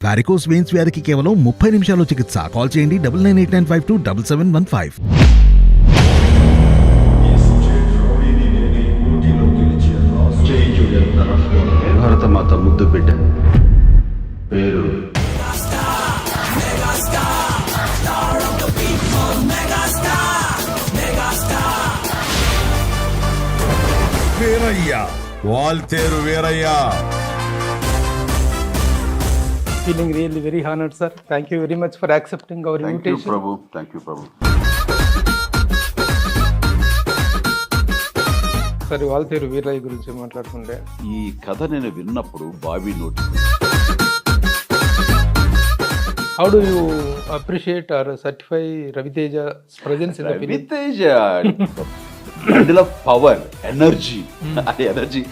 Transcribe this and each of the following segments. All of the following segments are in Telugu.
వారికోస్ వెయిన్స్ వ్యాధికి కేవలం 30 నిమిషాల్లో చికిత్స. కాల్ చేయండి 9989527715. భారతమాత ముద్దు బిడ్డ పేరు Veerayya, Waltair Veerayya. Feeling really very honored, sir. Thank you very much for accepting our invitation. Thank you Prabhu. సరే, వాల్తేరు వీరయ్య గురించి మాట్లాడుకుంటే ఈ కథ నేను విన్నప్పుడు బాబీ నోటి how do you appreciate or certify Raviteja's presence in the film? Ravi Teja bundle of power, energy. అది ఎనర్జీ.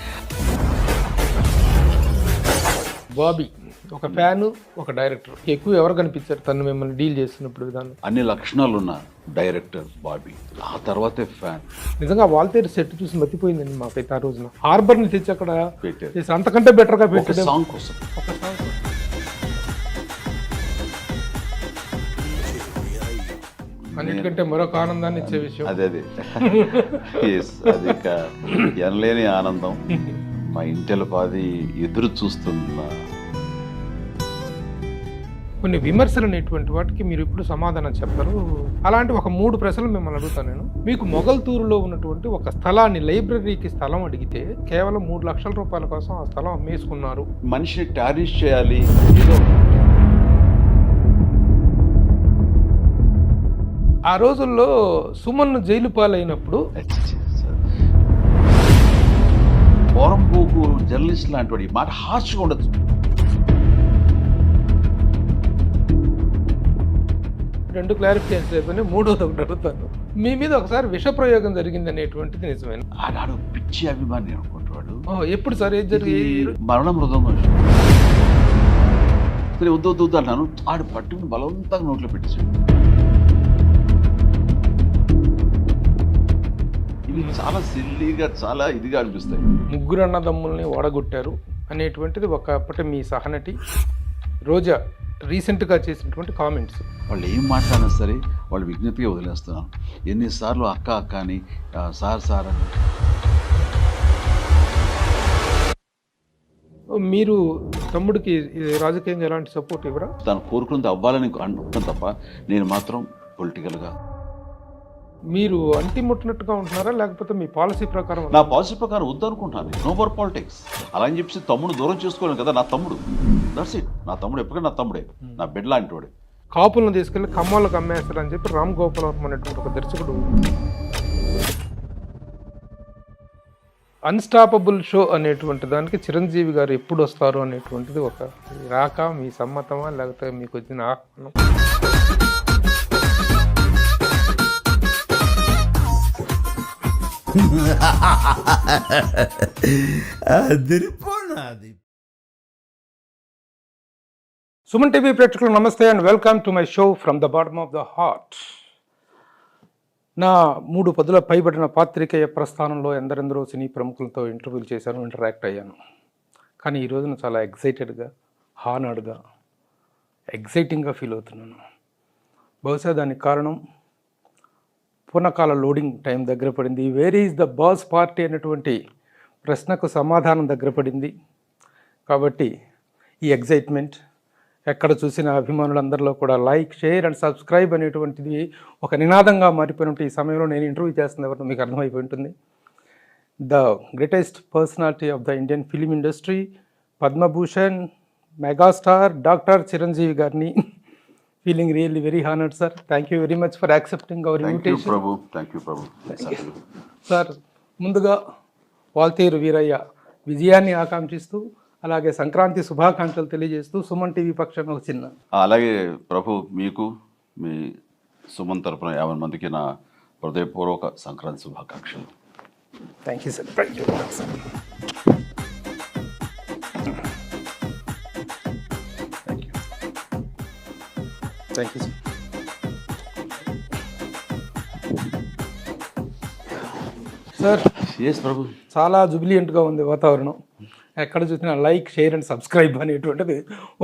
బాబీ ఒక ఫ్యాన్, ఒక డైరెక్టర్. ఎక్కువ ఎవరు కనిపించారు తను మిమ్మల్ని డీల్ చేస్తున్నప్పుడు విధానం? అన్ని లక్షణాలు ఉన్న డైరెక్టర్ బాబీ. ఆ తర్వాతే ఫ్యాన్. నిజంగా వాల్తేరు సెట్ చూసి మతిపోయిందండి మాకైతే ఆ రోజున. హార్బర్ ని తెచ్చి అక్కడ పెట్టారు. చేసి అంతకంటే బెటర్ గా ఒక పెట్టాడు. సాంగ్ కోసం. ఒక సాంగ్ అన్నిటికంటే మరొక ఆనందాన్ని ఇచ్చే విషయం అదే ఎస్, అది ఇక ఎనలేని ఆనందం. మా ఇంటిల పాది ఎదురు చూస్తున్న కొన్ని విమర్శలు అనేటువంటి వాటికి మీరు ఇప్పుడు సమాధానం చెప్తారు. అలాంటి ఒక 3 ప్రశ్నలు మిమ్మల్ని అడుగుతాను నేను. మీకు మొగల్తూరులో ఉన్నటువంటి ఒక స్థలాన్ని, లైబ్రరీకి స్థలం అడిగితే కేవలం 3 లక్షల రూపాయల కోసం ఆ స్థలం అమ్మేసుకున్నారు. మనిషిని టార్నిష్ చేయాలి ఏదో. ఆ రోజుల్లో సుమన్ జైలు పాలైనప్పుడు పోరంపోకు జర్నలిస్ట్ లాంటి వాడు ఈ మాట హార్ష్గా ఉండదు. రెండు క్లారిఫికేషన్ అయిపోయి మూడోది ఒకటి అడుగుతాను. మీ మీద ఒకసారి విష ప్రయోగం జరిగింది అనేటువంటిది నిజమైన? ఆడాడు పిచ్చి అభిమాని అనుకుంటాడు. ఎప్పుడు సార్ ఏది జరిగింది? మరణ మృదంగం సరే వద్దు వద్దు వద్దు అన్నాను. ఆడు పట్టుకుని బలవంతంగా నోట్లో పెట్టేసాడు. ఇవి చాలా సిల్లీగా, చాలా ఇదిగా అనిపిస్తాయి. 3 అన్నదమ్ముల్ని ఓడగొట్టారు అనేటువంటిది ఒకప్పటి మీ సహనటి రోజా రీసెంట్గా చేసినటువంటి కామెంట్స్. వాళ్ళు ఏం మాట్లాడినా సరే వాళ్ళు విజ్ఞప్తిగా వదిలేస్తున్నాను. ఎన్నిసార్లు అక్క అక్క అని, సార్ సార్ అని. మీరు తమ్ముడికి రాజకీయంగా ఎలాంటి సపోర్ట్ ఇవ్వరా? తను కోరుకున్నది అవ్వాలని అనుకుంటాను తప్ప నేను మాత్రం పొలిటికల్గా. మీరు అంటిముట్టినట్టుగా ఉంటున్నారా లేకపోతే మీ పాలసీ ప్రకారం? నా పాలసీ ప్రకారం వద్దనుకుంటున్నాను. No more politics. అలా అని చెప్పి తమ్ముడు దూరం చేసుకోలేను కదా. నా తమ్ముడు, దట్స్ ఇట్. నా తమ్ముడు ఎప్పటికైనా నా తమ్ముడే, నా బిడ్డ లాంటి వాడే. కాపులను తీసుకెళ్లి ఖమ్మాలకు అమ్మేస్తారని చెప్పి రామ్ గోపాల్ వర్మ అనేటువంటి ఒక దర్శకుడు అన్స్టాపబుల్ షో అనేటువంటి దానికి చిరంజీవి గారు ఎప్పుడు వస్తారు అనేటువంటిది ఒక రాక మీ సమ్మతమా లేకపోతే మీకు వచ్చిన ఆహ్వానం? సుమన్ టీవీ ప్రేక్షకులు నమస్తే and welcome to my show from the bottom of the heart. నా 3 పదుల పైబడిన పాత్రికేయ ప్రస్థానంలో ఎందరెందరో సినీ ప్రముఖులతో ఇంటర్వ్యూలు చేశాను, ఇంటరాక్ట్ అయ్యాను. కానీ ఈ రోజున చాలా ఎగ్జైటెడ్గా, హానర్డ్గా, ఎగ్జైటింగ్గా ఫీల్ అవుతున్నాను. బహుశా దానికి కారణం పూర్ణకాల లోడింగ్ టైం దగ్గర పడింది. Where is the boss party అనేటువంటి ప్రశ్నకు సమాధానం దగ్గర పడింది. కాబట్టి ఈ ఎగ్జైట్మెంట్ ఎక్కడ చూసిన అభిమానులందరిలో కూడా లైక్, షేర్ అండ్ సబ్స్క్రైబ్ అనేటువంటిది ఒక నినాదంగా మారిపోయినట్టు ఈ సమయంలో నేను ఇంటర్వ్యూ చేస్తున్న ఎవరిని మీకు అర్థమైపోయి ఉంటుంది. The greatest personality of the Indian film industry, Padma Bhushan, megastar doctor Chiranjeevi గారిని. Feeling really very honoured sir. Thank you very much for accepting our invitation. Sir, ముందుగా వాల్తేరు వీరయ్య విజయాన్ని ఆకాంక్షిస్తూ అలాగే సంక్రాంతి శుభాకాంక్షలు తెలియజేస్తూ సుమన్ టీవీ పక్షాన ఒక చిన్న. అలాగే ప్రభు, మీకు మీ సుమన్ తరపున 50 మందికి నా హృదయపూర్వక సంక్రాంతి శుభాకాంక్షలు. Thank you sir. Thank you sir. Thank you sir. Sir, yes Prabhu. చాలా జుబిలియంట్గా ఉంది వాతావరణం. ఎక్కడ చూసినా లైక్, షేర్ అండ్ సబ్స్క్రైబ్ అనేటువంటిది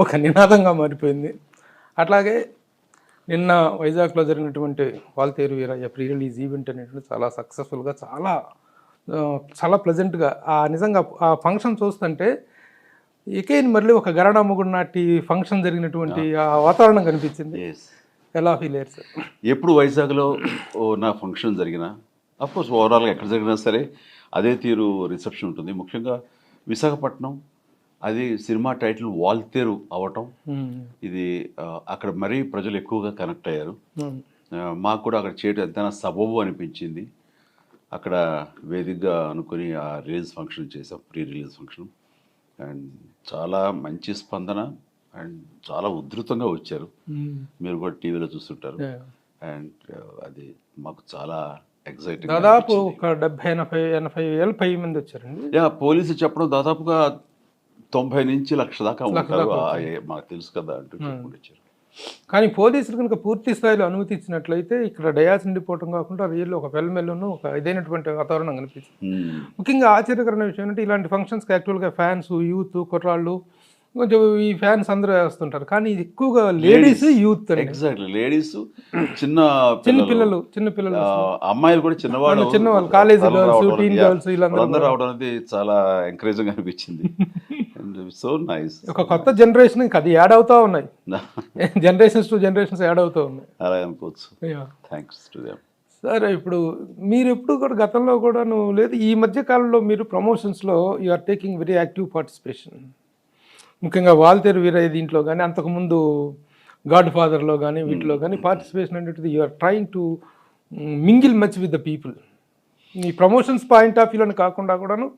ఒక నినాదంగా మారిపోయింది. అట్లాగే నిన్న వైజాగ్లో జరిగినటువంటి Waltair Veerayya pre release event అనేటువంటి చాలా సక్సెస్ఫుల్గా, చాలా ప్లెజెంట్గా నిజంగా ఆ ఫంక్షన్ చూస్తుంటే ఎకైన్ మళ్ళీ ఒక గరడా మొగుడు నాటి ఫంక్షన్ జరిగినటువంటి ఆ వాతావరణం కనిపించింది. ఎలా ఫీల్ అయ్యారు సార్? ఎప్పుడు వైజాగ్లో నా ఫంక్షన్ జరిగినా, అఫ్కోర్స్ ఓవరాల్గా ఎక్కడ జరిగినా సరే అదే తీరు రిసెప్షన్ ఉంటుంది. ముఖ్యంగా విశాఖపట్నం, అది సినిమా టైటిల్ వాల్తేరు అవటం, ఇది అక్కడ మరీ ప్రజలు ఎక్కువగా కనెక్ట్ అయ్యారు. మాకు కూడా అక్కడ చేయడం ఎంతైనా సబబు అనిపించింది. అక్కడ వేదికగా అనుకుని ఆ రిలీజ్ ఫంక్షన్ చేసాం, ప్రీ రిలీజ్ ఫంక్షన్. అండ్ చాలా మంచి స్పందన అండ్ చాలా ఉధృతంగా వచ్చారు. మీరు కూడా టీవీలో చూస్తుంటారు. అండ్ అది మాకు చాలా ఎక్సైటింగ్. దాదాపు ఒక 70-80 వేల పై మంది వచ్చారండి. పోలీసులు చెప్పడం దాదాపుగా 90 నుంచి 1,00,000 దాకా ఉంటారు, మాకు తెలుసు కదా అంటూ చెప్పుకుంటూ వచ్చారు. కానీ పోలీసులు కనుక పూర్తి స్థాయిలో అనుమతి ఇచ్చినట్లయితే ఇక్కడ డయాస్ నిండిపోవటం కాకుండా రియల్ ఒక వెల్మెల్లును ఒక ఇదైనటువంటి వాతావరణం కనిపిస్తుంది. ముఖ్యంగా ఆశ్చర్యకరమైన విషయం అంటే ఇలాంటి ఫంక్షన్స్కి యాక్చువల్గా ఫ్యాన్స్, యూత్, కుర్రాళ్ళు, కొంచెం ఈ ఫ్యాన్స్ అందరూ వేస్తుంటారు. కానీ ఎక్కువగా లేడీస్, యూత్. ఎగ్జాక్ట్లీ, లేడీస్, చిన్న పిల్లలు, అమ్మాయిలు కూడా చిన్నవాళ్ళు, కాలేజ్ గర్ల్స్, టీన్ గర్ల్స్, వీళ్ళందరూ రావడం అనేది చాలా ఎంకరేజింగ్ అనిపించింది. So nice. ఒక కొత్త జనరేషన్ అది యాడ్ అవుతా ఉన్నాయి, జనరేషన్స్ టు జనరేషన్స్ యాడ్ అవుతూ ఉన్నాయి, అలా అనుకోవచ్చు. Thanks to them. సరే, ఇప్పుడు మీరు ఎప్పుడు కూడా గతంలో కూడా లేదు, ఈ మధ్య కాలంలో మీరు ప్రమోషన్స్లో you are taking very active participation. ముఖ్యంగా వాల్తేరు వీరయ్య దీంట్లో కానీ, అంతకుముందు గాడ్ ఫాదర్లో కానీ, వీటిలో కానీ పార్టిసిపేషన్ అనేటిది you are trying to mingle much with the people. ఈ ప్రమోషన్స్ పాయింట్ ఆఫ్ వ్యూలోని కాకుండా కూడాను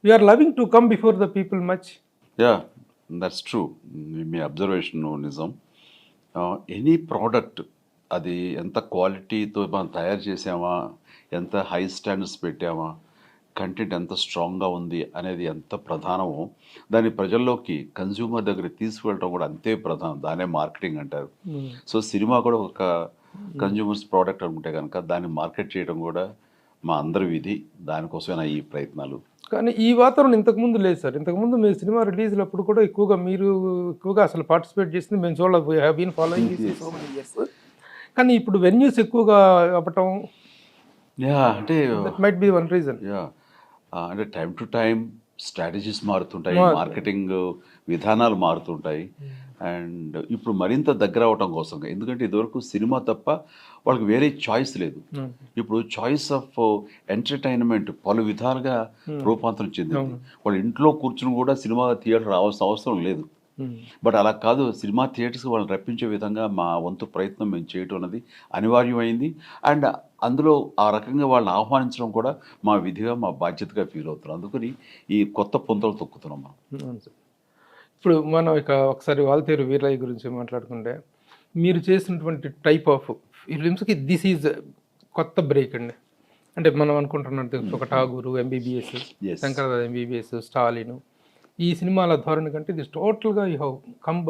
you are loving to come before the people much. Yeah, that's true. మీ అబ్జర్వేషన్ నిజం. ఎనీ ప్రోడక్ట్ అది ఎంత క్వాలిటీతో మనం తయారు చేసామా, ఎంత హై స్టాండర్డ్స్ పెట్టామా, కంటెంట్ ఎంత స్ట్రాంగ్గా ఉంది అనేది ఎంత ప్రధానమో, దాన్ని ప్రజల్లోకి కన్జ్యూమర్ దగ్గర తీసుకువెళ్ళడం కూడా అంతే ప్రధానం. దానే మార్కెటింగ్ అంటారు. సో సినిమా కూడా ఒక కన్జ్యూమర్స్ ప్రోడక్ట్ అనుకుంటే కనుక దాన్ని మార్కెట్ చేయడం కూడా మా అందరి విధి. దానికోసమైనా ఈ ప్రయత్నాలు. కానీ ఈ వాతావరణం ఇంతకుముందు లేదు సార్. ఇంతకుముందు మీ సినిమా రిలీజ్లప్పుడు కూడా మీరు ఎక్కువగా అసలు పార్టిసిపేట్ చేసింది మేము చూడలేదు. We have been following this so many years. కానీ ఇప్పుడు వెన్యూస్ ఎక్కువగా అవ్వటం, అంటే that might be one reason. అంటే టైం టు టైం స్ట్రాటజీస్ మారుతుంటాయి, మార్కెటింగ్ విధానాలు మారుతుంటాయి. అండ్ ఇప్పుడు మరింత దగ్గర అవటం కోసం, ఎందుకంటే ఇదివరకు సినిమా తప్ప వాళ్ళకి వేరే చాయిస్ లేదు. ఇప్పుడు చాయిస్ ఆఫ్ ఎంటర్టైన్మెంట్ పలు విధాలుగా రూపాంతరం చెందింది. వాళ్ళు ఇంట్లో కూర్చుని కూడా సినిమా థియేటర్ రావాల్సిన అవసరం లేదు. బట్ అలా కాదు, సినిమా థియేటర్స్కి వాళ్ళని రప్పించే విధంగా మా వంతు ప్రయత్నం మేము చేయటం అనేది అనివార్యమైంది. అండ్ అందులో ఆ రకంగా వాళ్ళని ఆహ్వానించడం కూడా మా విధిగా, మా బాధ్యతగా ఫీల్ అవుతున్నాం. అందుకని ఈ కొత్త పొంతలు తొక్కుతున్నాం మనం. ఇప్పుడు మనం ఒకసారి వాల్తేరు వీరయ్య గురించి మాట్లాడుకుంటే, మీరు చేసినటువంటి టైప్ ఆఫ్ ఫిలిమ్స్కి దిస్ ఈజ్ కొత్త బ్రేక్ అండి. అంటే మనం అనుకుంటున్నట్టు ఒక ఠాగూరు, ఎంబీబీఎస్, శంకరదాస్ ఎంబీబీఎస్, స్టాలిన్, ఈ సినిమాల ధోరణి కంటే దిస్ టోటల్గా you have come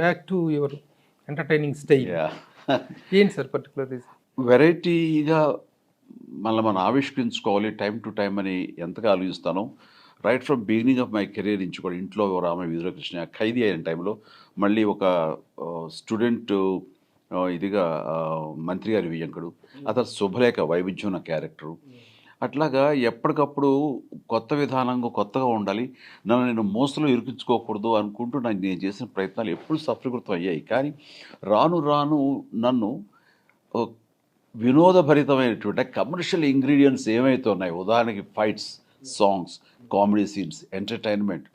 back to your entertaining style. ఏంటి సార్ పర్టికులర్ రీజన్? వెరైటీగా మనం ఆవిష్కరించుకోవాలి టైం టు టైం అని ఎంతగా ఆలోచిస్తానో, right from beginning of my career నుంచి కూడా. ఇంట్లో రామ వీరకృష్ణ ఖైదీ అయిన టైంలో, మళ్ళీ ఒక స్టూడెంట్ ఇదిగా మంత్రి గారి వియ్యంకుడు, అతను శుభలేఖ వైవిధ్యం నా క్యారెక్టరు. అట్లాగా ఎప్పటికప్పుడు కొత్త విధానంగా కొత్తగా ఉండాలి, నన్ను నేను మోసలో ఇరికించుకోకూడదు అనుకుంటూ నేను చేసిన ప్రయత్నాలు ఎప్పుడు సఫలీకృతం అయ్యాయి. కానీ రాను రాను నన్ను వినోదభరితమైనటువంటి కమర్షియల్ ఇంగ్రీడియంట్స్ ఏమైతే ఉన్నాయో, ఉదాహరణకి fights, songs, comedy scenes, entertainment,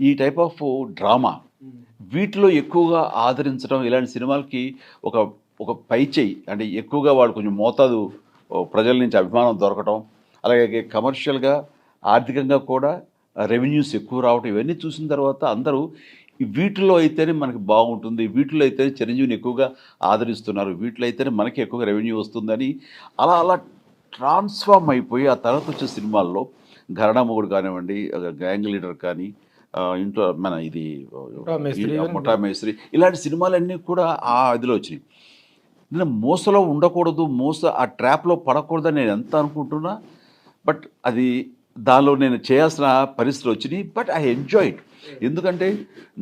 ఈ టైప్ ఆఫ్ డ్రామా, వీటిలో ఎక్కువగా ఆదరించడం, ఇలాంటి సినిమాలకి ఒక పైచేయి అంటే ఎక్కువగా వాళ్ళు కొంచెం మోతాదు ప్రజల నుంచి అభిమానం దొరకటం, అలాగే కమర్షియల్గా ఆర్థికంగా కూడా రెవెన్యూస్ ఎక్కువ రావటం, ఇవన్నీ చూసిన తర్వాత అందరూ వీటిలో అయితేనే మనకి బాగుంటుంది, వీటిలో అయితేనే చిరంజీవిని ఎక్కువగా ఆదరిస్తున్నారు, వీటిలో అయితేనే మనకి ఎక్కువగా రెవెన్యూ వస్తుందని అలా ట్రాన్స్ఫార్మ్ అయిపోయి ఆ తర్వాత వచ్చే సినిమాల్లో ఘరానా మొగుడు కానివ్వండి, గ్యాంగ్ లీడర్ కానీ, ఇంట్లో మన ఇది ముఠా మేస్త్రి, ఇలాంటి సినిమాలన్నీ కూడా ఆ ఇదిలో వచ్చినాయి. నేను మోసలో ఉండకూడదు, ఆ ట్రాప్లో పడకూడదని నేను ఎంత అనుకుంటున్నా, బట్ అది దానిలో నేను చేయాల్సిన పరిస్థితులు వచ్చినాయి. But I enjoy it. ఎందుకంటే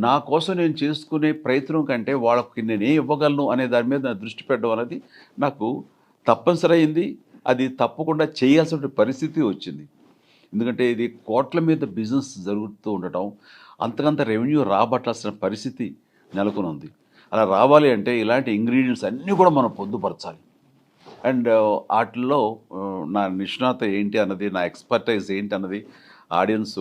నా కోసం నేను చేసుకునే ప్రయత్నం కంటే వాళ్ళకి నేను ఏం ఇవ్వగలను అనే దాని మీద నా దృష్టి పెట్టడం అనేది నాకు తప్పనిసరి అయింది. అది తప్పకుండా చేయాల్సిన పరిస్థితి వచ్చింది. ఎందుకంటే ఇది కోట్ల మీద బిజినెస్ జరుగుతూ ఉండటం, అంతకంత రెవెన్యూ రాబట్టాల్సిన పరిస్థితి నెలకొని ఉంది. అలా రావాలి అంటే ఇలాంటి ఇంగ్రీడియంట్స్ అన్నీ కూడా మనం పొందుపరచాలి. అండ్ వాటిల్లో నా నిష్ణాత ఏంటి అన్నది, నా ఎక్స్పర్టైజ్ ఏంటి అన్నది ఆడియన్స్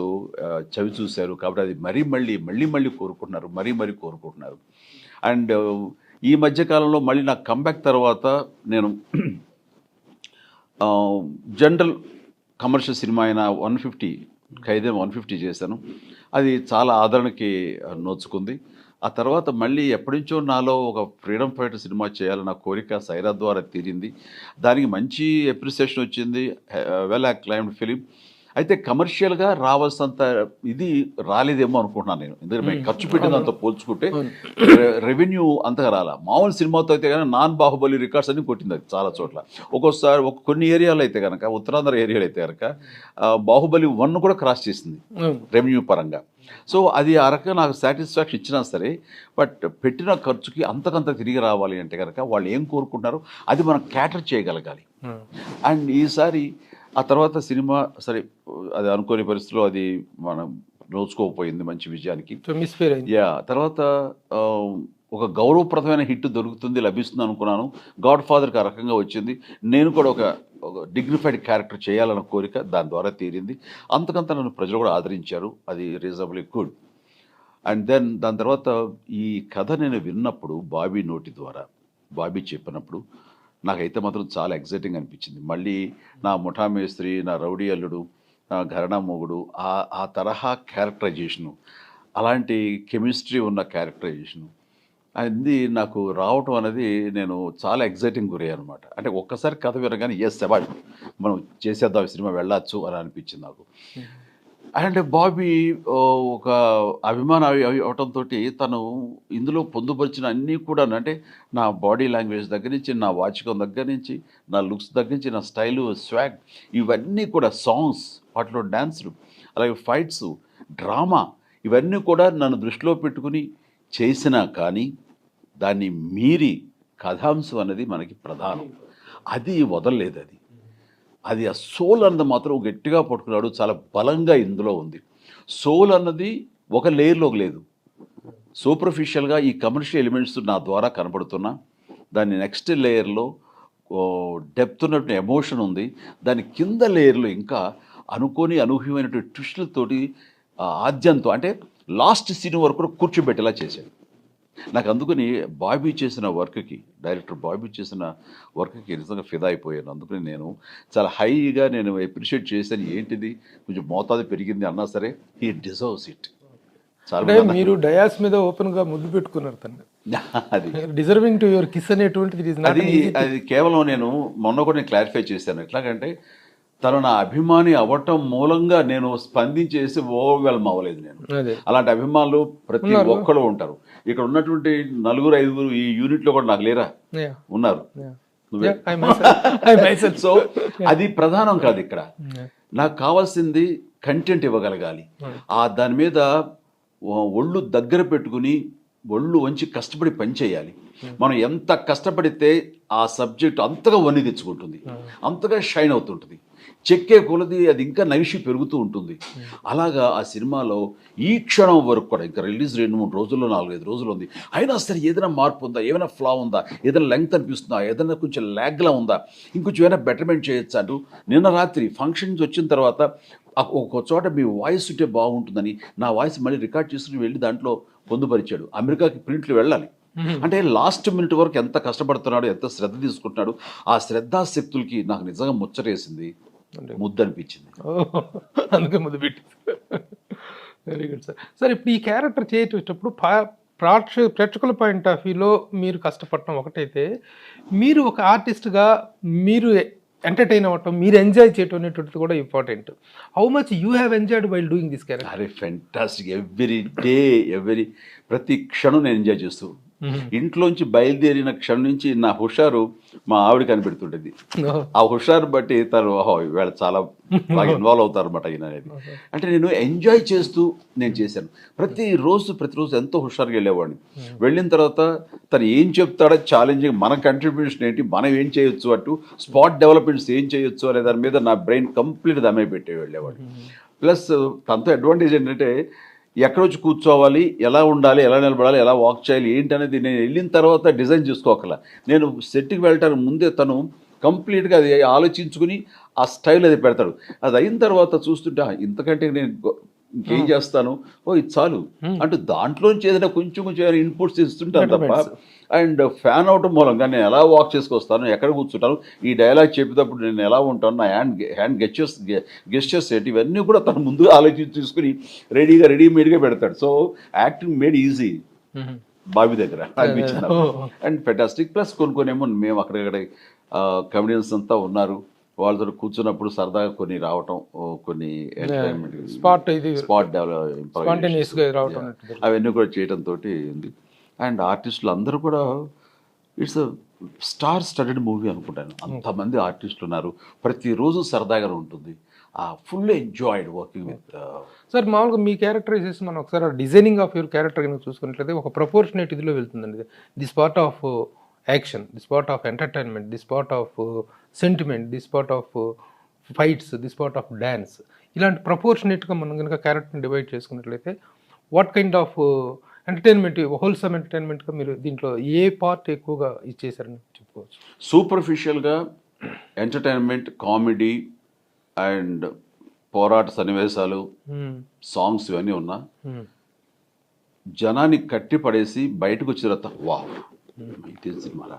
చవి చూశారు. కాబట్టి అది మళ్ళీ కోరుకుంటున్నారు. అండ్ ఈ మధ్యకాలంలో మళ్ళీ నాకు కంబ్యాక్ తర్వాత నేను జనరల్ కమర్షియల్ సినిమా అయిన 150 ఖైదీ 150 చేశాను. అది చాలా ఆదరణకి నోచుకుంది. ఆ తర్వాత మళ్ళీ ఎప్పటి నుంచో నాలో ఒక ఫ్రీడమ్ ఫైటర్ సినిమా చేయాలన్న కోరిక సైరా ద్వారా తీరింది. దానికి మంచి అప్రిసియేషన్ వచ్చింది, వెల్ అక్లైమ్డ్ ఫిలిం. అయితే కమర్షియల్గా రావాల్సినంత ఇది రాలేదేమో అనుకుంటున్నాను నేను. ఎందుకంటే మేము ఖర్చు పెట్టినంత పోల్చుకుంటే రెవెన్యూ అంతగా రాలా. మామూలు సినిమాతో అయితే కనుక నాన్ బాహుబలి రికార్డ్స్ అన్ని కొట్టింది అది చాలా చోట్ల. ఒక్కోసారి కొన్ని ఏరియాలో అయితే కనుక, ఉత్తరాంధ్ర ఏరియాలో అయితే కనుక బాహుబలి 1 కూడా క్రాస్ చేసింది రెవెన్యూ పరంగా. సో అది ఆ రకంగా నాకు సాటిస్ఫాక్షన్ ఇచ్చినా సరే, బట్ పెట్టిన ఖర్చుకి అంతకంత తిరిగి రావాలి అంటే కనుక వాళ్ళు ఏం కోరుకుంటున్నారో అది మనం క్యాటర్ చేయగలగాలి. అండ్ ఈసారి ఆ తర్వాత సినిమా సరే అది అనుకోని పరిస్థితిలో అది మనం నోచుకోకపోయింది మంచి విజయానికి. తర్వాత ఒక గౌరవప్రదమైన హిట్ లభిస్తుంది అనుకున్నాను. గాడ్ ఫాదర్కి ఆ రకంగా వచ్చింది. నేను కూడా ఒక డిగ్నిఫైడ్ క్యారెక్టర్ చేయాలన్న కోరిక దాని ద్వారా తీరింది. అంతకంత నన్ను ప్రజలు కూడా ఆదరించారు. అది రీజనబుల్లీ గుడ్. అండ్ దెన్ దాని తర్వాత ఈ కథ నేను విన్నప్పుడు బాబీ నోటి ద్వారా, బాబీ చెప్పినప్పుడు నాకైతే మాత్రం చాలా ఎగ్జైటింగ్ అనిపించింది. మళ్ళీ నా ముఠా మేస్త్రి, నా రౌడీ అల్లుడు, నా ఘరణా మొగుడు ఆ తరహా క్యారెక్టరైజేషను, అలాంటి కెమిస్ట్రీ ఉన్న క్యారెక్టరైజేషను అది నాకు రావటం అనేది నేను చాలా ఎగ్జైటింగ్ గురయ్యాను అనమాట. అంటే ఒక్కసారి కథ వినగానే అవార్డ్ మనం చేసేద్దాం, సినిమా వెళ్ళొచ్చు అని అనిపించింది నాకు. అండ్ బాబీ ఒక అభిమానం అవటంతో తను ఇందులో పొందుపరిచిన అన్నీ కూడా, అంటే నా బాడీ లాంగ్వేజ్ దగ్గర నుంచి, నా వాచకం దగ్గర నుంచి, నా లుక్స్ దగ్గర నుంచి, నా స్టైలు, స్వాగ్, ఇవన్నీ కూడా, సాంగ్స్, వాటిలో డ్యాన్సులు, అలాగే ఫైట్స్, డ్రామా, ఇవన్నీ కూడా నన్ను దృష్టిలో పెట్టుకుని చేసినా కానీ దాన్ని మీరి కథాంశం అనేది మనకి ప్రధానం. అది వదలలేదు. అది ఆ సోల్ అన్నది మాత్రం గట్టిగా పట్టుకున్నాడు. చాలా బలంగా ఇందులో ఉంది. సోల్ అన్నది ఒక లేయర్లోకి లేదు. సూపర్ఫిషియల్గా ఈ కమర్షియల్ ఎలిమెంట్స్ నా ద్వారా కనపడుతున్నా, దాని నెక్స్ట్ లేయర్లో డెప్త్ ఉన్నటువంటి ఎమోషన్ ఉంది. దాని కింద లేయర్లో ఇంకా అనూహ్యమైనటువంటి ట్విస్టులతోటి ఆద్యంతో, అంటే లాస్ట్ సీన్ వరకు కూడా కూర్చోబెట్టేలా చేశాడు. నాకు అందుకని బాబీ చేసిన వర్క్కి, డైరెక్టర్ బాబీ చేసిన వర్క్కి నిజంగా ఫిదా అయిపోయాను. అందుకని నేను చాలా హైగా నేను అప్రిషియేట్ చేశాను. ఏంటిది కొంచెం మోతాదు పెరిగింది అన్నా సరే, హీ డిజర్వ్స్ ఇట్. చాలా మీరు డయాస్ మీద ఓపెన్గా ముద్దు పెట్టుకున్నారు తను. అది డిజర్వింగ్ టు యువర్ కిస్ అనేటువంటిది అది కేవలం నేను మొన్న కూడా నేను క్లారిఫై చేశాను. ఎట్లాగంటే తను నా అభిమాని అవ్వటం మూలంగా నేను స్పందించేసి ఓవర్వెల్మ్ అవ్వలేదు నేను. అలాంటి అభిమానులు ప్రతి ఒక్కరు ఉంటారు. ఇక్కడ ఉన్నటువంటి 4-5 ఈ యూనిట్లో కూడా నాకు లేరా, ఉన్నారు. సో అది ప్రధానం కాదు. ఇక్కడ నాకు కావాల్సింది కంటెంట్ ఇవ్వగలగాలి. దాని మీద ఒళ్ళు దగ్గర పెట్టుకుని ఒళ్ళు వంచి కష్టపడి పనిచేయాలి. మనం ఎంత కష్టపడితే ఆ సబ్జెక్ట్ అంతగా వన్ని తెచ్చుకుంటుంది, అంతగా షైన్ అవుతుంటుంది. చెక్కే కొలది అది ఇంకా నైషి పెరుగుతూ ఉంటుంది. అలాగా ఆ సినిమాలో ఈ క్షణం వరకు కూడా, ఇంకా రిలీజ్ 2-3 రోజుల్లో, 4-5 రోజులు ఉంది, అయినా సరే ఏదైనా మార్పు ఉందా, ఏమైనా ఫ్లా ఉందా, ఏదైనా లెంగ్త్ అనిపిస్తుందా, ఏదైనా కొంచెం ల్యాగ్లా ఉందా, ఇంకొంచెం ఏమైనా బెటర్మెంట్ చేయొచ్చా అంటూ నిన్న రాత్రి ఫంక్షన్ నుంచి వచ్చిన తర్వాత ఒక చోట మీ వాయిస్ ఉంటే బాగుంటుందని నా వాయిస్ మళ్ళీ రికార్డ్ చేసుకుని వెళ్ళి దాంట్లో పొందుపరిచాడు. అమెరికాకి ప్రింట్లు వెళ్ళాలి అంటే లాస్ట్ మినిట్ వరకు ఎంత కష్టపడుతున్నాడు, ఎంత శ్రద్ధ తీసుకుంటున్నాడు. ఆ శ్రద్ధాశక్తులకి నాకు నిజంగా ముచ్చటేసింది, ముద్దు అనిపించింది. అందుకే ముద్దు పెట్టింది. Very good sir. సార్, ఇప్పుడు ఈ క్యారెక్టర్ చేసేటప్పుడు ప్రేక్షకుల పాయింట్ ఆఫ్ వ్యూలో మీరు కష్టపడటం ఒకటైతే, మీరు ఒక ఆర్టిస్ట్గా మీరు ఎంటర్టైన్ అవ్వటం, మీరు ఎంజాయ్ చేయటం అనేటువంటిది కూడా important. How much you have enjoyed while doing this character? అరే ఫెంటాస్టిక్. ఎవ్రీ డే ప్రతి క్షణం నేను ఎంజాయ్ చేస్తూ ఇంట్లోంచి బయలుదేరిన క్షణం నుంచి నా హుషారు మా ఆవిడ కనిపెడుతుండేది. ఆ హుషారు బట్టి తను వీళ్ళు చాలా బాగా ఇన్వాల్వ్ అవుతారు అనమాట ఈయన అనేది. అంటే నేను ఎంజాయ్ చేస్తూ నేను చేశాను. ప్రతిరోజు ఎంతో హుషారుగా వెళ్ళేవాడిని. వెళ్ళిన తర్వాత తను ఏం చెప్తాడో ఛాలెంజింగ్, మన కంట్రిబ్యూషన్ ఏంటి, మనం ఏం చేయొచ్చు, అటు స్పాట్ డెవలప్మెంట్స్ ఏం చేయొచ్చు అనే దాని మీద నా బ్రెయిన్ కంప్లీట్ దమ్మే పెట్టి వెళ్ళేవాడిని. ప్లస్ తనతో అడ్వాంటేజ్ ఏంటంటే ఎక్కడ వచ్చి కూర్చోవాలి, ఎలా ఉండాలి, ఎలా నిలబడాలి, ఎలా వాక్ చేయాలి ఏంటి అనేది నేను వెళ్ళిన తర్వాత డిజైన్ చేసుకోగల. నేను సెట్కి వెళ్ళటానికి ముందే తను కంప్లీట్గా అది ఆలోచించుకుని ఆ స్టైల్ అది పెడతాడు. అది అయిన తర్వాత చూస్తుంటే ఇంతకంటే నేను ఇంకేం చేస్తాను, ఇది చాలు అంటూ దాంట్లోంచి ఏదైనా కొంచెం ఇన్పుట్స్ ఇస్తుంటాను తప్ప. అండ్ ఫ్యాన్ అవటం మూలంగా నేను ఎలా వాక్ చేసుకొస్తాను, ఎక్కడ కూర్చుంటాను, ఈ డైలాగ్ చెప్పేటప్పుడు నేను ఎలా ఉంటాను, నా హ్యాండ్ గెస్చర్స్ ఏంటి, ఇవన్నీ కూడా తను ముందుగా ఆలోచించి తీసుకుని రెడీమేడ్గా పెడతాడు. So acting made easy Bobby దగ్గర అనిపించింది. And fantastic. ప్లస్ కొన్ని ఏమో మేము అక్కడక్కడ కమెడియన్స్ అంతా ఉన్నారు, వాళ్ళతో కూర్చున్నప్పుడు సరదాగా కొన్ని రావటం, కొన్ని స్పాట్ అవన్నీ కూడా చేయడంతో ఉంది. అండ్ ఆర్టిస్టులు అందరూ కూడా ఇట్స్ స్టార్ స్టడెడ్ మూవీ అనుకుంటాను. అంతమంది ఆర్టిస్టులు ఉన్నారు, ప్రతిరోజు సరదాగా ఉంటుంది. Full enjoyed working with. Sir మామూలుగా మీ క్యారెక్టరైజేషన్ మనం ఒకసారి డిజైనింగ్ ఆఫ్ యువర్ క్యారెక్టర్ కనుక చూసుకున్నట్లయితే ఒక ప్రపోర్షనేట్ ఇదిలో వెళ్తుందండి. This part of action, this part of entertainment, this part of sentiment, this part of fights, this part of dance, ఇలాంటి ప్రపోర్షనేట్గా మనం కనుక క్యారెక్టర్ని డివైడ్ చేసుకున్నట్లయితే what kind of entertainment, wholesome ఎంటర్టైన్మెంట్గా మీరు దీంట్లో ఏ పార్ట్ ఎక్కువగా ఇచ్చేసారని చెప్పుకోవచ్చు? సూపర్ఫిషియల్గా ఎంటర్టైన్మెంట్, కామెడీ అండ్ పోరాట సన్నివేశాలు, సాంగ్స్ ఇవన్నీ ఉన్నా జనాన్ని కట్టి పడేసి బయటకు వచ్చిన తర్వాత వా ఇదే సినిమారా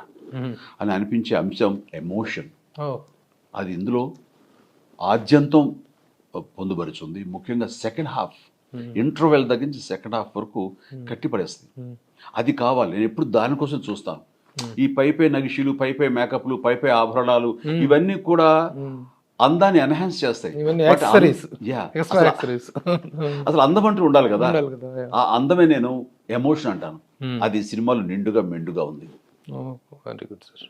అని అనిపించే అంశం ఎమోషన్. అది ఇందులో ఆద్యంతం పొందుపరుచుంది. ముఖ్యంగా సెకండ్ హాఫ్, ఇంటర్వెల్ దగ్గర నుంచి సెకండ్ హాఫ్ వరకు కట్టిపడేస్తుంది. అది కావాలి. నేను ఎప్పుడు దానికోసం చూస్తాను. ఈ పైపై నగిషీలు, పైపై మేకప్లు, పైపై ఆభరణాలు ఇవన్నీ కూడా అందాన్ని ఎన్హాన్స్ చేస్తాయి. అసలు అందం అంటూ ఉండాలి కదా, ఆ అందమే నేను ఎమోషన్ అంటాను. అది సినిమాలో నిండుగా మెండుగా ఉంది. Very good sir.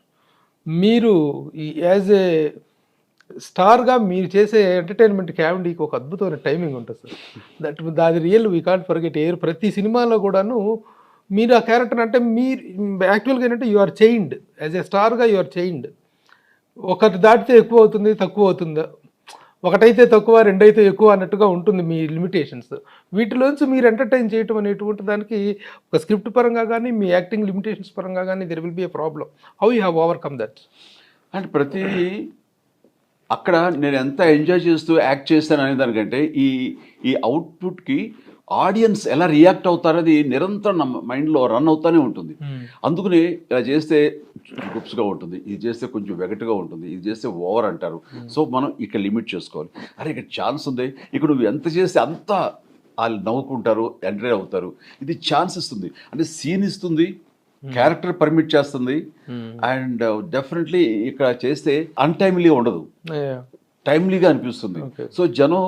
మీరు యాజ్ ఏ స్టార్గా మీరు చేసే ఎంటర్టైన్మెంట్ కామెడీకి ఒక అద్భుతమైన టైమింగ్ ఉంటుంది సార్. దాని రియల్ వీ కాంట్ ఫర్గెట్. ప్రతి సినిమాలో కూడాను మీరు ఆ క్యారెక్టర్ అంటే మీరు యాక్చువల్గా ఏంటంటే you are chained as a స్టార్గా, యు ఆర్ చైన్డ్. ఒకటి దాటితే ఎక్కువ అవుతుంది, తక్కువ అవుతుందా, ఒకటైతే తక్కువ, రెండైతే ఎక్కువ అన్నట్టుగా ఉంటుంది మీ లిమిటేషన్స్. వీటిలోంచి మీరు ఎంటర్టైన్ చేయటం అనేటువంటి దానికి ఒక స్క్రిప్ట్ పరంగా కానీ, మీ యాక్టింగ్ లిమిటేషన్స్ పరంగా కానీ there will be A problem. How you have overcome that? అంటే ప్రతి అక్కడ నేను ఎంత ఎంజాయ్ చేస్తూ యాక్ట్ చేస్తాను అనే దానికంటే ఈ అవుట్పుట్కి ఆడియన్స్ ఎలా రియాక్ట్ అవుతారది నిరంతరం నా మైండ్లో రన్ అవుతూనే ఉంటుంది. అందుకని ఇలా చేస్తే గుప్స్గా ఉంటుంది, ఇది చేస్తే కొంచెం వెగటుగా ఉంటుంది, ఇది చేస్తే ఓవర్ అంటారు. సో మనం ఇక్కడ లిమిట్ చేసుకోవాలి. అరే ఇక్కడ ఛాన్స్ ఉంది, ఇక్కడ నువ్వు ఎంత చేస్తే అంత వాళ్ళు నవ్వుకుంటారు, ఎంటర్టైన్ అవుతారు. ఇది ఛాన్స్ ఇస్తుంది, అంటే సీన్ ఇస్తుంది, క్యారెక్టర్ పర్మిట్ చేస్తుంది. అండ్ డెఫినెట్లీ ఇక్కడ చేస్తే అన్టైమ్లీ ఉండదు, టైమ్లీగా అనిపిస్తుంది. సో జనం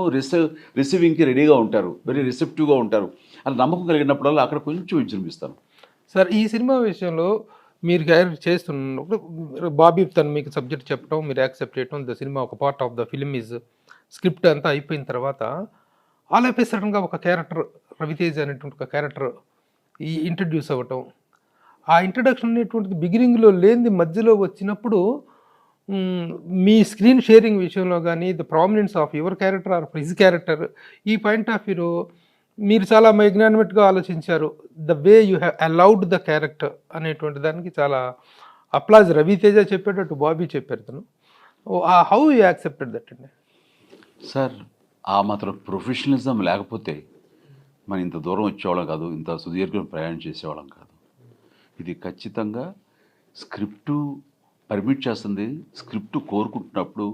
రిసీవింగ్కి రెడీగా ఉంటారు, వెరీ రిసెప్టివ్గా ఉంటారు. అలా నమ్మకం కలిగినప్పుడల్లా అక్కడ కొంచెం విజృంభిస్తాను. సార్ ఈ సినిమా విషయంలో మీరు క్యారెక్టర్ చేస్తున్నప్పుడు బాబీ తను మీకు సబ్జెక్ట్ చెప్పడం, మీరు యాక్సెప్ట్ చేయడం, ద సినిమా ఒక part of the film is script అంతా అయిపోయిన తర్వాత ఆల్ ఆఫ్ ఏ సడన్గా ఒక క్యారెక్టర్ రవితేజ్ అనేటువంటి ఒక క్యారెక్టర్ ఇంట్రడ్యూస్ అవ్వటం, ఆ ఇంట్రడక్షన్ అనేటువంటిది బిగినింగ్లో లేనిది మధ్యలో వచ్చినప్పుడు మీ స్క్రీన్ షేరింగ్ విషయంలో కానీ, the prominence of your character are his character, ఈ పాయింట్ ఆఫ్ వ్యూలో మీరు చాలా మైగ్నానిమేట్గా ఆలోచించారు. The way you have allowed the character అనేటువంటి దానికి చాలా అప్లాజ్. రవితేజ చెప్పేటట్టు బాబీ చెప్పారు తను. హౌ యూ యాక్సెప్టెడ్ దట్ అండి? సార్ ఆ మాత్రం ప్రొఫెషనలిజం లేకపోతే మనం ఇంత దూరం వచ్చేవాళ్ళం కాదు, ఇంత సుదీర్ఘం ప్రయాణం చేసేవాళ్ళం కాదు. ఇది ఖచ్చితంగా స్క్రిప్టు పర్మిట్ చేస్తుంది, స్క్రిప్ట్ కోరుకుంటున్నప్పుడు.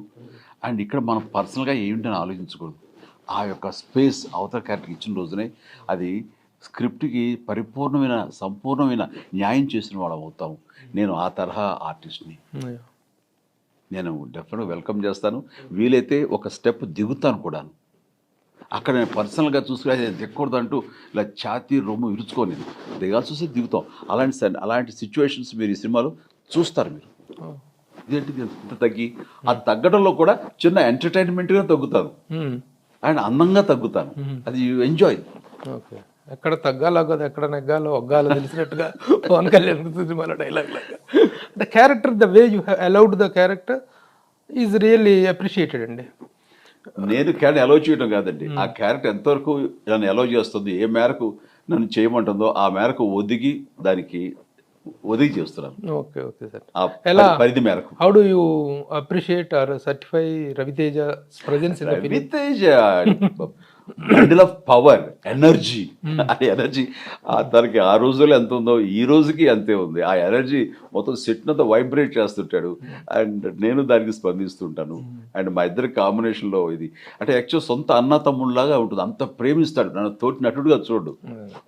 అండ్ ఇక్కడ మనం పర్సనల్గా ఏమిటని ఆలోచించకూడదు. ఆ యొక్క స్పేస్ అవతల క్యారెక్టర్కి ఇచ్చిన రోజునే అది స్క్రిప్ట్కి పరిపూర్ణమైన సంపూర్ణమైన న్యాయం చేసిన వాళ్ళం అవుతాము. నేను ఆ తరహా ఆర్టిస్ట్ని, నేను డెఫినెట్గా వెల్కమ్ చేస్తాను. వీలైతే ఒక స్టెప్ దిగుతాను కూడా. అక్కడ నేను పర్సనల్గా చూసుకుని అది దిక్కకూడదు అంటూ ఇలా ఛాతీ రొమ్ము విరుచుకొని దిగాల్సి వస్తే దిగుతాం. అలాంటి సిచ్యువేషన్స్ మీరు ఈ సినిమాలో చూస్తారు. మీరు ఇదేంటిది ఇంత తగ్గి ఆ తగ్గడంలో కూడా చిన్న ఎంటర్టైన్మెంట్గా తగ్గుతాను అండ్ అందంగా తగ్గుతాను. అది ఎంజాయ్. ఓకే, ఎక్కడ తగ్గాలో కదా ఎక్కడ నెగ్గాలో ఒగ్గాలో తెలిసినట్టుగా పవన్ కళ్యాణ్ సినిమాలో డైలాగ్ లాగా the character, the way you have allowed the character is really appreciated అండి. నేను క్యారెక్టర్ అలౌ చేయడం కాదండి, ఆ క్యారెక్టర్ ఎంతవరకు నన్ను అలౌ చేస్తుంది, ఏ మేరకు నన్ను చేయమంటుందో ఆ మేరకు ఒదిగి చేస్తున్నాను. Okay okay sir. ఎలా పరిధి మేరకు. How do you appreciate or certify Ravi Teja presence in the film? Ravi Teja bundle of power, energy. ఆ ఎనర్జీ తనకి ఆ రోజుల్లో ఎంత ఉందో ఈ రోజుకి అంతే ఉంది. ఆ ఎనర్జీ మొత్తం సెట్నంతా వైబ్రేట్ చేస్తుంటాడు అండ్ నేను దానికి స్పందిస్తుంటాను. అండ్ మా ఇద్దరి కాంబినేషన్లో ఇది అంటే యాక్చువల్ సొంత అన్న తమ్ముళ్ళలాగా ఉంటుంది. అంత ప్రేమిస్తాడు, నన్ను తోటి నటుడుగా చూడు,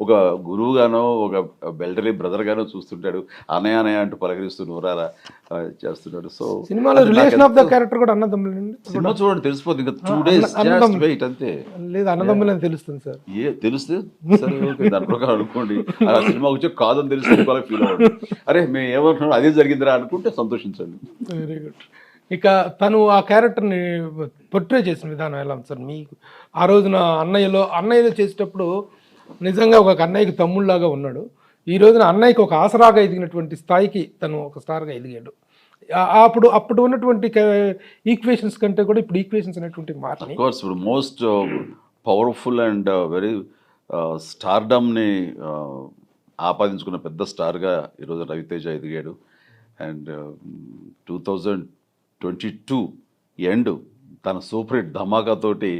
ఒక గురువుగానో ఒక బెల్డరీ బ్రదర్గానో చూస్తుంటాడు. అనయ అనయ అంటూ పలకరిస్తూ నూరారా చేస్తున్నాడు. సో సినిమాలో రిలేషన్ ఆఫ్ ద క్యారెక్టర్ కూడా అన్నదమ్ములండి. సినిమా చూడండి తెలిసిపోతుంది. ఇంకా 2 days వెయిట్ అంతే. లేదు అన్నదమ్ములు అని తెలుస్తుంది సార్. తెలిస్తే సరే ఓకే దాని ప్రకారం అనుకోండి. ఆ సినిమా వచ్చి కాదని తెలిస్తే ఫీల్ అవ్వండి. అరే మేము ఏమంటున్నాం అదే జరిగిందిరా అనుకుంటే సంతోషించండి. Very good. ఇక తను ఆ క్యారెక్టర్ని పొర్ట్రే చేసిన విధానం ఎలా ఉంది సార్ మీకు? ఆ రోజున అన్నయ్యలో చేసేటప్పుడు నిజంగా ఒక అన్నయ్యకి తమ్ముళ్ళలాగా ఉన్నాడు. ఈ రోజున అన్నయ్యకి ఒక ఆసరాగా ఎదిగినటువంటి స్థాయికి తను ఒక స్టార్గా ఎదిగాడు. అప్పుడు ఉన్నటువంటి ఈక్వేషన్స్ కంటే కూడా ఇప్పుడు ఈక్వేషన్స్ అనేటువంటి మాటని ఇప్పుడు మోస్ట్ పవర్ఫుల్ అండ్ వెరీ స్టార్డమ్ని ఆపాదించుకున్న పెద్ద స్టార్గా ఈరోజు రవితేజ ఎదిగాడు. అండ్ 2022 ఎండ్ తన సూపర్ హిట్ ధమాకాతోటి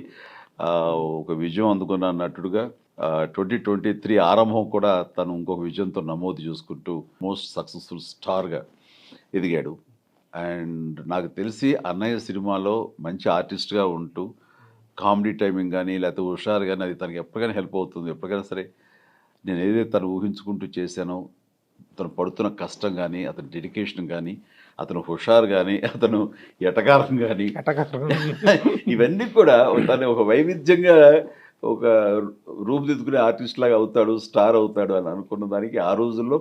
ఒక విజయం అందుకున్న నటుడుగా 2023 ఆరంభం కూడా తను ఇంకొక విజయంతో నమోదు చేసుకుంటూ మోస్ట్ సక్సెస్ఫుల్ స్టార్గా ఎదిగాడు. అండ్ నాకు తెలిసి అన్నయ్య సినిమాలో మంచి ఆర్టిస్ట్గా ఉంటూ కామెడీ టైమింగ్ కానీ లేకపోతే హుషారు కానీ అది తనకి ఎప్పటికైనా హెల్ప్ అవుతుంది. ఎప్పటికైనా సరే నేను ఏదైతే తను ఊహించుకుంటూ చేశానో తను పడుతున్న కష్టం కానీ అతని డెడికేషన్ కానీ అతను హుషారు కానీ అతను ఎటకారం కానీ ఇవన్నీ కూడా తను ఒక వైవిధ్యంగా ఒక రూపుదిద్దుకునే ఆర్టిస్ట్ లాగా అవుతాడు, స్టార్ అవుతాడు అని అనుకున్న దానికి ఆ రోజుల్లో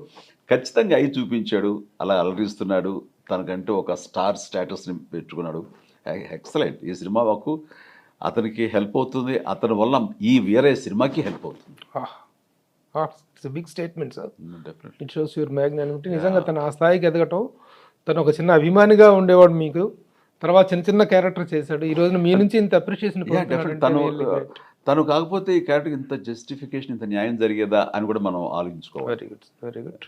ఖచ్చితంగా అయి చూపించాడు. అలా అలరిస్తున్నాడు, తనకంటూ ఒక స్టార్ స్టేటస్ని పెట్టుకున్నాడు. ఎక్సలెంట్. ఈ సినిమా మాకు అతనికి హెల్ప్ అవుతుంది, అతని వల్ల ఈ వేరే సినిమాకి హెల్ప్ అవుతుంది. It's big statement sir. It shows your magnanimity. నిజంగా తను ఆ స్థాయికి ఎదగటం, తను ఒక చిన్న అభిమానిగా ఉండేవాడు మీకు, తర్వాత చిన్న చిన్న క్యారెక్టర్ చేశాడు, ఈ రోజున మీ నుంచి ఇంత అప్రిషియేషన్. తను కాకపోతే ఈ క్యారెక్టర్ ఇంత జస్టిఫికేషన్, ఇంత న్యాయం జరిగేదా అని కూడా మనం ఆలోచించుకోవాలి. Very good, very good.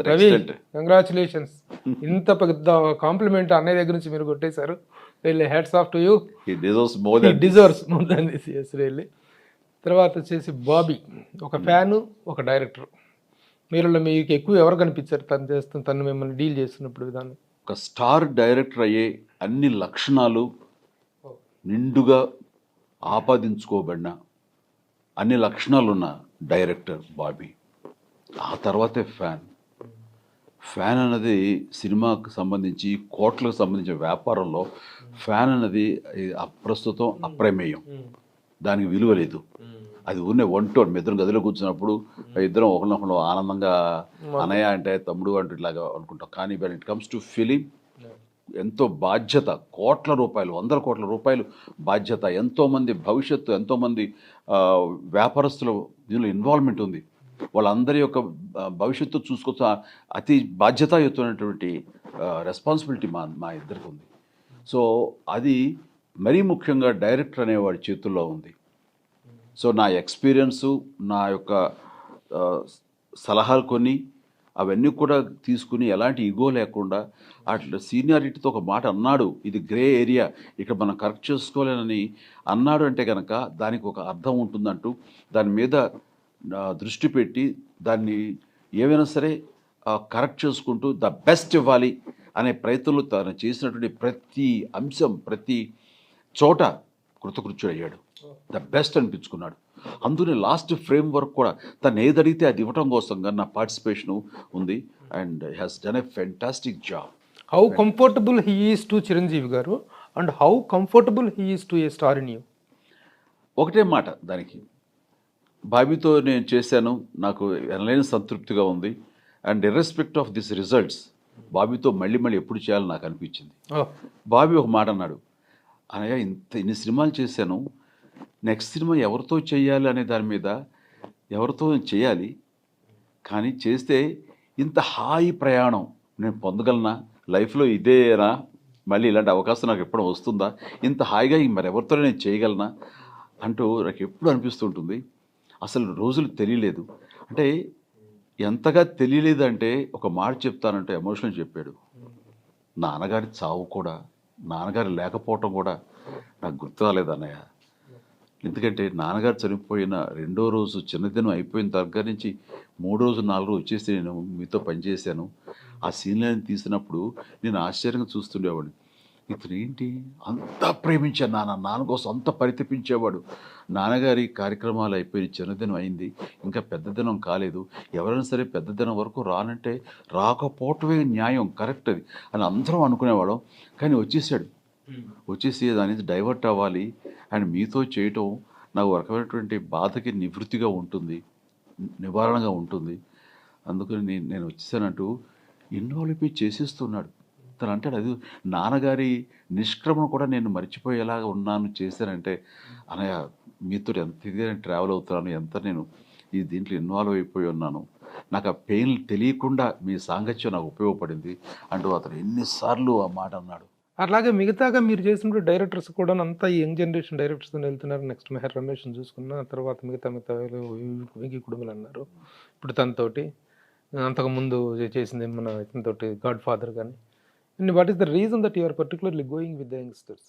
Ravi, congratulations. ఇంత పెద్ద కాంప్లిమెంట్ అన్నయ్య దగ్గర నుంచి మీరు కొట్టేశారు. Really hats off to you. He deserves more than this. Yes, really. తర్వాత వచ్చేసి బాబీ, ఒక ఫ్యాను, ఒక డైరెక్టర్. మీరు మీకు ఎక్కువ ఎవరు కనిపించారు తను మిమ్మల్ని డీల్ చేస్తున్నప్పుడు విధానం? ఒక స్టార్ డైరెక్టర్ అయ్యే అన్ని లక్షణాలు నిండుగా ఆపాదించుకోబడిన అన్ని లక్షణాలున్న డైరెక్టర్ బాబీ. ఆ తర్వాతే ఫ్యాన్ అన్నది సినిమాకు సంబంధించి కోట్లకు సంబంధించిన వ్యాపారంలో ఫ్యాన్ అన్నది ప్రస్తుతం అప్రమేయం, దానికి విలువ లేదు. అది ఊరినే ఒంటోడు మిద్దరం గదిలో కూర్చున్నప్పుడు ఇద్దరం ఒకరినొకరు ఆనందంగా అనయ్య అంటే తమ్ముడు అంటూ ఇట్లాగా అనుకుంటాం. కానీ when it comes to film ఎంతో బాధ్యత, కోట్ల రూపాయలు, 100 కోట్ల రూపాయలు బాధ్యత, ఎంతోమంది భవిష్యత్తు, ఎంతోమంది వ్యాపారస్తుల దీనిలో ఇన్వాల్వ్మెంట్ ఉంది. వాళ్ళందరి యొక్క భవిష్యత్తు చూసుకోవచ్చు. అతి బాధ్యతాయుతమైనటువంటి రెస్పాన్సిబిలిటీ మా ఇద్దరికి ఉంది. సో అది మరీ ముఖ్యంగా డైరెక్టర్ అనేవాడి చేతుల్లో ఉంది. సో నా ఎక్స్పీరియన్సు, నా యొక్క సలహాలు కొన్ని అవన్నీ కూడా తీసుకుని ఎలాంటి ఈగో లేకుండా అట్లా సీనియారిటీతో ఒక మాట అన్నాడు, ఇది గ్రే ఏరియా, ఇక్కడ మనం కరెక్ట్ చేసుకోలేనని అన్నాడు అంటే కనుక దానికి ఒక అర్థం ఉంటుందంటూ దాని మీద దృష్టి పెట్టి దాన్ని ఏమైనా సరే కరెక్ట్ చేసుకుంటూ ద బెస్ట్ ఇవ్వాలి అనే ప్రయత్నంలో తను చేసినటువంటి ప్రతి అంశం, ప్రతి చోట కృతకృత్యుడయ్యాడు, ద బెస్ట్ అనిపించుకున్నాడు. అందులో లాస్ట్ ఫ్రేమ్ వర్క్ కూడా తను ఏదడిగితే అది ఇవ్వడం కోసంగా నా పార్టిసిపేషన్ ఉంది. And has done a fantastic job. How comfortable he is to Chiranjeevi గారు and how comfortable he is to a star in you? ఒకటే మాట దానికి, బాబీతో నేను చేశాను, నాకు ఎనలేని సంతృప్తిగా ఉంది, అండ్ ఇర్రెస్పెక్ట్ ఆఫ్ దిస్ రిజల్ట్స్ బాబీతో మళ్ళీ మళ్ళీ ఎప్పుడు చేయాలని నాకు అనిపించింది. బాబీ ఒక మాట అన్నాడు, అనయ్య ఇన్ని సినిమాలు చేశాను, నెక్స్ట్ సినిమా ఎవరితో చేయాలి అనే దాని మీద ఎవరితో చేయాలి, కానీ చేస్తే ఇంత హాయి ప్రయాణం నేను పొందగలనా, లైఫ్లో ఇదేనా, మళ్ళీ ఇలాంటి అవకాశం నాకు ఎప్పుడు వస్తుందా, ఇంత హాయిగా మరి ఎవరితో నేను చేయగలనా అంటూ నాకు ఎప్పుడు అనిపిస్తుంటుంది. అసలు రోజులు తెలియలేదు. అంటే ఎంతగా తెలియలేదంటే ఒక మాట చెప్తానంటే ఎమోషనల్ చెప్పాడు. నాన్నగారి చావు కూడా, నాన్నగారు లేకపోవటం కూడా నాకు గుర్తు రాలేదు అన్నయ్య. ఎందుకంటే నాన్నగారు చనిపోయిన 2వ రోజు చిన్నదినం అయిపోయిన దగ్గర నుంచి 3 రోజు 4 రోజు వచ్చేసి నేను మీతో పనిచేశాను. ఆ సీన్లను తీసినప్పుడు నేను ఆశ్చర్యంగా చూస్తుండేవాడిని. ఇతను ఏంటి అంతా ప్రేమించాను, నాన్న కోసం అంత పరితపించేవాడు. నాన్నగారి కార్యక్రమాలు అయిపోయి చిన్నదినం అయింది, ఇంకా పెద్ద దినం కాలేదు, ఎవరైనా సరే పెద్ద దినం వరకు రానంటే రాకపోవటమే న్యాయం, కరెక్ట్ అది అని అందరం అనుకునేవాళ్ళం. కానీ వచ్చేసి దాని నుంచి డైవర్ట్ అవ్వాలి అండ్ మీతో చేయటం నాకు ఒక రకమైనటువంటి బాధకి నివృత్తిగా ఉంటుంది, నివారణగా ఉంటుంది. అందుకని నేను వచ్చేసానంటూ ఇన్వాల్వ్ అయిపోయి చేసేస్తున్నాడు. తను అంటాడు, అది నాన్నగారి నిష్క్రమణ కూడా నేను మర్చిపోయేలాగా ఉన్నాను చేశానంటే, అనయ్య మీతో ఎంత ఇదిగా నేను ట్రావెల్ అవుతున్నాను, ఎంత నేను ఈ దీంట్లో ఇన్వాల్వ్ అయిపోయి ఉన్నాను, నాకు ఆ పెయిన్ తెలియకుండా మీ సాంగత్యం నాకు ఉపయోగపడింది అంటూ అతను ఎన్నిసార్లు ఆ మాట అన్నాడు. అట్లాగే మిగతాగా మీరు చేసినప్పుడు డైరెక్టర్స్ కూడా అంతా యంగ్ జనరేషన్ డైరెక్టర్స్ వెళ్తున్నారు. నెక్స్ట్ మెహర్ రమేష్ చూసుకున్న తర్వాత మిగతా వెంకీ కుటుంబాలు అన్నారు. ఇప్పుడు తనతోటి అంతకుముందు చేసింది మన ఇతనితోటి గాడ్ ఫాదర్ కానీ. What is the reason that you are particularly going with the youngsters?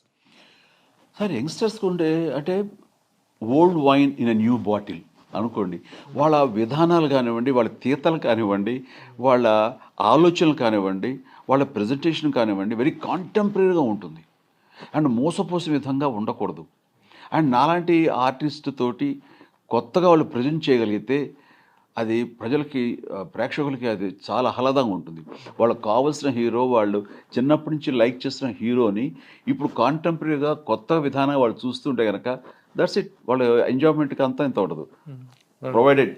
Sir యంగ్స్టర్స్కి ఉండే అంటే old wine in a new bottle అనుకోండి. వాళ్ళ విధానాలు కానివ్వండి, వాళ్ళ తీతలు కానివ్వండి, వాళ్ళ ఆలోచనలు కానివ్వండి, వాళ్ళ ప్రజెంటేషన్ కానివ్వండి, వెరీ కాంటెంపరీగా ఉంటుంది అండ్ మోసపోసే విధంగా ఉండకూడదు. అండ్ నాలాంటి ఆర్టిస్ట్ తోటి కొత్తగా వాళ్ళు ప్రజెంట్ చేయగలిగితే అది ప్రజలకి, ప్రేక్షకులకి అది చాలా ఆహ్లాదంగా ఉంటుంది. వాళ్ళకి కావాల్సిన హీరో, వాళ్ళు చిన్నప్పటి నుంచి లైక్ చేసిన హీరోని ఇప్పుడు కాంటెంపరీగా కొత్త విధానంగా వాళ్ళు చూస్తుంటే కనుక దట్స్ ఇట్, వాళ్ళ ఎంజాయ్మెంట్కి అంతా ఇంత ఉండదు. ప్రొవైడెడ్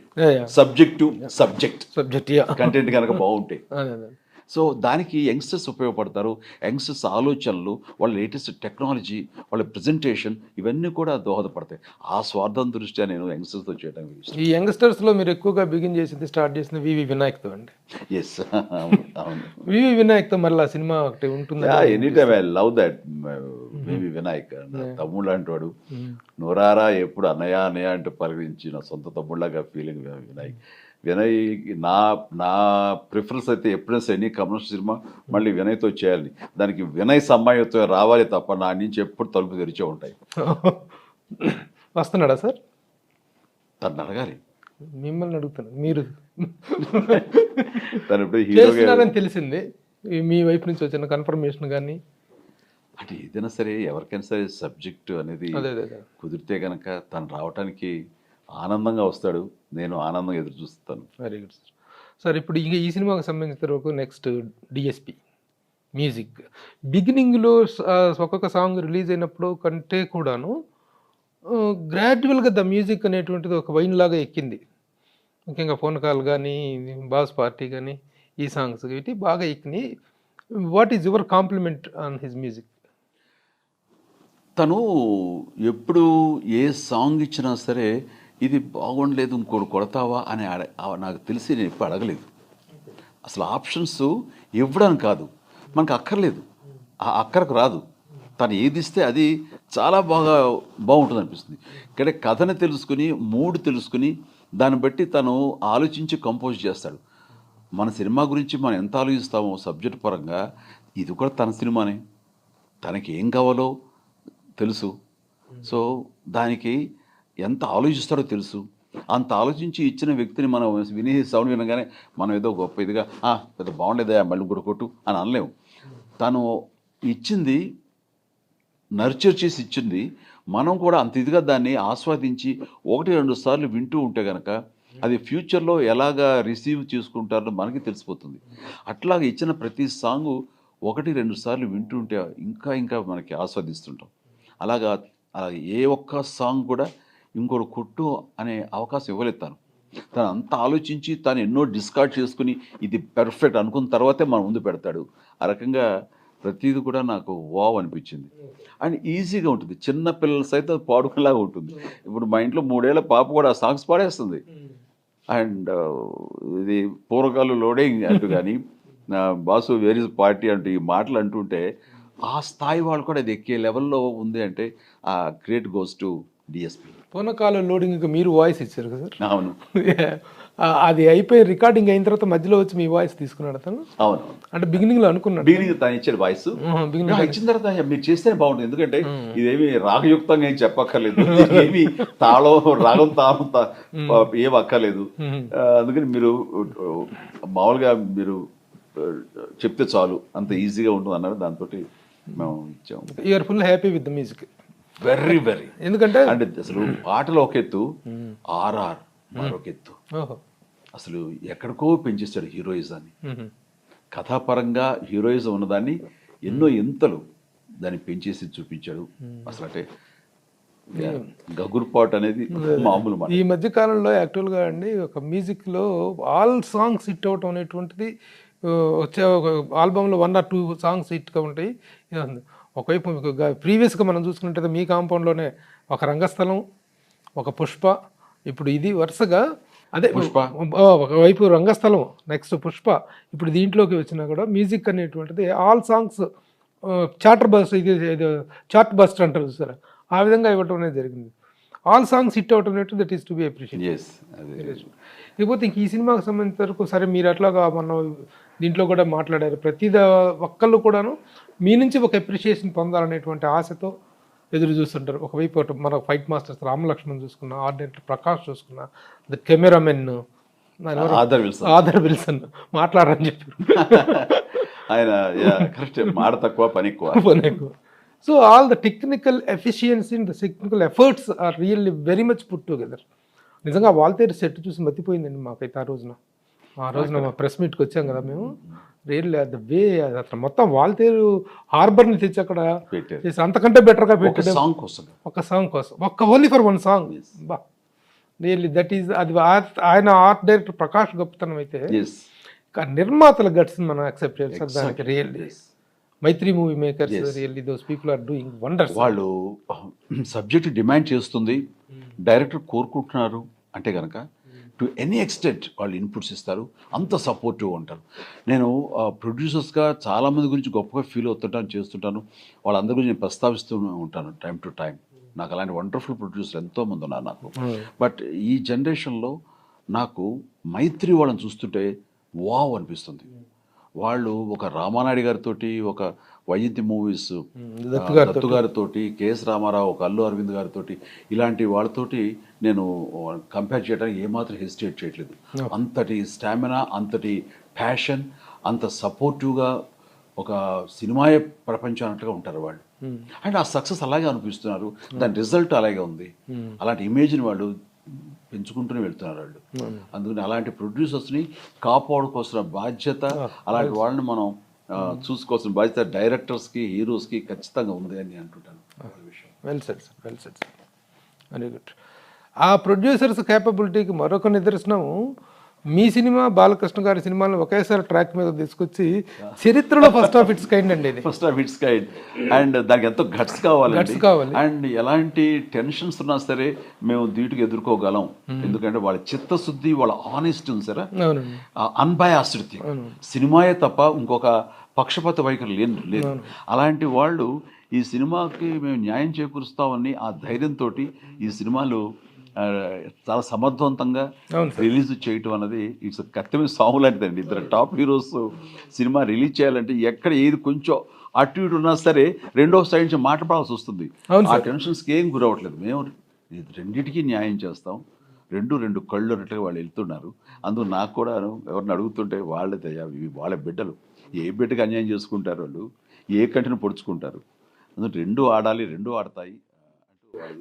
సబ్జెక్ట్ కంటెంట్ కనుక బాగుంటాయి. సో దానికి యంగ్స్టర్స్ ఉపయోగపడతారు. యంగ్స్టర్స్ ఆలోచనలు, వాళ్ళ లేటెస్ట్ టెక్నాలజీ, వాళ్ళ ప్రజెంటేషన్ ఇవన్నీ కూడా దోహదపడతాయి. ఆ స్వార్థం దృష్ట్యా నేను యంగ్స్టర్స్తో చేయడానికి ఇష్టం. ఈ యంగ్స్టర్స్లో మీరు ఎక్కువగా స్టార్ట్ చేసింది వివి వినాయక్తో అండి. ఎస్, అవును. వివి వినాయక్తో మళ్ళీ ఆ సినిమా ఒకటి ఉంటుంది. Any time I love that VV Vinayak. తమ్ముళ్ళు అంటాడు, నోరారా ఎప్పుడు అన్నయ్య అన్నయ్య అంటూ పలికించి నా సొంత తమ్ముళ్ళగా ఫీలింగ్ వినాయక్. వినయ్ నా ప్రిఫరెన్స్ అయితే ఎప్పుడైనా సరే ఎనీ కమర్షియల్ సినిమా మళ్ళీ వినయ్తో చేయాలి, దానికి వినయ్ సమ్మాయితో రావాలి తప్ప నా నుంచి ఎప్పుడు తలుపు తెరిచే ఉంటాయి. వస్తున్నాడా సార్? తను అడగాలి, మిమ్మల్ని అడుగుతాను. మీరు తను ఇప్పుడు హీరోగా తెలిసింది, మీ వైపు నుంచి వచ్చిన కన్ఫర్మేషన్ కానీ అంటే ఏదైనా సరే ఎవరికైనా సరే సబ్జెక్టు అనేది కుదిరితే కనుక తను రావటానికి ఆనందంగా వస్తాడు, నేను ఆనందంగా ఎదురు చూస్తాను. Very good sir. సార్ ఇప్పుడు ఈ సినిమాకి సంబంధించిన వరకు నెక్స్ట్ డిఎస్పి మ్యూజిక్ బిగినింగ్లో ఒక్కొక్క సాంగ్ రిలీజ్ అయినప్పుడు కంటే కూడాను గ్రాడ్యువల్గా ద మ్యూజిక్ అనేటువంటిది ఒక వైన్ లాగా ఎక్కింది. ముఖ్యంగా ఫోన్ కాల్ కానీ, బాస్ పార్టీ కానీ, ఈ సాంగ్స్ ఇవి బాగా ఎక్కినాయి. What is your compliment on his music? తను ఎప్పుడు ఏ సాంగ్ ఇచ్చినా సరే ఇది బాగుండలేదు ఇంకోటి కొడతావా అని నాకు తెలిసి నేను ఎప్పుడు అడగలేదు. అసలు ఆప్షన్స్ ఇవ్వడానికి కాదు, మనకు అక్కర్లేదు, ఆ అక్కరకు రాదు. తను ఏది ఇస్తే అది చాలా బాగుంటుంది అనిపిస్తుంది. ఇక్కడ కథను తెలుసుకుని, మూడ్ తెలుసుకుని, దాన్ని బట్టి తను ఆలోచించి కంపోజ్ చేస్తాడు. మన సినిమా గురించి మనం ఎంత ఆలోచిస్తామో సబ్జెక్ట్ పరంగా, ఇది కూడా తన సినిమానే, తనకి ఏం కావాలో తెలుసు. సో దానికి ఎంత ఆలోచిస్తాడో తెలుసు. అంత ఆలోచించి ఇచ్చిన వ్యక్తిని మనం విని సౌండ్ వినగానే మనం ఏదో గొప్ప ఇదిగా పెద్ద బాగుండేదా మళ్ళీ కూడా కొట్టు అని అనలేము. తను ఇచ్చింది నర్చర్ చేసి ఇచ్చింది, మనం కూడా అంత ఇదిగా దాన్ని ఆస్వాదించి 1-2 సార్లు వింటూ ఉంటే కనుక అది ఫ్యూచర్లో ఎలాగా రిసీవ్ చేసుకుంటారో మనకి తెలిసిపోతుంది. అట్లాగా ఇచ్చిన ప్రతి సాంగు 1-2 సార్లు వింటూ ఉంటే ఇంకా మనకి ఆస్వాదిస్తుంటాం. అలాగా అలాగే ఏ ఒక్క సాంగ్ కూడా ఇంకోటి కొట్టు అనే అవకాశం ఇవ్వలేదు తను అంతా ఆలోచించి తను ఎన్నో డిస్కార్డ్ చేసుకుని ఇది పెర్ఫెక్ట్ అనుకున్న తర్వాతే మన ముందు పెడతాడు. ఆ రకంగా ప్రతిదీ కూడా నాకు వావ్ అనిపించింది. అండ్ ఈజీగా ఉంటుంది, చిన్న పిల్లల సైతం పాడుకునేలాగా ఉంటుంది. ఇప్పుడు మా ఇంట్లో 3 ఏళ్ల పాప కూడా ఆ సాంగ్స్ పాడేస్తుంది. అండ్ ఇది పూర్వకాలు లోడింగ్ అంటూ కానీ బాసు వేర్ ఇస్ పార్టీ అంటూ ఈ మాటలు అంటుంటే ఆ స్థాయి వాళ్ళు కూడా అది ఎక్కే లెవెల్లో ఉంది అంటే ఆ క్రియేట్ గోస్ టు డిఎస్పి. పూర్వకాల లోడింగ్ మీరు వాయిస్ ఇచ్చారు కదా సార్. అవును అది అయిపోయి రికార్డింగ్ అయిన తర్వాత మధ్యలో వచ్చి మీ వాయిస్ తీసుకున్నాడు అతను. అవును, అంటే బిగినింగ్ లో అనుకున్నాడు, బిగినింగ్ తను ఇచ్చాడు వాయిస్. ఇచ్చిన తర్వాత మీరు చేస్తేనే బాగుంటుంది, ఎందుకంటే ఇదేమి రాగయుక్తంగా ఏం చెప్పక్కర్లేదు, ఏమి తాళం రాగం తాళం ఏం అక్కర్లేదు. అందుకని మీరు మామూలుగా మీరు చెప్తే చాలు, అంత ఈజీగా ఉంటుంది అన్నారు. దాంతో మేము ఇచ్చాము. You are full happy with the music. Very ఎందుకంటే అంటే అసలు పాటలు ఒక ఎత్తు, ఆర్ఆర్ మరొక ఎత్తు. అసలు ఎక్కడికో పెంచేస్తాడు హీరోయిజాన్ని. కథాపరంగా హీరోయిజం ఉన్నదాన్ని ఎన్నో ఎంతలు దాన్ని పెంచేసి చూపించాడు. అసలు అంటే గగుర్పాట్ అనేది మామూలు మాట. ఈ మధ్య కాలంలో యాక్చువల్గా అండి ఒక మ్యూజిక్లో ఆల్ సాంగ్స్ హిట్ అవటం అనేటువంటిది వచ్చే ఒక ఆల్బంలో 1 or 2 సాంగ్స్ హిట్గా ఉంటాయి. ఒకవైపు ప్రీవియస్గా మనం చూసుకుంటే మీ కాంపౌండ్లోనే ఒక రంగస్థలం, ఒక పుష్ప, ఇప్పుడు ఇది వరుసగా అదే పుష్ప, ఒకవైపు రంగస్థలం, నెక్స్ట్ పుష్ప, ఇప్పుడు దీంట్లోకి వచ్చినా కూడా మ్యూజిక్ అనేటువంటిది ఆల్ సాంగ్స్ చార్టర్ బస్ట్, ఇది చార్ట్ బస్ట్ అంటారు సార్, ఆ విధంగా ఇవ్వటం అనేది జరిగింది. ఆల్ సాంగ్స్ హిట్ అవటం అనేది that is to be appreciate. లేకపోతే ఇంక ఈ సినిమాకి సంబంధించిన వరకు సరే మీరు అట్లాగా మనం దీంట్లో కూడా మాట్లాడారు, ప్రతి ఒక్కళ్ళు కూడాను మీ నుంచి ఒక అప్రిషియేషన్ పొందాలనేటువంటి ఆశతో ఎదురు చూస్తుంటారు. ఒకవైపు మన ఫైట్ మాస్టర్స్ రామలక్ష్మణ్ చూసుకున్నా, ఆర్ట్ డైరెక్టర్ ప్రకాష్ చూసుకున్నా, ద కెమెరామెన్ ఆదర్ విల్సన్ మాట్లాడరని చెప్పారు ఆయన కరెక్ట్, మాట తక్కువ పని ఎక్కువ. So all the technical efficiency and the technical efforts are really very much put together. నిజంగా వాల్తేరు సెట్ చూసి మతిపోయిందండి మాకైతే. ఆ రోజున మా ప్రెస్ మీట్కి వచ్చాం కదా మేము, రియల్లీ ద వే అసలు మొత్తం వాల్తేరు హార్బర్ని తెచ్చి అక్కడ చేసి అంతకంటే బెటర్గా పెట్టాడు. ఒక సాంగ్ కోసం ఓన్లీ ఫర్ 1 సాంగ్. బా రియల్లీ దట్ ఈస్ అది ఆయన ఆర్ట్ డైరెక్టర్ ప్రకాష్ గొప్పతనం అయితే నిర్మాతల గట్స్ మనం యాక్సెప్ట్ చేయాలి సార్ దానికి. Really Mythri movie makers really those people are doing wonders. వాళ్ళు సబ్జెక్ట్ డిమాండ్ చేస్తుంది, డైరెక్టర్ కోరుకుంటున్నారు అంటే కనుక టు ఎనీ ఎక్స్టెంట్ వాళ్ళు ఇన్పుట్స్ ఇస్తారు, అంత సపోర్టివ్ ఉంటారు. నేను ప్రొడ్యూసర్స్గా చాలామంది గురించి గొప్పగా ఫీల్ అవుతుంటాను, చేస్తుంటాను. వాళ్ళందరి గురించి నేను ప్రస్తావిస్తూ ఉంటాను టైం టు టైం. నాకు అలాంటి వండర్ఫుల్ ప్రొడ్యూసర్ ఎంతోమంది ఉన్నారు నాకు. బట్ ఈ జనరేషన్లో నాకు మైత్రి వాళ్ళని చూస్తుంటే వావ్ అనిపిస్తుంది. వాళ్ళు ఒక రామానాయుడు గారితో, ఒక వైజయంతి మూవీస్ దత్తు గారితో, కేఎస్ రామారావు, ఒక అల్లు అరవింద్ గారితో, ఇలాంటి వాళ్ళతోటి నేను కంపేర్ చేయడానికి ఏమాత్రం హెసిటేట్ చేయట్లేదు. అంతటి స్టామినా, అంతటి ప్యాషన్, అంత సపోర్టివ్గా ఒక సినిమాయే ప్రపంచం అన్నట్టుగా ఉంటారు వాళ్ళు. అండ్ ఆ సక్సెస్ అలాగే అనిపిస్తున్నారు, దాని రిజల్ట్ అలాగే ఉంది. అలాంటి ఇమేజ్ని వాళ్ళు పెంచుకుంటూనే వెళ్తున్నారు వాళ్ళు. అందుకని అలాంటి ప్రొడ్యూసర్స్ని కాపాడుకోవాల్సిన బాధ్యత, అలాంటి వాళ్ళని మనం చూసుకోవాల్సిన బాధ్యత డైరెక్టర్స్కి, హీరోస్కి ఖచ్చితంగా ఉంది అని నేను అంటుంటాను. Well said sir, well said sir, very good. ఆ ప్రొడ్యూసర్స్ క్యాపబిలిటీకి మరొక నిదర్శనం మీ సినిమా, బాలకృష్ణ గారి సినిమాలను ఒకేసారి ట్రాక్ మీద తీసుకొచ్చి చరిత్రలో ఫస్ట్ ఆఫ్ ఇట్స్ కైండ్ అండి ఇది. First of its kind. And దానికి ఎంతో గట్స్ కావాలి. అండ్ ఎలాంటి టెన్షన్స్ ఉన్నా సరే మేము ధీటుగా ఎదుర్కోగలం. ఎందుకంటే వాళ్ళ చిత్తశుద్ధి, వాళ్ళ ఆనెస్టీ ఉంది సరే, అన్బయాస్డ్ సినిమాయే తప్ప ఇంకొక పక్షపాత వైఖరి లేదు. అలాంటి వాళ్ళు ఈ సినిమాకి మేము న్యాయం చేకూరుస్తామని ఆ ధైర్యంతో ఈ సినిమాలు చాలా సమర్థవంతంగా రిలీజ్ చేయటం అనేది ఇట్స్ కత్తిమీద సాంగ్ లాంటిదండి. ఇద్దరు టాప్ హీరోస్ సినిమా రిలీజ్ చేయాలంటే ఎక్కడ ఏది కొంచెం అటు ఇటు ఉన్నా సరే రెండో సైడ్ నుంచి మాట్లాడాల్సి వస్తుంది. ఆ టెన్షన్స్కి ఏం గురవట్లేదు. మేము రెండింటికి న్యాయం చేస్తాం. రెండు కళ్ళు అన్నట్టుగా వాళ్ళు వెళ్తున్నారు. అందుకు నాకు కూడా ఎవరిని అడుగుతుంటే వాళ్ళే ఇవి వాళ్ళ బిడ్డలు, ఏ బిడ్డకి అన్యాయం చేసుకుంటారు వాళ్ళు, ఏ కంటిని పొడుచుకుంటారు. అందుకు 2 ఆడాలి, 2 ఆడతాయి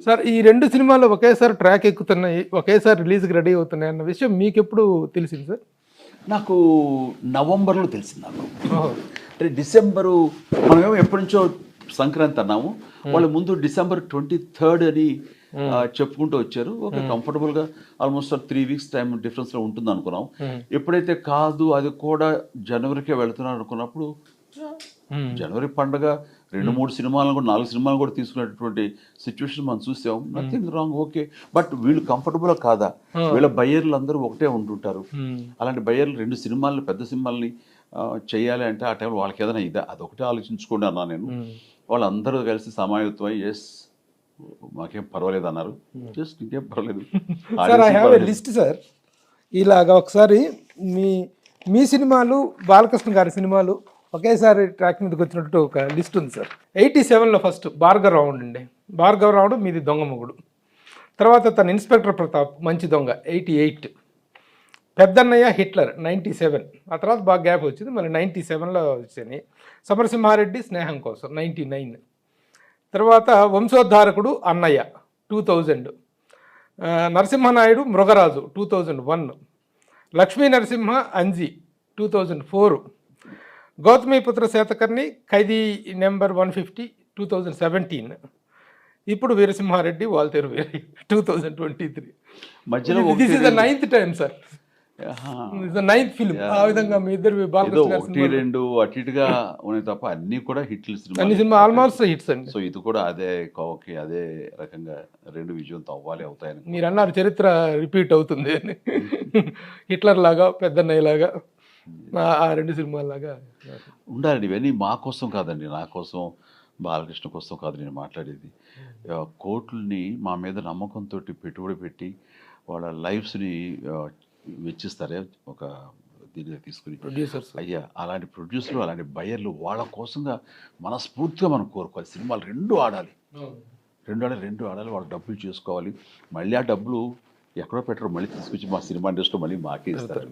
సార్. ఈ 2 సినిమాలు ఒకేసారి ట్రాక్ ఎక్కుతున్నాయి, ఒకేసారి రిలీజ్కి రెడీ అవుతున్నాయి అన్న విషయం మీకు ఎప్పుడు తెలిసింది సార్? నాకు నవంబర్లో తెలిసింది. నాకు అంటే డిసెంబరు మనమేమో ఎప్పటి నుంచో సంక్రాంతి అన్నాము, వాళ్ళు ముందు December 23rd అని చెప్పుకుంటూ వచ్చారు. ఓకే, కంఫర్టబుల్గా ఆల్మోస్ట్ 3 weeks టైం డిఫరెన్స్లో ఉంటుంది అనుకున్నాం. ఎప్పుడైతే కాదు అది కూడా జనవరికే వెళ్తున్నారు అనుకున్నప్పుడు, జనవరి పండగ 2-3 సినిమాలను కూడా 4 సినిమాలు కూడా తీసుకునేటటువంటి సిచ్యువేషన్ మనం చూసాం. Nothing wrong, okay. బట్ వీళ్ళు కంఫర్టబుల్ కాదా? వీళ్ళ బయ్యర్లు అందరూ ఒకటే ఉంటుంటారు. అలాంటి బయ్యర్లు 2 సినిమాలని, పెద్ద సినిమాలని చేయాలి అంటే ఆ టైంలో వాళ్ళకి ఏదైనా ఇదా, అదొకటే ఆలోచించుకోండి అన్నా నేను. వాళ్ళందరూ కలిసి సమాయత్తం అయ్యి ఎస్ మాకేం పర్వాలేదు అన్నారు. జస్ట్ ఇంకేం పర్వాలేదు. Sir I have a list sir. ఇలాగా ఒకసారి మీ సినిమాలు, బాలకృష్ణ గారి సినిమాలు ఒకేసారి ట్రాక్ మీదకి వచ్చినట్టు ఒక లిస్ట్ ఉంది సార్. 87లో ఫస్ట్ భార్గవరావుడు అండి. భార్గవరావుడు మీది దొంగ మొగుడు. తర్వాత తన ఇన్స్పెక్టర్ ప్రతాప్ మంచి దొంగ 88. పెద్దన్నయ్య హిట్లర్ 97. ఆ తర్వాత బాగా గ్యాప్ వచ్చింది, మళ్ళీ 97లో వచ్చాయి. సమరసింహారెడ్డి స్నేహం కోసం 99. తర్వాత వంశోద్ధారకుడు అన్నయ్య 2000. నరసింహనాయుడు మృగరాజు 2001. లక్ష్మీ నరసింహ అంజి 2004. గౌతమిపుత్ర శాతకర్ణి ఖైదీ నెంబర్ 150 2017. ఇప్పుడు వీరసింహారెడ్డి వాల్తేరు వీరయ్య 2023. మధ్యలో this is the 9th time sir. The 9th film. ఆ విధంగా మీ ఇద్దరు బాలకృష్ణ గారి 1-2 అటు ఇటుగా ఉన్నాయి తప్ప అన్ని కూడా హిట్లు అన్ని సినిమా ఆల్మోస్ట్ హిట్స్ అండి. సో ఇది కూడా అదే కోవకి అదే రకంగా 2 విజయంతో అవుతాయని మీరు అన్నారు చరిత్ర రిపీట్ అవుతుంది అని. హిట్లర్ లాగా, పెద్దన్నయ్య లాగా, ఆ 2 సినిమాలాగా ఉండాలండి. ఇవన్నీ మా కోసం కాదండి, నా కోసం, బాలకృష్ణ కోసం కాదు నేను మాట్లాడేది. కోట్లని మా మీద నమ్మకంతో పెట్టుబడి పెట్టి వాళ్ళ లైఫ్స్ని వెచ్చిస్తారే ఒక దీనిగా తీసుకుని ప్రొడ్యూసర్స్. అయ్యా అలాంటి ప్రొడ్యూసర్లు, అలాంటి బయర్లు వాళ్ళ కోసంగా మనస్ఫూర్తిగా మనం కోరుకోవాలి. సినిమాలు 2 ఆడాలి, 2 ఆడాలి, వాళ్ళు డబ్బులు చేసుకోవాలి. మళ్ళీ ఆ డబ్బులు ఎక్కడో పెట్టరు, మళ్ళీ తీసుకొచ్చి మా సినిమా ఇండస్ట్రీలో మళ్ళీ మాకే ఇస్తారు.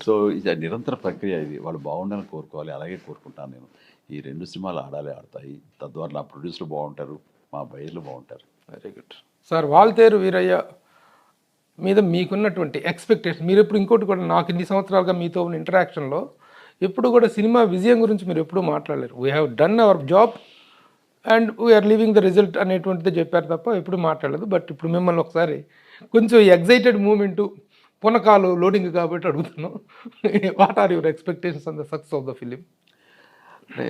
సో ఇది నిరంతర ప్రక్రియ, ఇది వాళ్ళు బాగుండాలని కోరుకోవాలి. అలాగే కోరుకుంటాను నేను. ఈ 2 సినిమాలు ఆడతాయి, తద్వారా నా ప్రొడ్యూసర్లు బాగుంటారు, మా బయర్లు బాగుంటారు. Very good sir. Waltair Veerayya మీద మీకున్నటువంటి ఎక్స్పెక్టేషన్, మీరు ఎప్పుడు ఇంకోటి కూడా, నాకు ఇన్ని సంవత్సరాలుగా మీతో ఉన్న ఇంటరాక్షన్లో ఎప్పుడు కూడా సినిమా విజయం గురించి మీరు ఎప్పుడూ మాట్లాడలేరు. We have done our job and we are living the result అనేటువంటిది చెప్పారు తప్ప ఎప్పుడు మాట్లాడలేదు. బట్ ఇప్పుడు మిమ్మల్ని ఒకసారి కొంచెం ఎగ్జైటెడ్ మూమెంటు, పునకాలు లోడింగ్ కాబట్టి అడుగుతున్నాను. What are your expectations on the success of the film? అంటే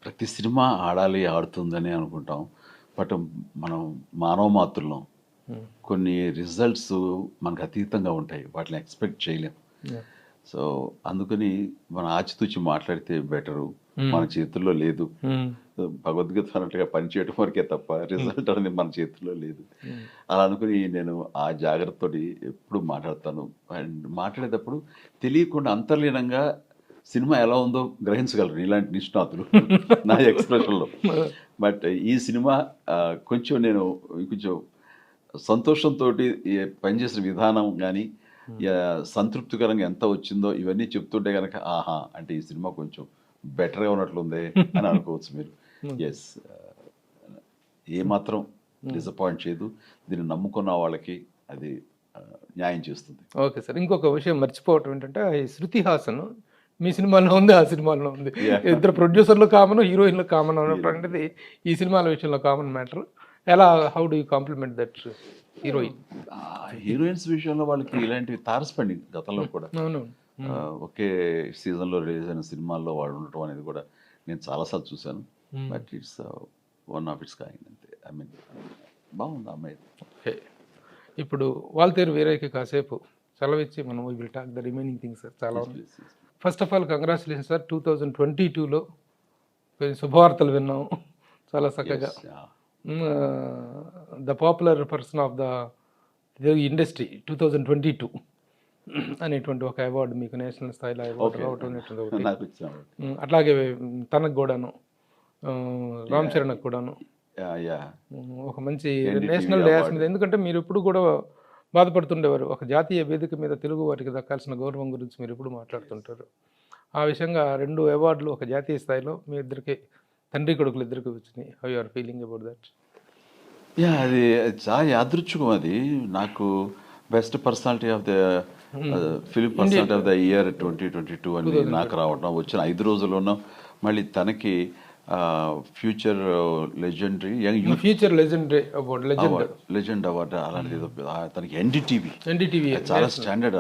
ప్రతి సినిమా ఆడాలి, ఆడుతుందని అనుకుంటాం. బట్ మనం మానవ మాతృలం, కొన్ని రిజల్ట్స్ మనకు అతీతంగా ఉంటాయి, వాటిని ఎక్స్పెక్ట్ చేయలేం. సో అందుకని మనం ఆచితూచి మాట్లాడితే బెటరు. మన చేతుల్లో లేదు. భగవద్గీత అన్నట్టుగా పనిచేయడం వరకే తప్ప రిజల్ట్ అనేది మన చేతుల్లో లేదు. అలా అనుకుని నేను ఆ జాగ్రత్తతో ఎప్పుడు మాట్లాడతాను. అండ్ మాట్లాడేటప్పుడు తెలియకుండా అంతర్లీనంగా సినిమా ఎలా ఉందో గ్రహించగలరు ఇలాంటి నిష్ణాతులు నా ఎక్స్ప్రెషన్లో. బట్ ఈ సినిమా కొంచెం నేను కొంచెం సంతోషంతో పనిచేసిన విధానం కానీ, సంతృప్తికరంగా ఎంత వచ్చిందో ఇవన్నీ చెప్తుంటే కనుక ఆహా అంటే ఈ సినిమా కొంచెం బెటర్గా ఉన్నట్లుందే అని అనుకోవచ్చు మీరు. ఎస్, ఏమాత్రం డిసప్పాయింట్ చేయదు. దీన్ని నమ్ముకున్న వాళ్ళకి అది న్యాయం చేస్తుంది. Okay sir. ఇంకొక విషయం మర్చిపోవటం ఏంటంటే, ఈ శృతి హాసన్ మీ సినిమాలో ఉంది, ఆ సినిమాలో ఉంది. ఇద్దరు ప్రొడ్యూసర్లు కామన్, హీరోయిన్లు కామన్ అనేటువంటిది ఈ సినిమాల విషయంలో కామన్ మ్యాటర్. ఎలా, how do you compliment that heroine? Heroines విషయంలో వాళ్ళకి ఇలాంటివి తారసపండి గతంలో కూడా. ఒకే సీజన్లో రిలీజ్ అయిన సినిమాల్లో వాళ్ళు ఉండటం అనేది కూడా నేను చాలాసార్లు చూశాను. But it's one of its kind అంతే. ఐ మీన్ బాగుంది అమ్మాయి. ఓకే, ఇప్పుడు వాల్తేరు వీరయ్యకి కాసేపు సెలవిచ్చి మనం we will talk the remaining things sir. చాలా ఉంది. First of all congratulation sir. 2022లో శుభవార్తలు విన్నాము చాలా చక్కగా. The popular person of the industry 2022 అనేటువంటి ఒక అవార్డు మీకు నేషనల్ స్థాయిలో అవార్డు రావటం అనేటువంటి ఒకటి. అట్లాగే తనకు కూడాను, రామ్ చరణ్కి కూడాను ఒక మంచి నేషనల్ డయాస్ మీద. ఎందుకంటే మీరు ఎప్పుడు కూడా బాధపడుతుండేవారు, ఒక జాతీయ వేదిక మీద తెలుగు వారికి దక్కాల్సిన గౌరవం గురించి మీరు ఎప్పుడు మాట్లాడుతుంటారు. ఆ విషయంగా 2 అవార్డులు ఒక జాతీయ స్థాయిలో మీ ఇద్దరికి, తండ్రి కొడుకులు ఇద్దరికి వచ్చినాయి. How you are feeling about that? అది చాలా యాదృచ్ఛికం. అది నాకు best personality of the film personality of the year 2022 అని నాకు రావడం, వచ్చిన 5 రోజుల్లోనూ మళ్ళీ తనకి future legendary young future legend award legend award అలాంటిది ఏదో తనకి ఎన్డీటీవీ ఎన్డీటీవీ చాలా స్టాండర్డ్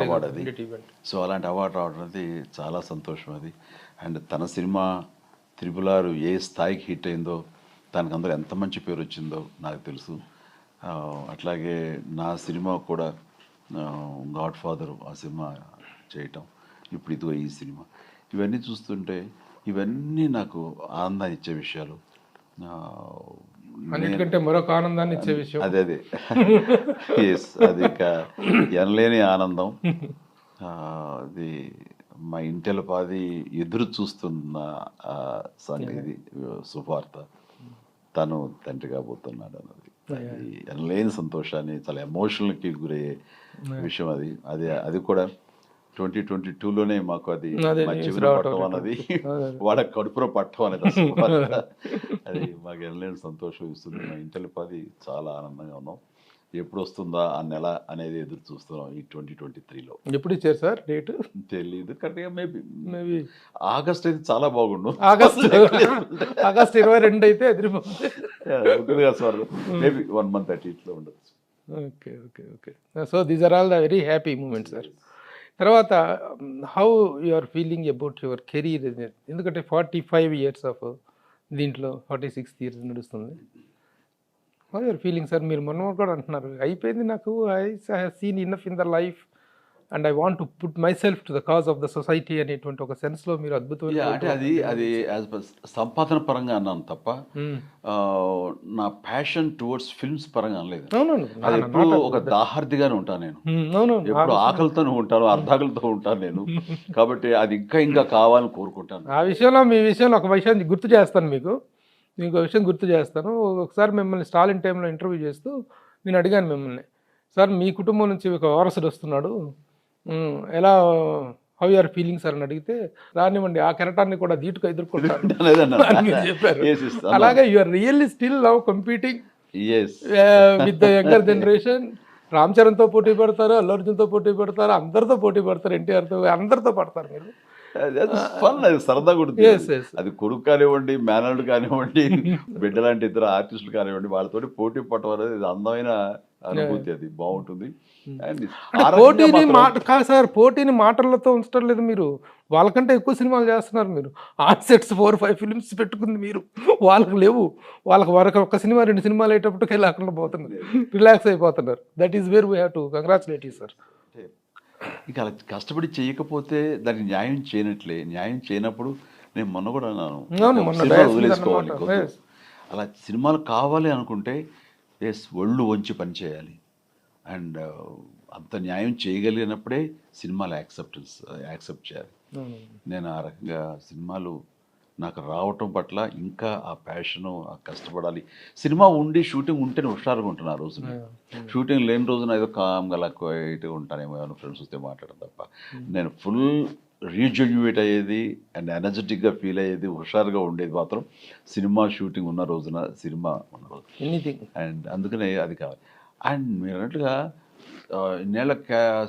అవార్డు అది. event. సో అలాంటి అవార్డు రావడం అనేది చాలా సంతోషం అది. అండ్ తన సినిమా త్రిపులారు ఏ స్థాయికి హిట్ అయిందో, దానికి అందరూ ఎంత మంచి పేరు వచ్చిందో నాకు తెలుసు. అట్లాగే నా సినిమా కూడా గాడ్ ఫాదరు ఆ సినిమా చేయటం, ఇప్పుడు ఇదిగో ఈ సినిమా, ఇవన్నీ చూస్తుంటే ఇవన్నీ నాకు ఆనందాన్ని ఇచ్చే విషయాలు. అన్నిటికంటే మరొక ఆనందాన్ని ఇచ్చే విషయం అదే ఎస్, అది ఇక ఎనలేని ఆనందం. అది మా ఇంటిలపాది ఎదురు చూస్తున్న సంగతి శుభార్త, తను తండ్రి కాబోతున్నాడు అన్నది అది ఎనలేని సంతోషాన్ని, చాలా ఎమోషనల్కి గురయ్యే విషయం అది. అది కూడా 2022లోనే మాకు అది మా చెవిన పట్టం అన్నది, వాళ్ళ కడుపులో పట్టం అనేది అది మాకు ఎనలేని సంతోషం ఇస్తుంది. మా ఇంటిలపాది చాలా ఆనందంగా ఉన్నాం. ఎప్పుడు వస్తుందా ఆ నెల అనేది ఎదురు చూస్తున్నాం ఈ 2023లో. ఎప్పుడు ఇచ్చారు సార్ డేట్? తెలీదు, కరెక్ట్గా మేబీ ఆగస్ట్ అయితే చాలా బాగుండు. ఆగస్ట్ 22 అయితే ఎదిరిపోతుంది. ఉంటుంది కదా సార్, మేబీ 1 month అటు ఇట్లా ఉండొచ్చు. Okay okay okay. So these are all the very happy moments sir. తర్వాత how you are feeling about your career? ఎందుకంటే 45 years ఆఫ్ దీంట్లో 46th year నడుస్తుంది. How your feeling sir? మీరు మొన్న కూడా అంటున్నారు అయిపోయింది నాకు, I have seen enough in the life and I want to put myself to the cause of the society అనేటువంటి ఒక సెన్స్లో మీరు అద్భుతమైన అంటే అది యాజ్ పర్ సంపాదన పరంగా అన్నాను తప్ప నా ప్యాషన్ టువర్డ్స్ ఫిల్మ్స్ పరంగా అనలేదు. అది ఎప్పుడు ఒక దాహార్దిగానే ఉంటాను నేను, ఎప్పుడు ఆకలితోనే ఉంటాను, అర్ధాకలితో ఉంటాను నేను. కాబట్టి అది ఇంకా కావాలని కోరుకుంటాను. ఆ విషయంలో మీ విషయంలో ఒక విషయాన్ని గుర్తు చేస్తాను మీకు విషయం గుర్తు చేస్తాను. ఒకసారి మిమ్మల్ని స్టాలిన్ టైంలో ఇంటర్వ్యూ చేస్తూ నేను అడిగాను మిమ్మల్ని, సార్ మీ కుటుంబం నుంచి ఒక వారసుడు వస్తున్నాడు, ఎలా హౌ యూఆర్ ఫీలింగ్ సార్ అని అడిగితే, రానివ్వండి ఆ కెరటాన్ని కూడా ధీటుగా ఎదుర్కొంటాను చెప్పారు. అలాగే you are really still love competing with the younger generation. Ram చరణ్తో పోటీ పడతారు, అల్లు అర్జున్తో పోటీ పడతారు, అందరితో పోటీ పడతారు, ఎన్టీఆర్తో, అందరితో పడతారు మీరు. ఫన్, అది సరదాగా ఉంటుంది. అది కొడుకు కానివ్వండి, మేనల్డ్ కానివ్వండి, బిడ్డ లాంటి ఇద్దరు ఆర్టిస్టులు కానివ్వండి, వాళ్ళతోటి పోటీ పడటం అనేది అందమైన అనుభూతి, అది బాగుంటుంది. పోటీని కాదు సార్, పోటీని మాటలతో ఉంచడం లేదు మీరు, వాళ్ళకంటే ఎక్కువ సినిమాలు చేస్తున్నారు మీరు. ఆన్ సెట్స్ 4-5 films పెట్టుకుంది మీరు, వాళ్ళకి లేవు. వాళ్ళకి ఒక సినిమా 2 సినిమాలు అయ్యేటప్పటికే లేకుండా పోతున్నారు, రిలాక్స్ అయిపోతున్నారు. That is where we have to congratulate you sir. ఇక అలా కష్టపడి చేయకపోతే దానికి న్యాయం చేయనట్లే. న్యాయం చేయనప్పుడు నేను మొన్న కూడా అన్నాను, వదిలేసుకోవాలి. అలా సినిమాలు కావాలి అనుకుంటే ఒళ్ళు వంచి పని చేయాలి. అండ్ అంత న్యాయం చేయగలిగినప్పుడే సినిమాలు యాక్సెప్ట్ చేయాలి. నేను ఆ రకంగా సినిమాలు నాకు రావటం పట్ల ఇంకా ఆ ప్యాషను, ఆ కష్టపడాలి. సినిమా ఉండి షూటింగ్ ఉంటేనే హుషారుగా ఉంటున్నా ఆ రోజున. షూటింగ్ లేని రోజున ఏదో కామ్గా లక్కువ ఉంటానేమో, ఏమైనా ఫ్రెండ్స్ వస్తే మాట్లాడడం తప్ప. నేను ఫుల్ రీజన్యువేట్ అయ్యేది అండ్ ఎనర్జెటిక్గా ఫీల్ అయ్యేది, హుషారుగా ఉండేది మాత్రం సినిమా షూటింగ్ ఉన్న రోజున, సినిమా ఉన్న రోజు. అండ్ అందుకనే అది కావాలి. అండ్ మీరు అన్నట్టుగా ఇన్నేళ్ల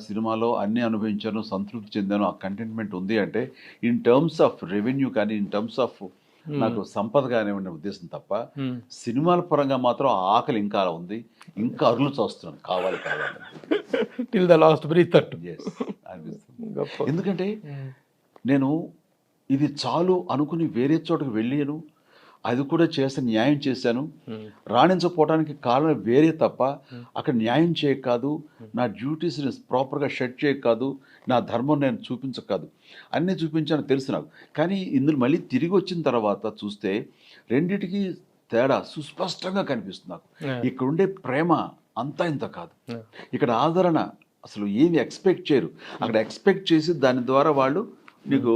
సినిమాలో అన్నీ అనుభవించాను, సంతృప్తి చెందాను, ఆ కంటెంట్మెంట్ ఉంది అంటే ఇన్ టర్మ్స్ ఆఫ్ రెవెన్యూ కానీ, ఇన్ టర్మ్స్ ఆఫ్ నాకు సంపద కానివ్వండి ఉద్దేశం తప్ప, సినిమాల పరంగా మాత్రం ఆకలి ఇంకా ఉంది, ఇంకా అరులు చూస్తున్నాను, కావాలి టిల్ ద లాస్ట్ బ్రీత్ అనిపిస్తుంది. ఎందుకంటే నేను ఇది చాలు అనుకుని వేరే చోటకు వెళ్ళాను, అది కూడా చేస్తే న్యాయం చేశాను. రాణించకపోవడానికి కారణం వేరే తప్ప అక్కడ న్యాయం చేయక కాదు, నా డ్యూటీస్ని ప్రాపర్గా షెడ్ చేయక కాదు, నా ధర్మం నేను చూపించక కాదు, అన్నీ చూపించాను తెలుసు నాకు. కానీ ఇందులో మళ్ళీ తిరిగి వచ్చిన తర్వాత చూస్తే రెండిటికి తేడా సుస్పష్టంగా కనిపిస్తుంది నాకు. ఇక్కడ ఉండే ప్రేమ అంతా ఇంత కాదు, ఇక్కడ ఆదరణ అసలు ఏమి ఎక్స్పెక్ట్ చేయరు, అక్కడ ఎక్స్పెక్ట్ చేసి దాని ద్వారా వాళ్ళు నీకు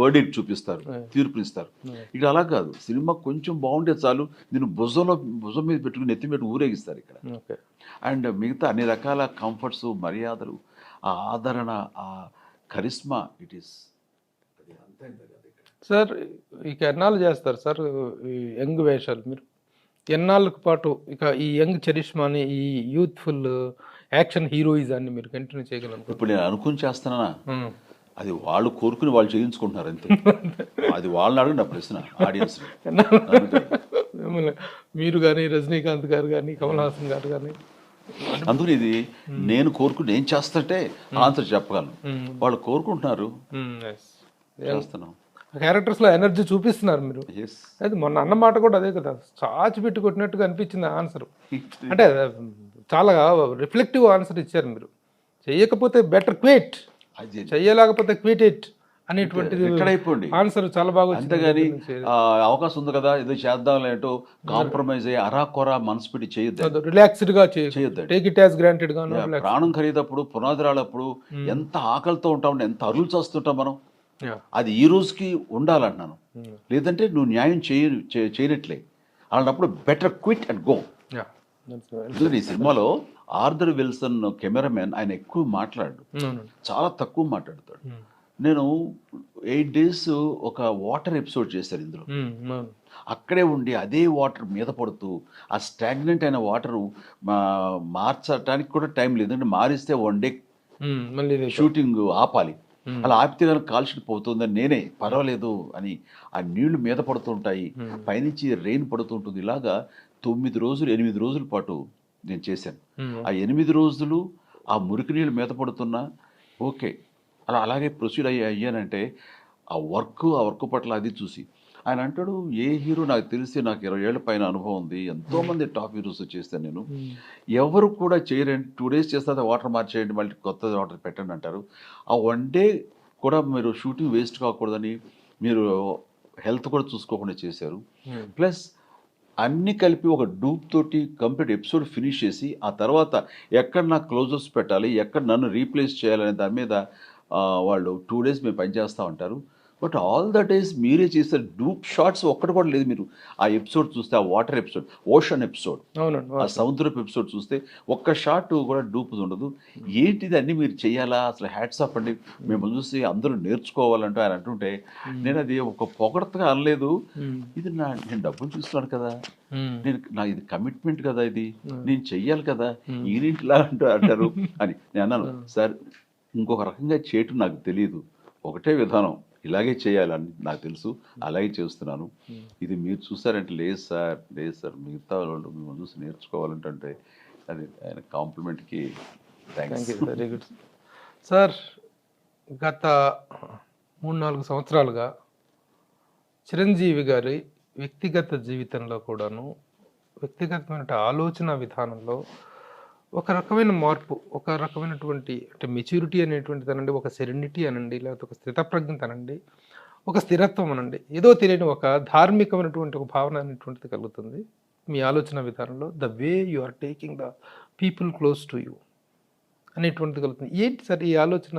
వర్డిక్ట్ చూపిస్తారు, తీర్పునిస్తారు. ఇక్కడ అలా కాదు, సినిమా కొంచెం బాగుంటే చాలు నేను భుజం మీద పెట్టుకుని నెత్తి మీద ఊరేగిస్తారు ఇక్కడ. అండ్ మిగతా అన్ని రకాల కంఫర్ట్స్, మర్యాదలు, ఆ ఆదరణ, ఆ కరిస్మా, ఇట్ ఈస్ సార్. ఇక ఎన్నాళ్ళు చేస్తారు సార్ ఈ యంగ్ వేషాలు మీరు? ఎన్నాళ్ళకు పాటు ఇక ఈ యంగ్ చరిష్మాని, ఈ యూత్ఫుల్ యాక్షన్ హీరోయిజాన్ని మీరు కంటిన్యూ చేయగలరు? ఇప్పుడు నేను అనుకుని చేస్తున్నానా, అది వాళ్ళు కోరుకుని వాళ్ళు చేయించుకుంటున్నారు అంతే. అది వాళ్ళని అడుగు నా ప్రశ్న ఆడియన్స్. మిమ్మల్ని మీరు కానీ రజనీకాంత్ గారు కానీ కమల్ హాసన్ గారు కానీ అందుకని ఇది నేను కోరుకుని నేను చేస్తుంటే ఆన్సర్ చెప్పగలను. వాళ్ళు కోరుకుంటున్నారు, చేస్తున్నాం. క్యారెక్టర్స్ లో ఎనర్జీ చూపిస్తున్నారు మీరు. Yes. అది మొన్న అన్న మాట కూడా అదే కదా, చాచి పెట్టి కొట్టినట్టుగా అనిపించింది ఆన్సర్. అంటే చాలా రిఫ్లెక్టివ్ ఆన్సర్ ఇచ్చారు మీరు. చెయ్యకపోతే బెటర్ క్విట్, అది చెయ్యలేకపోతే క్విట్ ఇట్ అనేటువంటిది ఎక్కడైపోండి ఆన్సర్ చాలా బాగా వచ్చింది. అంతేగాని అవకాశం ఉంది కదా ఏదో చేద్దాం లేటో కాంప్రమైజ్ అయ్యి అరాకొరా మనసు పెట్టి చేయొద్దు, రిలాక్స్డ్ గా చేయొద్దు. టేక్ ఇట్ యాజ్ గ్రాంటెడ్ గా. ప్రాణం ఖరీదప్పుడు పునాదిరాలప్పుడు ఎంత ఆకలితో ఉంటాం, ఎంత అరులు చేస్తుంటాం మనం. అది ఈ రోజుకి ఉండాలంటున్నాను. లేదంటే నువ్వు న్యాయం చేయనట్లే. అలాంటప్పుడు బెటర్ క్విట్ అండ్ గో. ఈ సినిమాలో ఆర్థర్ విల్సన్ కెమెరామెన్, ఆయన ఎక్కువ మాట్లాడు, చాలా తక్కువ మాట్లాడతాడు. నేను 8 days ఒక వాటర్ ఎపిసోడ్ చేశాను ఇందులో. అక్కడే ఉండి అదే వాటర్ మీద పడుతూ ఆ స్టాగ్నెంట్ అయిన వాటర్ మార్చడానికి కూడా టైం లేదు, ఎందుకంటే మారిస్తే 1 day షూటింగ్ ఆపాలి. అలా ఆపితే కనుక కాల్షిట్ పోతుందని నేనే పర్వాలేదు అని ఆ నీళ్లు మీద పడుతుంటాయి, పైనుంచి రెయిన్ పడుతుంటుంది. ఇలాగా 9 రోజులు 8 రోజుల పాటు నేను చేశాను. ఆ 8 రోజులు ఆ మురికి నీళ్ళు మీద పడుతున్నా ఓకే అలాగే ప్రొసీడ్ అయ్యానంటే ఆ వర్క్ పట్ల అది చూసి ఆయన అంటాడు, ఏ హీరో నాకు తెలిసి నాకు 20 ఏళ్ల పైన అనుభవం ఉంది, ఎంతోమంది టాప్ హీరోస్ చేస్తాను నేను, ఎవరు కూడా చేయరండి. 2 days చేస్తే వాటర్ మార్చేయండి, మళ్ళీ కొత్త వాటర్ పెట్టండి అంటారు. ఆ 1 day కూడా మీరు షూటింగ్ వేస్ట్ కాకూడదని మీరు హెల్త్ కూడా చూసుకోకుండా చేశారు. ప్లస్ అన్నీ కలిపి ఒక డూప్ తోటి కంప్లీట్ ఎపిసోడ్ ఫినిష్ చేసి ఆ తర్వాత ఎక్కడ నాకు క్లోజర్స్ పెట్టాలి, ఎక్కడ నన్ను రీప్లేస్ చేయాలనే దాని మీద వాళ్ళు 2 days మేము పనిచేస్తూ ఉంటారు. బట్ ఆల్ ద డేస్ మీరే చేస్తారు. డూప్ షాట్స్ ఒక్కటి కూడా లేదు. మీరు ఆ ఎపిసోడ్ చూస్తే, ఆ వాటర్ ఎపిసోడ్, ఓషన్ ఎపిసోడ్, ఆ సముద్రపు ఎపిసోడ్ చూస్తే ఒక్క షాట్ కూడా డూప్ ఉండదు. ఏంటిది అన్నీ మీరు చెయ్యాలా, అసలు హ్యాట్స్ ఆఫ్ అండి, మేము చూసి అందరూ నేర్చుకోవాలంటూ ఆయన అంటుంటే నేను అది ఒక పొగడతగా అనలేదు. ఇది నేను డబ్బులు చూస్తున్నాను కదా, నా ఇది కమిట్మెంట్ కదా, ఇది నేను చెయ్యాలి కదా, ఈనింటిలా అంటారు అని నేను అన్నాను. సార్ ఇంకొక రకంగా చేయటం నాకు తెలియదు, ఒకటే విధానం, ఇలాగే చేయాలని నాకు తెలుసు, అలాగే చేస్తున్నాను. ఇది మీరు చూసారంటే లేదు సార్ మిగతా వాళ్ళు మిమ్మల్ని చూసి నేర్చుకోవాలంటే అది ఆయన కాంప్లిమెంట్కి థ్యాంక్స్. Very good sir. గత 3-4 సంవత్సరాలుగా చిరంజీవి గారి వ్యక్తిగత జీవితంలో కూడాను, వ్యక్తిగతమైన ఆలోచన విధానంలో ఒక రకమైన మార్పు, ఒక రకమైనటువంటి అంటే మెచ్యూరిటీ అనేటువంటిది అనండి, ఒక సెరెనిటీ అనండి, లేకపోతే ఒక స్థితప్రజ్ఞత అనండి, ఒక స్థిరత్వం అనండి, ఏదో తెలియని ఒక ధార్మికమైనటువంటి ఒక భావన అనేటువంటిది కలుగుతుంది మీ ఆలోచన విధానంలో. The way you are taking the people close to you అనేటువంటిది కలుగుతుంది. ఏంటి సార్ ఈ ఆలోచన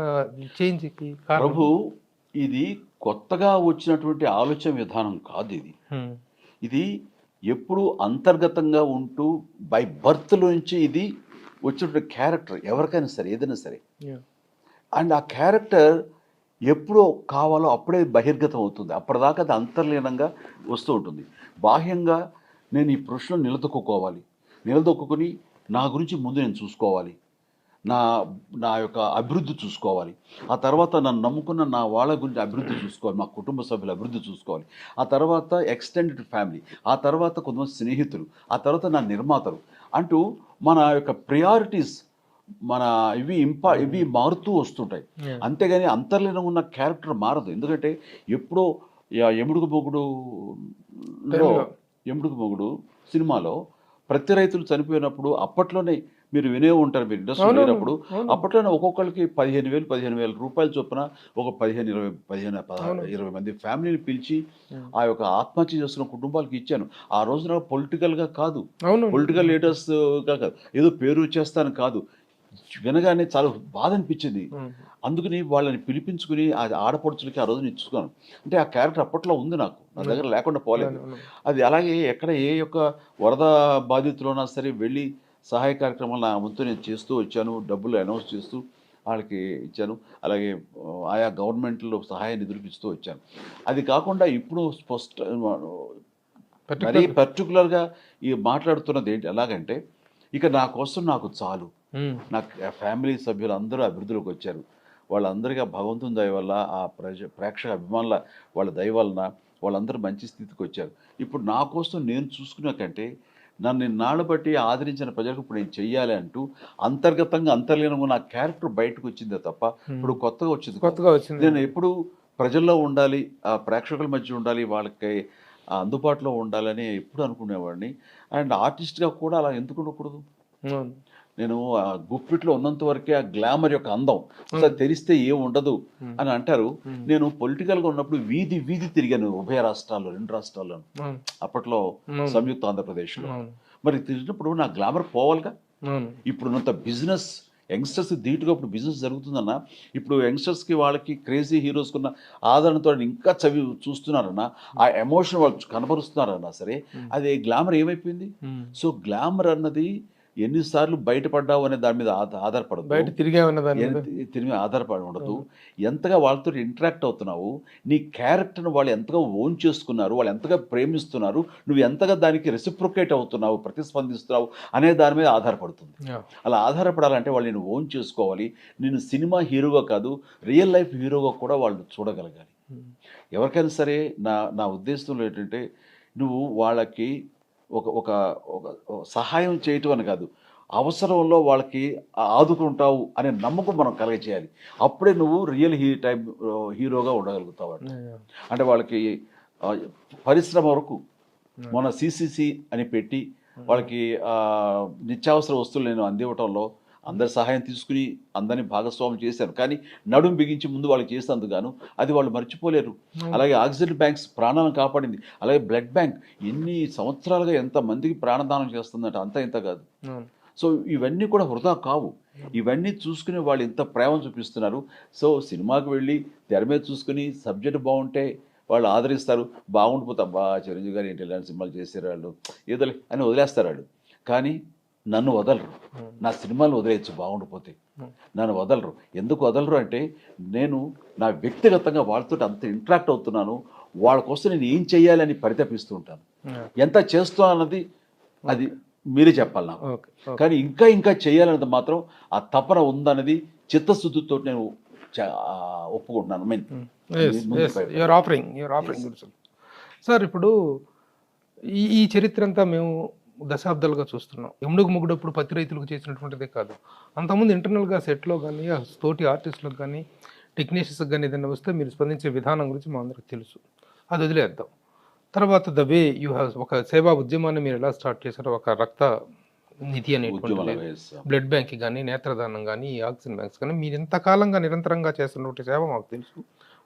చేంజ్కి కారణం? ప్రభు, ఇది కొత్తగా వచ్చినటువంటి ఆలోచన విధానం కాదు. ఇది ఎప్పుడు అంతర్గతంగా ఉంటూ బై బర్త్లోంచి ఇది వచ్చినటువంటి క్యారెక్టర్, ఎవరికైనా సరే ఏదైనా సరే. అండ్ ఆ క్యారెక్టర్ ఎప్పుడో కావాలో అప్పుడే బహిర్గతం అవుతుంది. అప్పటిదాకా అది అంతర్లీనంగా వస్తూ ఉంటుంది. బాహ్యంగా నేను ఈ ప్రశ్నలు నిలదొక్కుని నా గురించి ముందు నేను చూసుకోవాలి, నా యొక్క అభివృద్ధి చూసుకోవాలి, ఆ తర్వాత నన్ను నమ్ముకున్న నా వాళ్ళ గురించి అభివృద్ధి చూసుకోవాలి, మా కుటుంబ సభ్యుల అభివృద్ధి చూసుకోవాలి, ఆ తర్వాత ఎక్స్టెండెడ్ ఫ్యామిలీ, ఆ తర్వాత కొంతమంది స్నేహితులు, ఆ తర్వాత నా నిర్మాతలు అంటూ మన యొక్క ప్రయారిటీస్ ఇవి మారుతూ వస్తుంటాయి. అంతేగాని అంతర్లీనం ఉన్న క్యారెక్టర్ మారదు. ఎందుకంటే ఎప్పుడో ఎముడుగు మొగుడు సినిమాలో ప్రతి రైతులు చనిపోయినప్పుడు అప్పట్లోనే మీరు వినే ఉంటారు, మీరు ఇండస్ట్రీ లేనప్పుడు అప్పట్లోనే ఒక్కొక్కరికి 15,000 రూపాయలు చొప్పున ఒక 15-20 మంది ఫ్యామిలీని పిలిచి ఆ యొక్క ఆత్మహత్య చేస్తున్న కుటుంబాలకు ఇచ్చాను. ఆ రోజున పొలిటికల్గా కాదు, పొలిటికల్ లీడర్స్గా కాదు, ఏదో పేరు వచ్చేస్తాను కాదు, వినగానే చాలా బాధ అనిపించింది. అందుకని వాళ్ళని పిలిపించుకుని ఆ ఆడపడుచులకి ఆ రోజున ఇచ్చుకున్నాను. అంటే ఆ క్యారెక్టర్ అప్పట్లో ఉంది, నా దగ్గర లేకుండా పోలేదు. అది అలాగే ఎక్కడ ఏ యొక్క వరద బాధితులున్నా సరే వెళ్ళి సహాయ కార్యక్రమాలు నా వంతు నేను చేస్తూ వచ్చాను, డబ్బులు అనౌన్స్ చేస్తూ వాళ్ళకి ఇచ్చాను. అలాగే ఆయా గవర్నమెంట్లో సహాయ నిధులు ఇస్తూ వచ్చాను. అది కాకుండా ఇప్పుడు మరీ పర్టికులర్గా ఈ మాట్లాడుతున్నది ఏంటి ఎలాగంటే, ఇక నా కోసం నాకు చాలు, నాకు ఫ్యామిలీ సభ్యులు అందరూ అభివృద్ధిలోకి వచ్చారు, వాళ్ళందరికీ ఆ భగవంతుని దయ వల్ల ఆ ప్రేక్షక అభిమానుల వాళ్ళ దయ వలన వాళ్ళందరూ మంచి స్థితికి వచ్చారు. ఇప్పుడు నా కోసం నేను చూసుకునే కంటే నన్ను ఇన్నాళ్ళు బట్టి ఆదరించిన ప్రజలకు ఇప్పుడు నేను చెయ్యాలి అంటూ అంతర్గతంగా అంతర్లీనంగా నా క్యారెక్టర్ బయటకు వచ్చిందే తప్ప ఇప్పుడు కొత్తగా వచ్చింది కాదు. కొత్తగా వచ్చింది. నేను ఎప్పుడు ప్రజల్లో ఉండాలి, ఆ ప్రేక్షకుల మధ్య ఉండాలి, వాళ్ళకి అందుబాటులో ఉండాలని ఎప్పుడు అనుకునేవాడిని. అండ్ ఆర్టిస్ట్గా కూడా అలా ఎందుకు ఉండకూడదు? అవును. నేను ఆ గుప్పిట్లో ఉన్నంత వరకే ఆ గ్లామర్ యొక్క అందం అసలు తెలిస్తే ఏం ఉండదు అని అంటారు. నేను పొలిటికల్గా ఉన్నప్పుడు వీధి వీధి తిరిగాను ఉభయ రాష్ట్రాల్లో, 2 రాష్ట్రాల్లోనూ, అవును. అప్పట్లో సంయుక్త ఆంధ్రప్రదేశ్లో. అవును. మరి తిరిగినప్పుడు నా గ్లామర్ పోవాలిగా. అవును. ఇప్పుడున్నంత బిజినెస్ యంగ్స్టర్స్ ధీటుగా ఇప్పుడు బిజినెస్ జరుగుతుందన్న, ఇప్పుడు యంగ్స్టర్స్కి వాళ్ళకి క్రేజీ హీరోస్కున్న ఆదరణతో ఇంకా చూస్తున్నారన్న, ఆ ఎమోషన్ వాళ్ళు కనబరుస్తున్నారన్నా సరే అది గ్లామర్ ఏమైపోయింది? సో గ్లామర్ అన్నది ఎన్నిసార్లు బయటపడ్డావు అనే దాని మీద ఆధారపడదు, బయట తిరిగామన్న దాని మీద. తిరిగి ఆధారపడి ఉండదు. ఎంతగా వాళ్ళతో ఇంటరాక్ట్ అవుతున్నావు, నీ క్యారెక్టర్ను వాళ్ళు ఎంతగా ఓన్ చేసుకున్నారు, వాళ్ళు ఎంతగా ప్రేమిస్తున్నారు, నువ్వు ఎంతగా దానికి రెసిప్రొకేట్ అవుతున్నావు, ప్రతిస్పందిస్తున్నావు అనే దాని మీద ఆధారపడుతుంది. అలా ఆధారపడాలంటే వాళ్ళు నేను ఓన్ చేసుకోవాలి. నేను సినిమా హీరోగా కాదు, రియల్ లైఫ్ హీరోగా కూడా వాళ్ళు చూడగలగాలి. ఎవరికైనా సరే నా ఉద్దేశంలో ఏంటంటే, నువ్వు వాళ్ళకి ఒక ఒక ఒక సహాయం చేయటం అని కాదు, అవసరంలో వాళ్ళకి ఆదుకుంటావు అనే నమ్మకం మనం కలగచేయాలి. అప్పుడే నువ్వు రియల్ టైప్ హీరోగా ఉండగలుగుతావు. అంటే వాళ్ళకి పరిశ్రమ వరకు మొన్న సిసిసి అని పెట్టి వాళ్ళకి నిత్యావసర వస్తువులు నేను అందివ్వటంలో అందరి సహాయం తీసుకుని అందరినీ భాగస్వామ్యం చేశాను. కానీ నడుం బిగించి ముందు వాళ్ళకి చేసినందుకు గాను అది వాళ్ళు మర్చిపోలేరు. అలాగే ఆక్సిజన్ బ్యాంక్స్ ప్రాణాలను కాపాడింది. అలాగే బ్లడ్ బ్యాంక్ ఎన్ని సంవత్సరాలుగా ఎంతమందికి ప్రాణదానం చేస్తుందంట, అంత ఇంత కాదు. సో ఇవన్నీ కూడా వృధా కావు. ఇవన్నీ చూసుకుని వాళ్ళు ఇంత ప్రేమ చూపిస్తున్నారు. సో సినిమాకి వెళ్ళి తెర మీద చూసుకుని సబ్జెక్ట్ బాగుంటే వాళ్ళు ఆదరిస్తారు. బాగుండిపోతా చిరంజీవి గారు ఏంటి ఇలాంటి సినిమాలు చేశారు వాళ్ళు ఏదోలే అని వదిలేస్తారు వాళ్ళు. కానీ నన్ను వదలరు. నా సినిమాలు వదిలేయచ్చు బాగుండిపోతే, నన్ను వదలరు. ఎందుకు వదలరు అంటే నేను నా వ్యక్తిగతంగా వాళ్ళతో అంత ఇంటరాక్ట్ అవుతున్నాను. వాళ్ళ కోసం నేను ఏం చేయాలని పరితపిస్తూ ఉంటాను. ఎంత చేస్తున్నా అన్నది అది మీరే చెప్పాలి నాకు. కానీ ఇంకా ఇంకా చేయాలన్నది మాత్రం ఆ తపన ఉందన్నది చిత్తశుద్ధితో నేను ఒప్పుకుంటున్నాను. సార్ ఇప్పుడు ఈ చరిత్ర అంతా మేము దశాబ్దాలుగా చూస్తున్నాం. ఎముడుగు ముగ్గుడప్పుడు పత్తి రైతులకు చేసినటువంటిదే కాదు, అంతకుముందు ఇంటర్నల్గా సెట్లో కానీ తోటి ఆర్టిస్టులకు కానీ టెక్నీషియన్స్కి కానీ ఏదైనా వస్తే మీరు స్పందించే విధానం గురించి మా అందరికి తెలుసు, అది వదిలేద్దాం. తర్వాత ద వే యూ హ్యావ్ ఒక సేవా ఉద్యమాన్ని మీరు ఎలా స్టార్ట్ చేశారో, ఒక రక్త నిధి అనేటువంటి బ్లడ్ బ్యాంక్ కానీ నేత్రదానం కానీ ఆక్సిజన్ బ్యాంక్స్ కానీ మీరు ఎంతకాలంగా నిరంతరంగా చేస్తున్నటువంటి సేవ మాకు తెలుసు.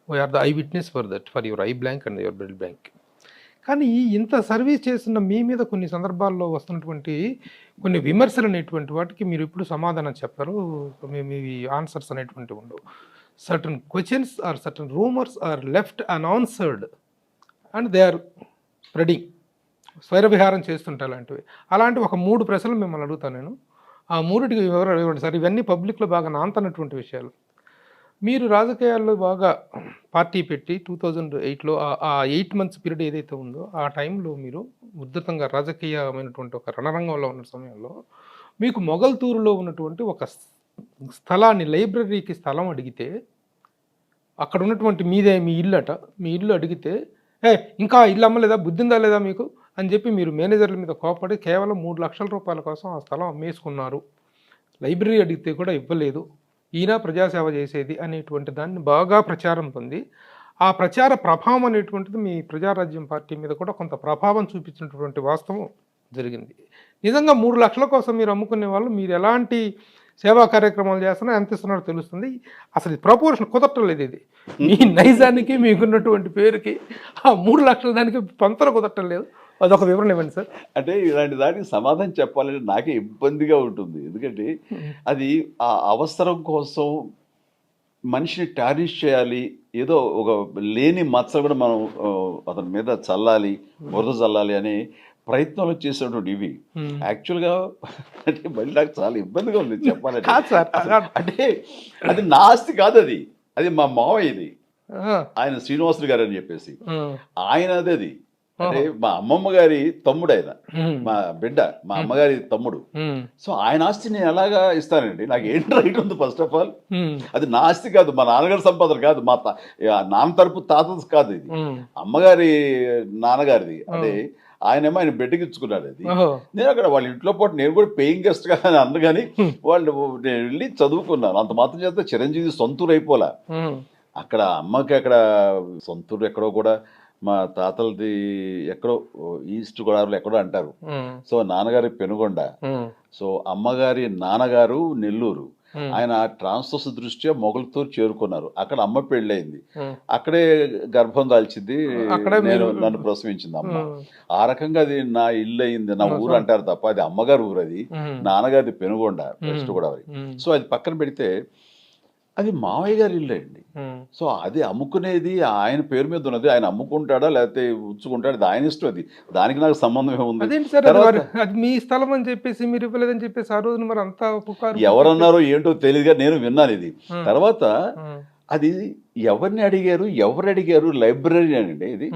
We are the eyewitness for that, for your eye bank and your blood bank. కానీ ఇంత సర్వీస్ చేస్తున్న మీ మీద కొన్ని సందర్భాల్లో వస్తున్నటువంటి కొన్ని విమర్శలు అనేటువంటి వాటికి మీరు ఇప్పుడు సమాధానం చెప్పరు, మీ ఆన్సర్స్ అనేటువంటి ఉండవు. Certain questions are certain rumours are left unanswered and they are spreading. స్వైరవిహారం చేస్తుంటే అలాంటి ఒక 3 ప్రశ్నలు మిమ్మల్ని అడుగుతాను నేను. ఆ 3టికి వివరాలు ఇవ్వండి సార్. ఇవన్నీ పబ్లిక్లో బాగా నాంతనటువంటి విషయాలు. మీరు రాజకీయాల్లో బాగా పార్టీ పెట్టి 2008లో ఆ 8 months పీరియడ్ ఏదైతే ఉందో ఆ టైంలో మీరు ఉద్ధృతంగా రాజకీయమైనటువంటి ఒక రణరంగంలో ఉన్న సమయంలో మీకు మొగల్తూరులో ఉన్నటువంటి ఒక స్థలాన్ని, లైబ్రరీకి స్థలం అడిగితే, అక్కడ ఉన్నటువంటి మీదే మీ ఇల్లు అట, మీ ఇల్లు అడిగితే ఇంకా ఇల్లు అమ్మలేదా, బుద్ధిందా లేదా మీకు అని చెప్పి మీరు మేనేజర్ల మీద కోపడి కేవలం 3 లక్షల రూపాయల కోసం ఆ స్థలం అమ్మేసుకున్నారు. లైబ్రరీ అడిగితే కూడా ఇవ్వలేదు, ఈయన ప్రజాసేవ చేసేది అనేటువంటి దాన్ని బాగా ప్రచారం పొంది, ఆ ప్రచార ప్రభావం అనేటువంటిది మీ ప్రజారాజ్యం పార్టీ మీద కూడా కొంత ప్రభావం చూపించినటువంటి వాస్తవం జరిగింది. నిజంగా 3 లక్షల కోసం మీరు అమ్ముకునే వాళ్ళు మీరు ఎలాంటి సేవా కార్యక్రమాలు చేస్తున్నా ఎంత ఇస్తున్నారో తెలుస్తుంది. అసలు ప్రపోర్షన్ కుదరటం లేదు. ఇది మీ నైజానికి మీకున్నటువంటి పేరుకి ఆ 3 లక్షల దానికి పంతలు కుదరటం లేదు. అదొక వివరణ ఇవ్వండి సార్. అంటే ఇలాంటి దానికి సమాధానం చెప్పాలంటే నాకే ఇబ్బందిగా ఉంటుంది. ఎందుకంటే అది ఆ అవసరం కోసం మనిషిని టార్నిష్ చేయాలి, ఏదో ఒక లేని మచ్చ కూడా మనం అతని మీద చల్లాలి, బురద చల్లాలి అనే ప్రయత్నాలు చేసేటువంటి ఇవి. యాక్చువల్గా అంటే మళ్ళీ నాకు చాలా ఇబ్బందిగా ఉంది చెప్పాలంటే. అంటే అది నా ఆస్తి కాదు, అది మా మావయ్యది, ఆయన శ్రీనివాసులు గారు అని చెప్పేసి ఆయన అది అంటే మా అమ్మమ్మ గారి తమ్ముడు ఆయన, మా బిడ్డ మా అమ్మగారి తమ్ముడు. సో ఆయన ఆస్తి నేను ఎలాగా ఇస్తానండి? నాకు ఏంటి రైట్ ఉంది? ఫస్ట్ ఆఫ్ ఆల్ అది నా ఆస్తి కాదు, మా నాన్నగారి సంపాదన కాదు, మా నాన్న తరపు తాత కాదు, ఇది అమ్మగారి నాన్నగారిది. అదే ఆయనేమో ఆయన బిడ్డకి ఇచ్చుకున్నాడు. అది నేను అక్కడ వాళ్ళ ఇంట్లో పాటు నేను కూడా పేయింగ్ గెస్ట్ గా అన్న, కానీ వాళ్ళు నేను వెళ్ళి చదువుకున్నాను. అంత మాత్రం చేస్తే చిరంజీవి సొంతూరు అయిపోలా. అక్కడ అమ్మకి అక్కడ సొంతూరు ఎక్కడో కూడా మా తాతలది ఎక్కడో ఈస్ట్ గోదావరిలో ఎక్కడో అంటారు. సో నాన్నగారి పెనుగొండ, సో అమ్మగారి నాన్నగారు నెల్లూరు. ఆయన ట్రాన్స్ఫర్స్ దృష్ట్యా మొగల్తూరు చేరుకున్నారు. అక్కడ అమ్మ పెళ్ళయింది, అక్కడే గర్భం దాల్చింది, నన్ను ప్రసవించింది అమ్మ. ఆ రకంగా అది నా ఇల్లు అయింది, నా ఊరు అంటారు తప్ప అది అమ్మగారి ఊరు. అది నాన్నగారిది పెనుగొండ, వెస్ట్ గోదావరి. సో అది పక్కన పెడితే అది మావయ్య గారి ఇల్లు అండి. సో అది అమ్ముకునేది ఆయన పేరు మీద ఉన్నది, ఆయన అమ్ముకుంటాడా లేకపోతే ఉంచుకుంటాడా అది ఆయన ఇష్టం. అది దానికి నాకు సంబంధం ఏముంది? అది మీ స్థలం అని చెప్పేసి మీరు ఇవ్వలేదని చెప్పేసి ఆ రోజున మరి అంతా ఎవరన్నారో ఏంటో తెలియదుగా నేను విన్నాను ఇది. తర్వాత అది ఎవరిని అడిగారు, ఎవరు అడిగారు? లైబ్రరీ అండి ఇది.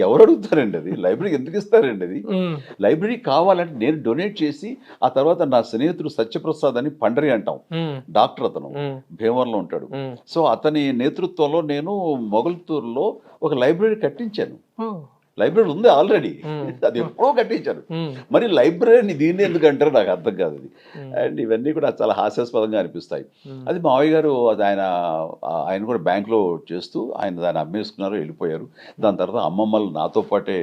ఎవరు అడుగుతారండి? అది లైబ్రరీకి ఎందుకు ఇస్తారండి? అది లైబ్రరీ కావాలంటే నేను డొనేట్ చేసి, ఆ తర్వాత నా స్నేహితుడు సత్యప్రసాద్ అని పండరి అంటాం, డాక్టర్, అతను భీమవరంలో ఉంటాడు. సో అతని నేతృత్వంలో నేను మొగల్తూరులో ఒక లైబ్రరీ కట్టించాను. లైబ్రరీ ఉంది ఆల్రెడీ, అది ఎప్పుడో కట్టించారు. మరి లైబ్రరీని దీన్ని ఎందుకు అంటారో నాకు అర్థం కాదు అది. అండ్ ఇవన్నీ కూడా చాలా హాస్యాస్పదంగా అనిపిస్తాయి. అది మావయ్య గారు అది ఆయన కూడా బ్యాంక్లో చేస్తూ ఆయన దాన్ని అమ్మేసుకున్నారు, వెళ్ళిపోయారు. దాని తర్వాత అమ్మమ్మలు నాతో పాటే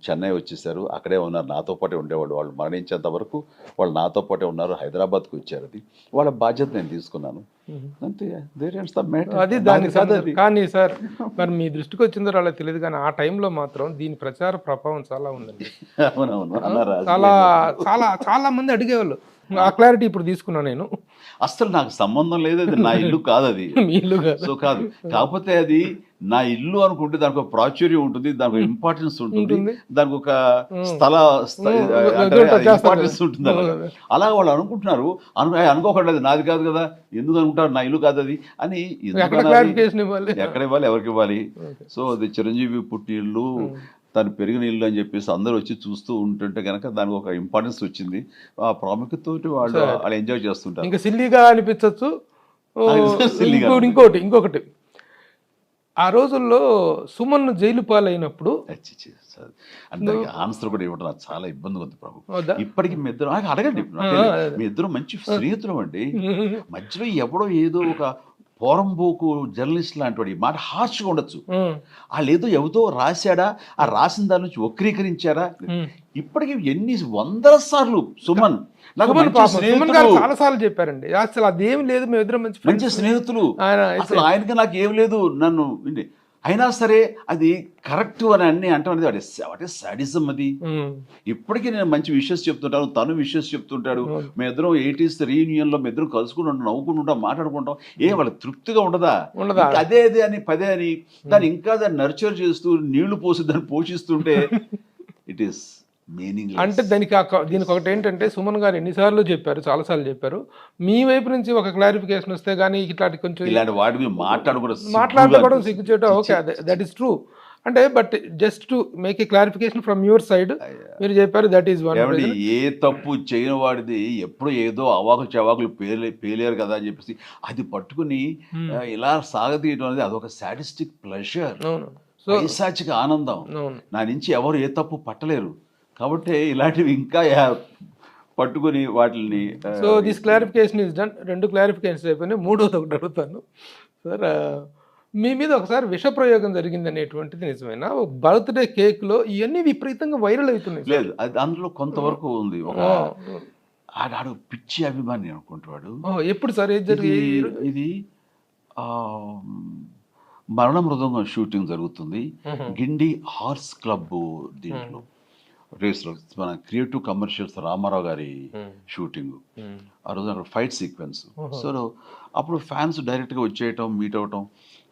చెన్నై వచ్చేసారు, అక్కడే ఉన్నారు, నాతో పాటే ఉండేవాళ్ళు. వాళ్ళు మరణించేంత వరకు వాళ్ళు నాతో పాటే ఉన్నారు. హైదరాబాద్కి వచ్చారు. అది వాళ్ళ బాధ్యత నేను తీసుకున్నాను అంతే. అది దాని కాదు. కానీ సార్ మరి మీ దృష్టికి వచ్చిందో అలా తెలియదు, కానీ ఆ టైంలో మాత్రం దీని ప్రచార ప్రభావం చాలా ఉందండి. అవునవును, చాలా చాలా చాలా మంది అడిగేవాళ్ళు. ఆ క్లారిటీ ఇప్పుడు తీసుకున్నా నేను. అసలు నాకు సంబంధం లేదు, అది నా ఇల్లు కాదు, అది ఇల్లు కాదు. సో కాదు, కాకపోతే అది నా ఇల్లు అనుకుంటే దానికి ఒక ప్రాచుర్యం ఉంటుంది, దానికి ఇంపార్టెన్స్ ఉంటుంది, దానికి ఒక ఇంపార్టెన్స్ ఉంటుంది. అలా వాళ్ళు అనుకుంటున్నారు. అనుకోకుండా అది నాది కాదు కదా, ఎందుకు అనుకుంటారు నా ఇల్లు కాదు అది అని. ఎక్కడ ఇవ్వాలి, ఎవరికి ఇవ్వాలి? సో అది చిరంజీవి పుట్టి ఇల్లు, తను పెరిగిన ఇల్లు అని చెప్పేసి అందరూ వచ్చి చూస్తూ ఉంటుంటే కనుక దానికి ఒక ఇంపార్టెన్స్ వచ్చింది. ఆ ప్రాముఖ్యత వాళ్ళు ఎంజాయ్ చేస్తుంటారు. ఇంకా సిల్లీగా అనిపించవచ్చు. ఇంకొకటి ఆ రోజుల్లో సుమన్ జైలు పాలైనప్పుడు అందరికి ఆన్సర్ కూడా ఇవ్వడం నాకు చాలా ఇబ్బంది ఉంది ప్రభు. ఇప్పటికి మీ ఇద్దరు అడగండి, మీ ఇద్దరు మంచి స్నేహితులు అండి. మధ్యలో ఎవడో ఏదో ఒక పోరంబోకు జర్నలిస్ట్ లాంటి వాడు ఈ మాట హార్ష్గా ఉండొచ్చు. వాళ్ళు ఏదో ఎవతో రాశాడా, ఆ రాసిన దాని నుంచి వక్రీకరించారా? ఇప్పటికి ఎన్ని వందల సార్లు సుమన్ చాలా సార్లు చెప్పారండి, అసలు అదేం లేదు, మేము ఇద్దరం మంచి స్నేహితులు, అసలు ఆయనకి నాకు ఏం లేదు, నన్ను అయినా సరే అది కరెక్ట్ అని అన్ని అంటాం. వాటి సాడిజం అది. ఇప్పటికీ నేను మంచి విషయస్ చెప్తుంటాను, తను విషయస్ చెప్తుంటాడు. మేము ఇద్దరం 80s రీయూనియన్లో మేము ఇద్దరం కలుసుకుని ఉంటాం, నవ్వుకుంటుంటాం, మాట్లాడుకుంటాం. వాళ్ళకి తృప్తిగా ఉండదా? అదే అని పదే అని దాన్ని ఇంకా దాన్ని నర్చర్ చేస్తూ నీళ్లు పోసి దాన్ని పోషిస్తుంటే ఇట్ ఈస్ మీనింగ్. అంటే దీనికి ఒకటి ఏంటంటే సుమన్ గారు ఎన్నిసార్లు చెప్పారు, చాలాసార్లు చెప్పారు, మీ వైపు నుంచి ఒక క్లారిఫికేషన్ వస్తే కానీ ఇట్లాంటి కొంచెం ఇలాంటి వాటి మీద మాట్లాడుకోవడం సిగ్గుచేయడం. Okay, that is true. అంటే but just to make a clarification from your side మీరు చెప్పారు దట్ ఈస్ వన్. ఏ తప్పు చేయని వాడిది ఎప్పుడు ఏదో అవాకులు చవాకులు పేలేరు కదా అని చెప్పేసి అది పట్టుకుని ఇలా సాగతీయడం అనేది అదొక సాడిస్టిక్ ప్లెజర్, పైశాచిక ఆనందం. నా నుంచి ఎవరు ఏ తప్పు పట్టలేరు. కాబట్టి ఇలాంటివి ఇంకా పట్టుకుని వాటిని. So this clarification is done. 2 clarifications అయిపోయినాయి. మూడోది ఒకటి అడుగుతాను సార్. మీ మీద ఒకసారి విషప్రయోగం జరిగింది అనేటువంటిది నిజమేనా? బర్త్డే కేక్లో ఇవన్నీ విపరీతంగా వైరల్ అవుతున్నాయి. లేదు, అది అందులో కొంతవరకు ఉంది. ఒక ఆడాడు పిచ్చి అభిమాని అనుకుంటాడు. ఎప్పుడు సార్ ఏది జరిగింది? ఇది మరణ మృదంగం షూటింగ్ జరుగుతుంది గిండి హార్స్ క్లబ్ దీంట్లో రేస్లో. మన క్రియేటివ్ కమర్షియల్స్ రామారావు గారి షూటింగ్. ఆ రోజు అక్కడ ఫైట్ సీక్వెన్స్. సో అప్పుడు ఫ్యాన్స్ డైరెక్ట్గా వచ్చేయటం, మీట్ అవ్వటం.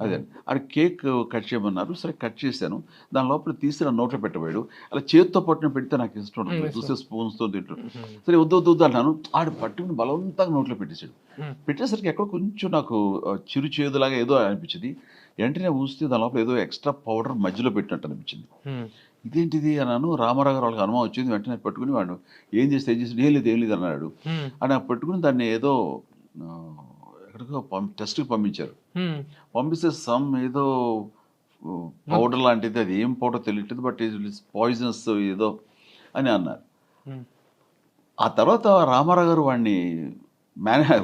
అదే అది కేక్ కట్ చేయమన్నారు, సరే కట్ చేశాను. దాని లోపల తీసి నా నోట్లో పెట్టబోయాడు. అలా చేతితో పట్టుకుని పెడితే నాకు ఇష్టం ఉంటుంది, చూస్తే స్పూన్స్తో తింటాడు. సరే వద్దు అన్నాను. ఆడు పట్టుకుని బలవంతంగా నోట్లో పెట్టేశాడు. పెట్టేసరికి ఎక్కడ కొంచెం నాకు చిరు చేదులాగా ఏదో అనిపించింది. వెంటనే ఊస్తే దాని లోపల ఏదో ఎక్స్ట్రా పౌడర్ మధ్యలో పెట్టినట్టు అనిపించింది. ఉమ్, ఇదేంటిది అన్నాను. రామారావు గారు వాళ్ళకి అనుమానం వచ్చింది. వెంటనే పట్టుకుని వాడు ఏం చేస్తే ఏం లేదు అన్నాడు. ఉమ్, అని పట్టుకుని దాన్ని ఏదో ఆ, ఎక్కడికో టెస్ట్కి పంపించారు. ఉమ్, పంపిస్తే సమ్ ఏదో పౌడర్ లాంటిది, అది ఏం పౌడర్ తెలియట్లేదు, బట్ పాయిజనస్ ఏదో అని అన్నారు. ఉమ్, ఆ తర్వాత రామారావు గారు వాడిని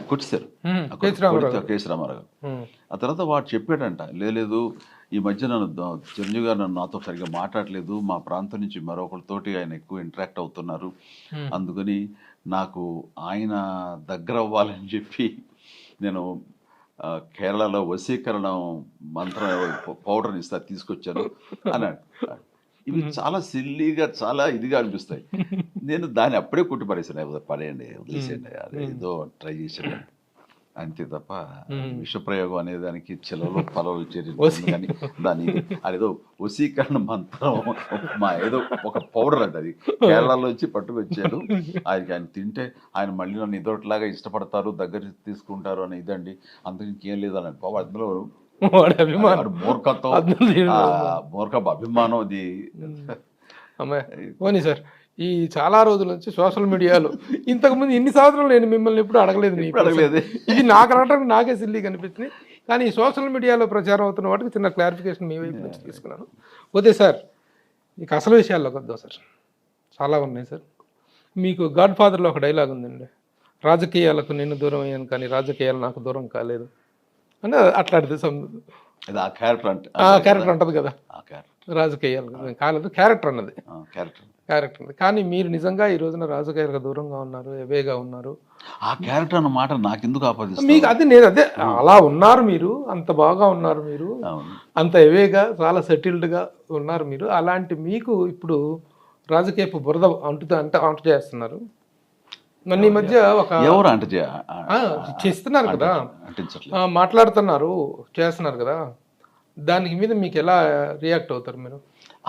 కొట్టేశారు. ఉమ్, కేసీ రామారావు గారు. కేసీ రామారావు గారు. ఉమ్, ఆ తర్వాత వాడు చెప్పాడంట, లేదు ఈ మధ్య నన్ను చిరంజీవి గారు నాతో సరిగ్గా మాట్లాడలేదు, మా ప్రాంతం నుంచి మరొకరితోటి ఆయన ఎక్కువ ఇంటరాక్ట్ అవుతున్నారు, అందుకని నాకు ఆయన దగ్గర అవ్వాలని చెప్పి నేను కేరళలో వశీకరణ మంత్రం పౌడర్ని ఇస్తా తీసుకొచ్చాను అన్నాడు. ఇవి చాలా సిల్లీగా చాలా ఇదిగా అనిపిస్తాయి. నేను దాన్ని అప్పుడే కొట్టి పడేసాను, పడేయండి వదిలేసేయండి, అదే ఏదో ట్రై చేసాను అంతే తప్ప విషప్రయోగం అనే దానికి చెలవులు పొలవులు చేరి కానీ దాని అదేదో వశీకరణ మంత్రం మా ఏదో ఒక పౌడర్ అండి, అది కేరళలో వచ్చి పట్టుకొచ్చాడు. ఆయన తింటే ఆయన మళ్ళీ నన్ను ఇదొకటిలాగా ఇష్టపడతారు, దగ్గర తీసుకుంటారు అని ఇదండి, అందుకు ఇంకేం లేదన్నాడు. బాబు అందులో మూర్ఖపు అభిమానం అది. పోనీ సార్, ఈ చాలా రోజుల నుంచి సోషల్ మీడియాలో ఇంతకుముందు ఇన్ని సంవత్సరాలు నేను మిమ్మల్ని ఎప్పుడు అడగలేదు, ఇది నాకు అడగడానికి నాకే సిల్లీ కనిపిస్తుంది. కానీ ఈ సోషల్ మీడియాలో ప్రచారం అవుతున్న వాటికి చిన్న క్లారిఫికేషన్ మీ వైపు నుంచి తీసుకున్నాను. పోతే సార్, ఇక అసలు విషయాల్లోకి వద్దాం సార్. చాలా ఉన్నాయి సార్. మీకు గాడ్ ఫాదర్లో ఒక డైలాగ్ ఉందండి, రాజకీయాలకు నేను దూరం అయ్యాను కానీ రాజకీయాలు నాకు దూరం కాలేదు అని. అట్లాంటిది ఆ క్యారెక్టర్ అంటది కదా, రాజకీయాలు కాలేదు క్యారెక్టర్ అన్నది, క్యారెక్టర్ ఉంది. కానీ మీరు నిజంగా ఈ రోజున రాజకీయాలకు దూరంగా ఉన్నారు, ఎవేగా ఉన్నారు. ఆ క్యారెక్టర్ అన్న మాట నాకు ఎందుకు ఆపాదిస్తుంది? మీకు అది నేను అదే అలా ఉన్నారు మీరు, అంత బాగా ఉన్నారు మీరు, అంత ఎవేగా చాలా సెటిల్డ్గా ఉన్నారు మీరు. అలాంటి మీకు ఇప్పుడు రాజకీయపు బురద అంటు చేస్తున్నారు. మన ఈ మధ్య ఒక ఎవరు అంటే చేస్తున్నారు కదా, మాట్లాడుతున్నారు, చేస్తున్నారు కదా, దానికి మీద మీకు ఎలా రియాక్ట్ అవుతారు మీరు?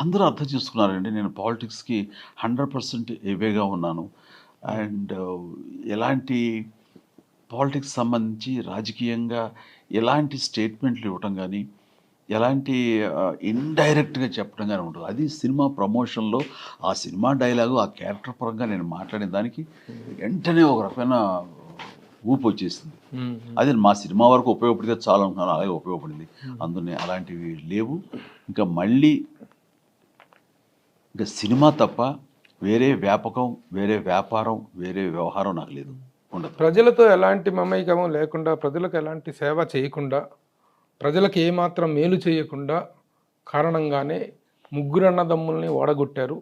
అందరూ అర్థం చేసుకున్నారండి, నేను పాలిటిక్స్కి 100% ఎవేగా ఉన్నాను. అండ్ ఎలాంటి పాలిటిక్స్ సంబంధించి రాజకీయంగా ఎలాంటి స్టేట్మెంట్లు ఇవ్వటం కానీ, ఎలాంటి ఇండైరెక్ట్గా చెప్పడం కానీ ఉంటుంది. అది సినిమా ప్రమోషన్లో ఆ సినిమా డైలాగు ఆ క్యారెక్టర్ పరంగా నేను మాట్లాడిన దానికి వెంటనే ఒక రకమైన ఊపు వచ్చేసింది. అది మా సినిమా వరకు ఉపయోగపడితే చాలా అనుకున్నాను, అలాగే ఉపయోగపడింది. అందులో అలాంటివి లేవు. ఇంకా మళ్ళీ ఇంకా సినిమా తప్ప వేరే వ్యాపకం, వేరే వ్యాపారం, వేరే వ్యవహారం నాకు లేదు, ఉండదు. ప్రజలతో ఎలాంటి మమైకమం లేకుండా, ప్రజలకు ఎలాంటి సేవ చేయకుండా, ప్రజలకు ఏమాత్రం మేలు చేయకుండా కారణంగానే ముగ్గురు అన్నదమ్ముల్ని ఓడగొట్టారు.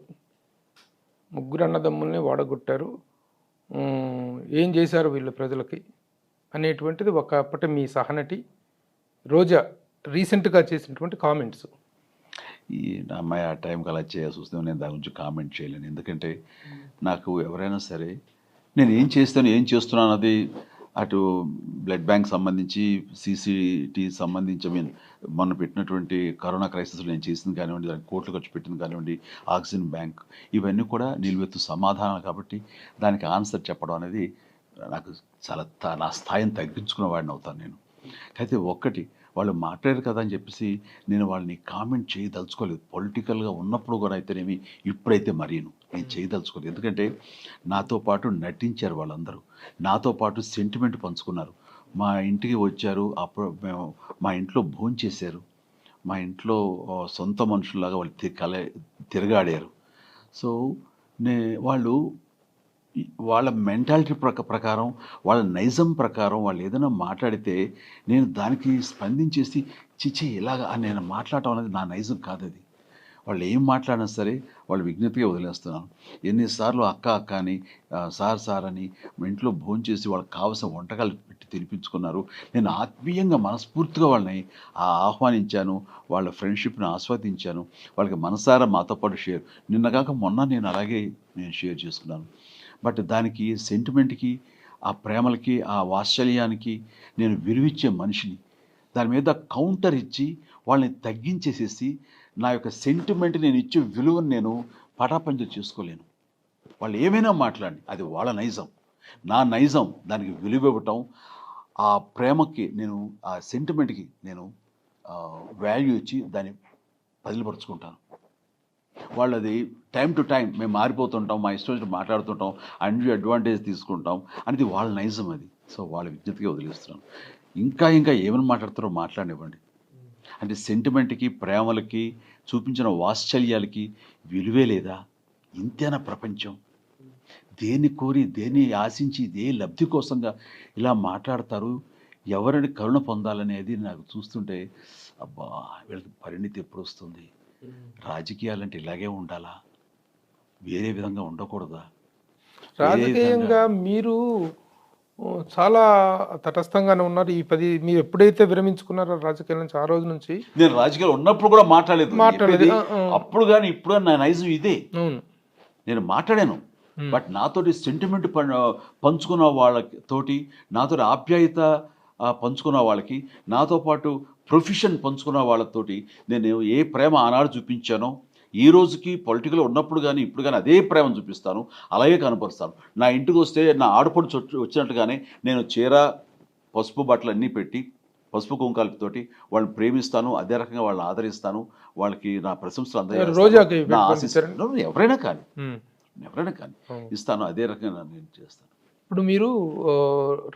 ఏం చేశారు వీళ్ళు ప్రజలకి అనేటువంటిది ఒకప్పటి మీ సహనటి రోజా రీసెంట్గా చేసినటువంటి కామెంట్స్. ఈ అమ్మాయి ఆ టైంకి అలా చేయాల్సి వస్తే నేను దాని గురించి కామెంట్ చేయలేను. ఎందుకంటే నాకు ఎవరైనా సరే నేను ఏం చేస్తాను, ఏం చేస్తున్నాను అది, అటు బ్లడ్ బ్యాంక్ సంబంధించి, CCT సంబంధించి, మొన్న పెట్టినటువంటి కరోనా క్రైసిస్లో నేను చేసింది కానివ్వండి, దానికి కోట్లు ఖర్చు పెట్టింది కానివ్వండి, ఆక్సిజన్ బ్యాంక్, ఇవన్నీ కూడా నిలువెత్తు సమాధానాలు. కాబట్టి దానికి ఆన్సర్ చెప్పడం అనేది నాకు చాలా నా స్థాయిని తగ్గించుకున్న వాడిని అవుతాను నేను. అయితే ఒక్కటి, వాళ్ళు మాట్లాడారు కదా అని చెప్పేసి నేను వాళ్ళని కామెంట్ చేయదలుచుకోలేదు. పొలిటికల్గా ఉన్నప్పుడు కూడా అయితేనేమి, ఇప్పుడైతే మరీను నేను చేయదలుచుకోలేదు. ఎందుకంటే నాతో పాటు నటించారు వాళ్ళందరూ, నాతో పాటు సెంటిమెంట్ పంచుకున్నారు. మా ఇంటికి వచ్చారు, అప్పుడు మేము మా ఇంట్లో భోంచేశారు, మా ఇంట్లో సొంత మనుషుల్లాగా వాళ్ళు తిరగాడారు. సో వాళ్ళు వాళ్ళ మెంటాలిటీ ప్రకారం, వాళ్ళ నైజం ప్రకారం వాళ్ళు ఏదైనా మాట్లాడితే నేను దానికి స్పందించేసి చిచ్చి ఇలాగా నేను మాట్లాడటం అనేది నా నైజం కాదు. అది వాళ్ళు ఏం మాట్లాడినా సరే వాళ్ళు విజ్ఞతగా వదిలేస్తున్నాను. ఎన్నిసార్లు అక్క అని, సార్ అని మా ఇంట్లో భోంచేసి వాళ్ళకి కావాల్సిన వంటకాలు పెట్టి తినిపించుకున్నారు. నేను ఆత్మీయంగా మనస్ఫూర్తిగా వాళ్ళని ఆహ్వానించాను, వాళ్ళ ఫ్రెండ్షిప్ని ఆస్వాదించాను, వాళ్ళకి మనసారా మాతో పాటు షేర్, నిన్నగాక మొన్న నేను అలాగే షేర్ చేసుకున్నాను. బట్ దానికి సెంటిమెంట్కి, ఆ ప్రేమలకి, ఆ వాత్సల్యానికి నేను విలువిచ్చే మనిషిని. దాని మీద కౌంటర్ ఇచ్చి వాళ్ళని తగ్గించేసేసి నా యొక్క సెంటిమెంట్, నేను ఇచ్చే విలువను నేను పటాపంచలు చేసుకోలేను. వాళ్ళు ఏమైనా మాట్లాడి, అది వాళ్ళ నైజం. నా నైజం దానికి విలువ ఇవ్వటం, ఆ ప్రేమకి నేను, ఆ సెంటిమెంట్కి నేను వాల్యూ ఇచ్చి దాన్ని బదిలిపరుచుకుంటాను. వాళ్ళది టైం టు టైం మేము మారిపోతుంటాం, మా ఇష్టం వచ్చి మాట్లాడుతుంటాం, అన్యూ అడ్వాంటేజ్ తీసుకుంటాం అనేది వాళ్ళ నైజం అది. సో వాళ్ళ విజ్ఞతగా వదిలేస్తున్నాను. ఇంకా ఏమైనా మాట్లాడతారో మాట్లాడివ్వండి. అంటే సెంటిమెంట్కి, ప్రేమలకి, చూపించిన వాత్సల్యాలకి విలువే లేదా? ఇంతేనా ప్రపంచం? దేన్ని కోరి, దేన్ని ఆశించి, ఇదే లబ్ధి కోసంగా ఇలా మాట్లాడతారు. ఎవరిని కరుణ పొందాలనేది నాకు చూస్తుంటే అబ్బా, వీళ్ళకి పరిణితి ఎప్పుడు వస్తుంది? రాజకీయాలంటే ఇలాగే ఉండాలా? వేరే విధంగా ఉండకూడదా? రాజకీయంగా మీరు చాలా తటస్థంగానే ఉన్నారు. మీరు ఎప్పుడైతే విరమించుకున్నారో రాజకీయాల నుంచి, ఆ రోజు నుంచి నేను రాజకీయాలు ఉన్నప్పుడు కూడా మాట్లాడలేదు. అప్పుడు కానీ ఇప్పుడు కానీ నా నైజం ఇదే. నేను మాట్లాడాను, బట్ నాతోటి సెంటిమెంట్ పంచుకున్న వాళ్ళతోటి, నాతో ఆప్యాయత పంచుకున్న వాళ్ళకి, నాతో పాటు ప్రొఫెషన్ పంచుకున్న వాళ్ళతోటి నేను ఏ ప్రేమ ఆనాడు చూపించానో ఈ రోజుకి పొలిటికల్ ఉన్నప్పుడు కానీ ఇప్పుడు కానీ అదే ప్రేమను చూపిస్తాను, అలాగే కనపరుస్తాను. నా ఇంటికి వస్తే నా ఆడపడుచు వచ్చినట్టుగానే నేను చీర, పసుపు బట్టలు అన్నీ పెట్టి, పసుపు కుంకాలతోటి వాళ్ళని ప్రేమిస్తాను. అదే రకంగా వాళ్ళని ఆదరిస్తాను. వాళ్ళకి నా ప్రశంసలు అందజేస్తాను. నా ఆశిస్తాను. ఎవరైనా కానీ ఇస్తాను. అదే రకంగా నేను చేస్తాను. ఇప్పుడు మీరు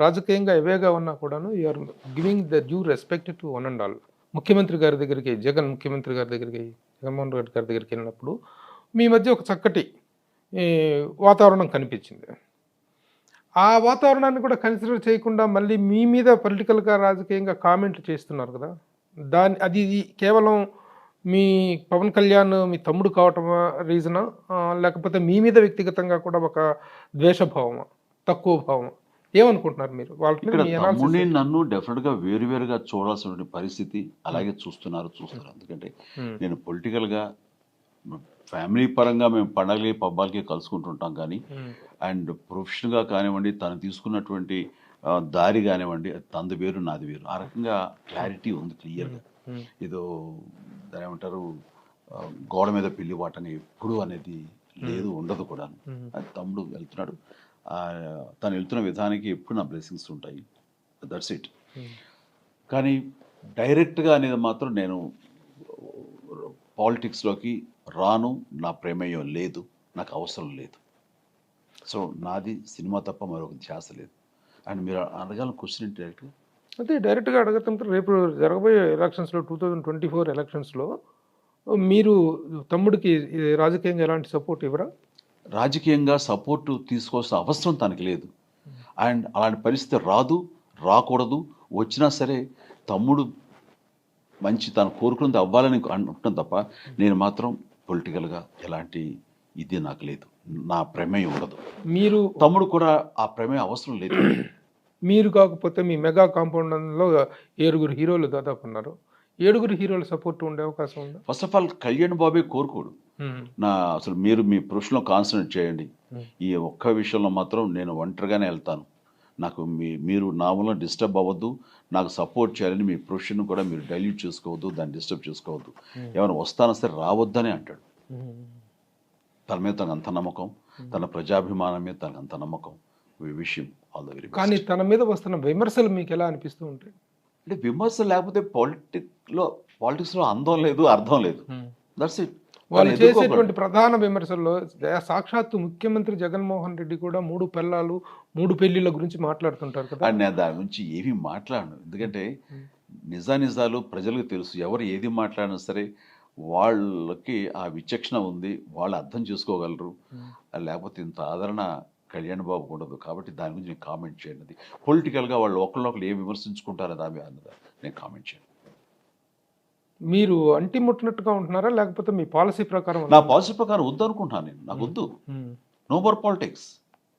రాజకీయంగా ఎవేగా ఉన్నా కూడాను you are giving the due respect to one and all. ముఖ్యమంత్రి గారి దగ్గరికి, ముఖ్యమంత్రి గారి దగ్గరికి, జగన్మోహన్ రెడ్డి గారి దగ్గరికి వెళ్ళినప్పుడు మీ మధ్య ఒక చక్కటి వాతావరణం కనిపించింది. ఆ వాతావరణాన్ని కూడా కన్సిడర్ చేయకుండా మళ్ళీ మీ మీద పొలిటికల్గా, రాజకీయంగా కామెంట్లు చేస్తున్నారు కదా. అది కేవలం మీ పవన్ కళ్యాణ్ మీ తమ్ముడు కావటం రీజనా, లేకపోతే మీ మీద వ్యక్తిగతంగా కూడా ఒక ద్వేషభావమా, తక్కువ భావమా? ఏమనుకుంటున్నారు మీరు? తమ్ముడిని నన్ను డెఫినెట్గా వేరువేరుగా చూడాల్సిన పరిస్థితి అలాగే చూస్తున్నారు. ఎందుకంటే నేను పొలిటికల్గా, ఫ్యామిలీ పరంగా మేము పండగలకి, పబ్బాలకి కలుసుకుంటుంటాం కానీ, అండ్ ప్రొఫెషనల్గా కానివ్వండి, తను తీసుకున్నటువంటి దారి కానివ్వండి, తనది వేరు, నాది వేరు. ఆ రకంగా క్లారిటీ ఉంది క్లియర్గా. ఏదో దాని ఏమంటారు, గోడ మీద పిల్లి వాటని ఎప్పుడు అనేది లేదు, ఉండదు కూడా. అది తమ్ముడు వెళ్తున్నాడు, తను వెళ్తున్న విధానానికి ఎప్పుడు నా బ్లెస్సింగ్స్ ఉంటాయి. That's it. కానీ డైరెక్ట్గా అనేది మాత్రం నేను పాలిటిక్స్లోకి రాను. నా ప్రమేయం లేదు, నాకు అవసరం లేదు. సో నాది సినిమా తప్ప మరొక ధ్యాస లేదు. అండ్ మీరు అడగాలని క్వశ్చన్ డైరెక్ట్గా అదే డైరెక్ట్గా అడగతంటే, రేపు జరగబోయే ఎలక్షన్స్లో 2024 ఎలక్షన్స్లో మీరు తమ్ముడికి రాజకీయంగా ఎలాంటి సపోర్ట్ ఇవ్వరా? రాజకీయంగా సపోర్టు తీసుకోవాల్సిన అవసరం తనకి లేదు. అండ్ అలాంటి పరిస్థితి రాదు, రాకూడదు. వచ్చినా సరే తమ్ముడు మంచి తను కోరుకున్నది అవ్వాలని అంటున్నాను తప్ప నేను మాత్రం పొలిటికల్గా ఎలాంటి ఇది నాకు లేదు, నా ప్రమేయం ఉండదు. మీరు తమ్ముడు కూడా ఆ ప్రమేయం అవసరం లేదు. మీరు కాకపోతే మీ మెగా కాంపౌండ్లో 7 హీరోలు దాదాపు ఉన్నారు. 7 హీరోల సపోర్ట్ ఉండే అవకాశం ఉంది. ఫస్ట్ ఆఫ్ ఆల్ కళ్యాణ్ బాబే కోరుకోడు. అసలు మీరు మీ ప్రొఫెషన్లో కాన్సన్ట్రేట్ చేయండి. ఈ ఒక్క విషయంలో మాత్రం నేను ఒంటరిగానే వెళ్తాను. నాకు మీరు నా వల్ల డిస్టర్బ్ అవ్వద్దు, నాకు సపోర్ట్ చేయాలని మీ ప్రొఫెషన్ కూడా మీరు డైల్యూట్ చేసుకోవద్దు, దాన్ని డిస్టర్బ్ చేసుకోవద్దు. ఏమైనా వస్తానా సరే రావద్దని అంటాడు. తన మీద తనకు అంత నమ్మకం, తన ప్రజాభిమానం మీద తనకు అంత నమ్మకం. విషయం ఆల్ ద వెరీ బెస్ట్. కానీ తన మీద వస్తున్న విమర్శలు మీకు ఎలా అనిపిస్తూ ఉంటాయి? అంటే విమర్శలు లేకపోతే పాలిటిక్స్లో అందం లేదు, అర్థం లేదు. That's it. వాళ్ళు చేసేటువంటి ప్రధాన విమర్శల్లో సాక్షాత్తు ముఖ్యమంత్రి జగన్మోహన్ రెడ్డి కూడా 3 పెళ్ళాలు 3 పెళ్లిళ్ళ గురించి మాట్లాడుతుంటారు కదా. నేను దాని గురించి ఏమీ మాట్లాడను. ఎందుకంటే నిజాలు ప్రజలకు తెలుసు. ఎవరు ఏది మాట్లాడినా సరే వాళ్ళకి ఆ విచక్షణ ఉంది, వాళ్ళు అర్థం చేసుకోగలరు. లేకపోతే ఇంత ఆదరణ కళ్యాణ్ బాబుకు ఉండదు. కాబట్టి దాని గురించి నేను కామెంట్ చేయను. పొలిటికల్గా వాళ్ళు ఒకళ్ళొకళ్ళు ఏం విమర్శించుకుంటారో దాని అన్నది నేను కామెంట్ చేయను. మీరు అంటి ముట్టినట్టుగా ఉంటున్నారా, లేకపోతే మీ పాలసీ ప్రకారం? నా పాలసీ ప్రకారం వద్దు అనుకుంటున్నాను నేను. నాకు వద్దు, no more politics.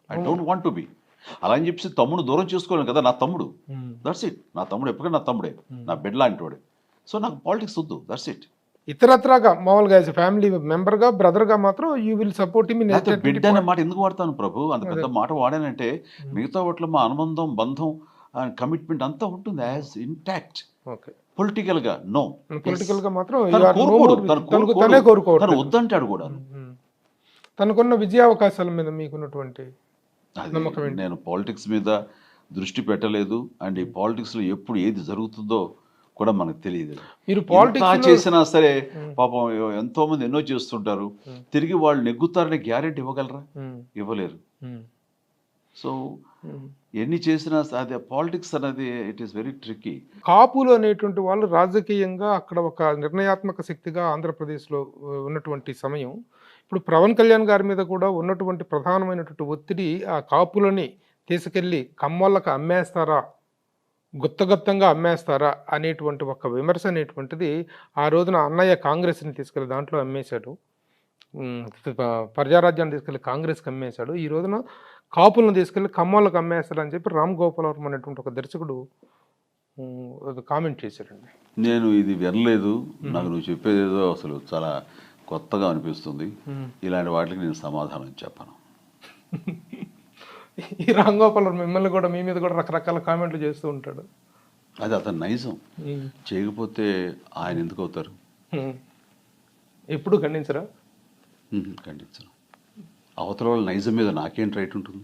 I don't want to be. అలా అని చెప్పి తమ్ముడు దూరం చేసుకోలేను కదా. నా తమ్ముడు, దట్స్ ఇట్. నా తమ్ముడు ఎప్పటికైనా నా తమ్ముడే, నా బిడ్డ లాంటి వాడే. సో నాకు పాలిటిక్స్ వద్దు, దట్స్ ఇట్. ఇతరత్రాగా మామూలుగా ఫ్యామిలీ మెంబర్గా, బ్రదర్గా మాత్రం యూ విల్ సపోర్ట్ హిమ్. బిడ్డ అనే మాట ఎందుకు వాడతాను ప్రభు? అంత పెద్ద మాట వాడానంటే మిగతా వాటిలో మా అనుబంధం, బంధం, కమిట్మెంట్ అంతా ఉంటుంది యాజ్ ఇంటాక్ట్. ఓకే. పొలిటికల్గా నో. పొలిటికల్గా మాత్రం తను వద్దంటాడు కూడా. తనకున్న విజయావకాశాల మీద మీకున్నటువంటి నమ్మకం? నేను పాలిటిక్స్ మీద దృష్టి పెట్టలేదు. అండ్ ఈ పాలిటిక్స్లో ఎప్పుడు ఏది జరుగుతుందో కూడా మనకు తెలియదు. మీరు ఎంత పాలిటిక్స్ చేసినా సరే పాపం ఎంతో మంది ఎన్నో చేస్తుంటారు, తిరిగి వాళ్ళు నెగ్గుతారనే గ్యారెంటీ ఇవ్వగలరా? ఇవ్వలేరు. సో ఎన్ని చేసినా అదే పాలిటిక్స్ అనేది ఇట్ ఈస్ వెరీ ట్రిక్కీ. కాపులు అనేటువంటి వాళ్ళు రాజకీయంగా అక్కడ ఒక నిర్ణయాత్మక శక్తిగా ఆంధ్రప్రదేశ్లో ఉన్నటువంటి సమయం, ఇప్పుడు పవన్ కళ్యాణ్ గారి మీద కూడా ఉన్నటువంటి ప్రధానమైనటువంటి ఒత్తిడి ఆ కాపులని తీసుకెళ్ళి కమ్మోళ్ళకి అమ్మేస్తారా, గుత్తగత్తంగా అమ్మేస్తారా అనేటువంటి ఒక విమర్శ అనేటువంటిది ఆ రోజున అన్నయ్య కాంగ్రెస్ని తీసుకెళ్ళి దాంట్లో అమ్మేశాడు, ప్రజారాజ్యాన్ని తీసుకెళ్ళి కాంగ్రెస్కి అమ్మేశాడు, ఈ రోజున కాపులను తీసుకెళ్ళి కమ్మోళ్ళకి అమ్మేస్తాడు అని చెప్పి రామ్ గోపాల్ వర్మ అనేటువంటి ఒక దర్శకుడు కామెంట్ చేశాడండి. నేను ఇది వినలేదు, నాకు నువ్వు చెప్పేది ఏదో అసలు చాలా కొత్తగా అనిపిస్తుంది. ఇలాంటి వాటికి నేను సమాధానం చెప్పను. ఈ రామ్ గోపాల్ వర్మ మిమ్మల్ని కూడా మీ మీద కూడా రకరకాల కామెంట్లు చేస్తూ ఉంటాడు. అది అతను నైజం, చేయకపోతే ఆయన ఎందుకు అవుతారు? ఎప్పుడు ఖండించరా? ఖండించను. అవతల వాళ్ళ నైజం మీద నాకేం రైట్ ఉంటుంది?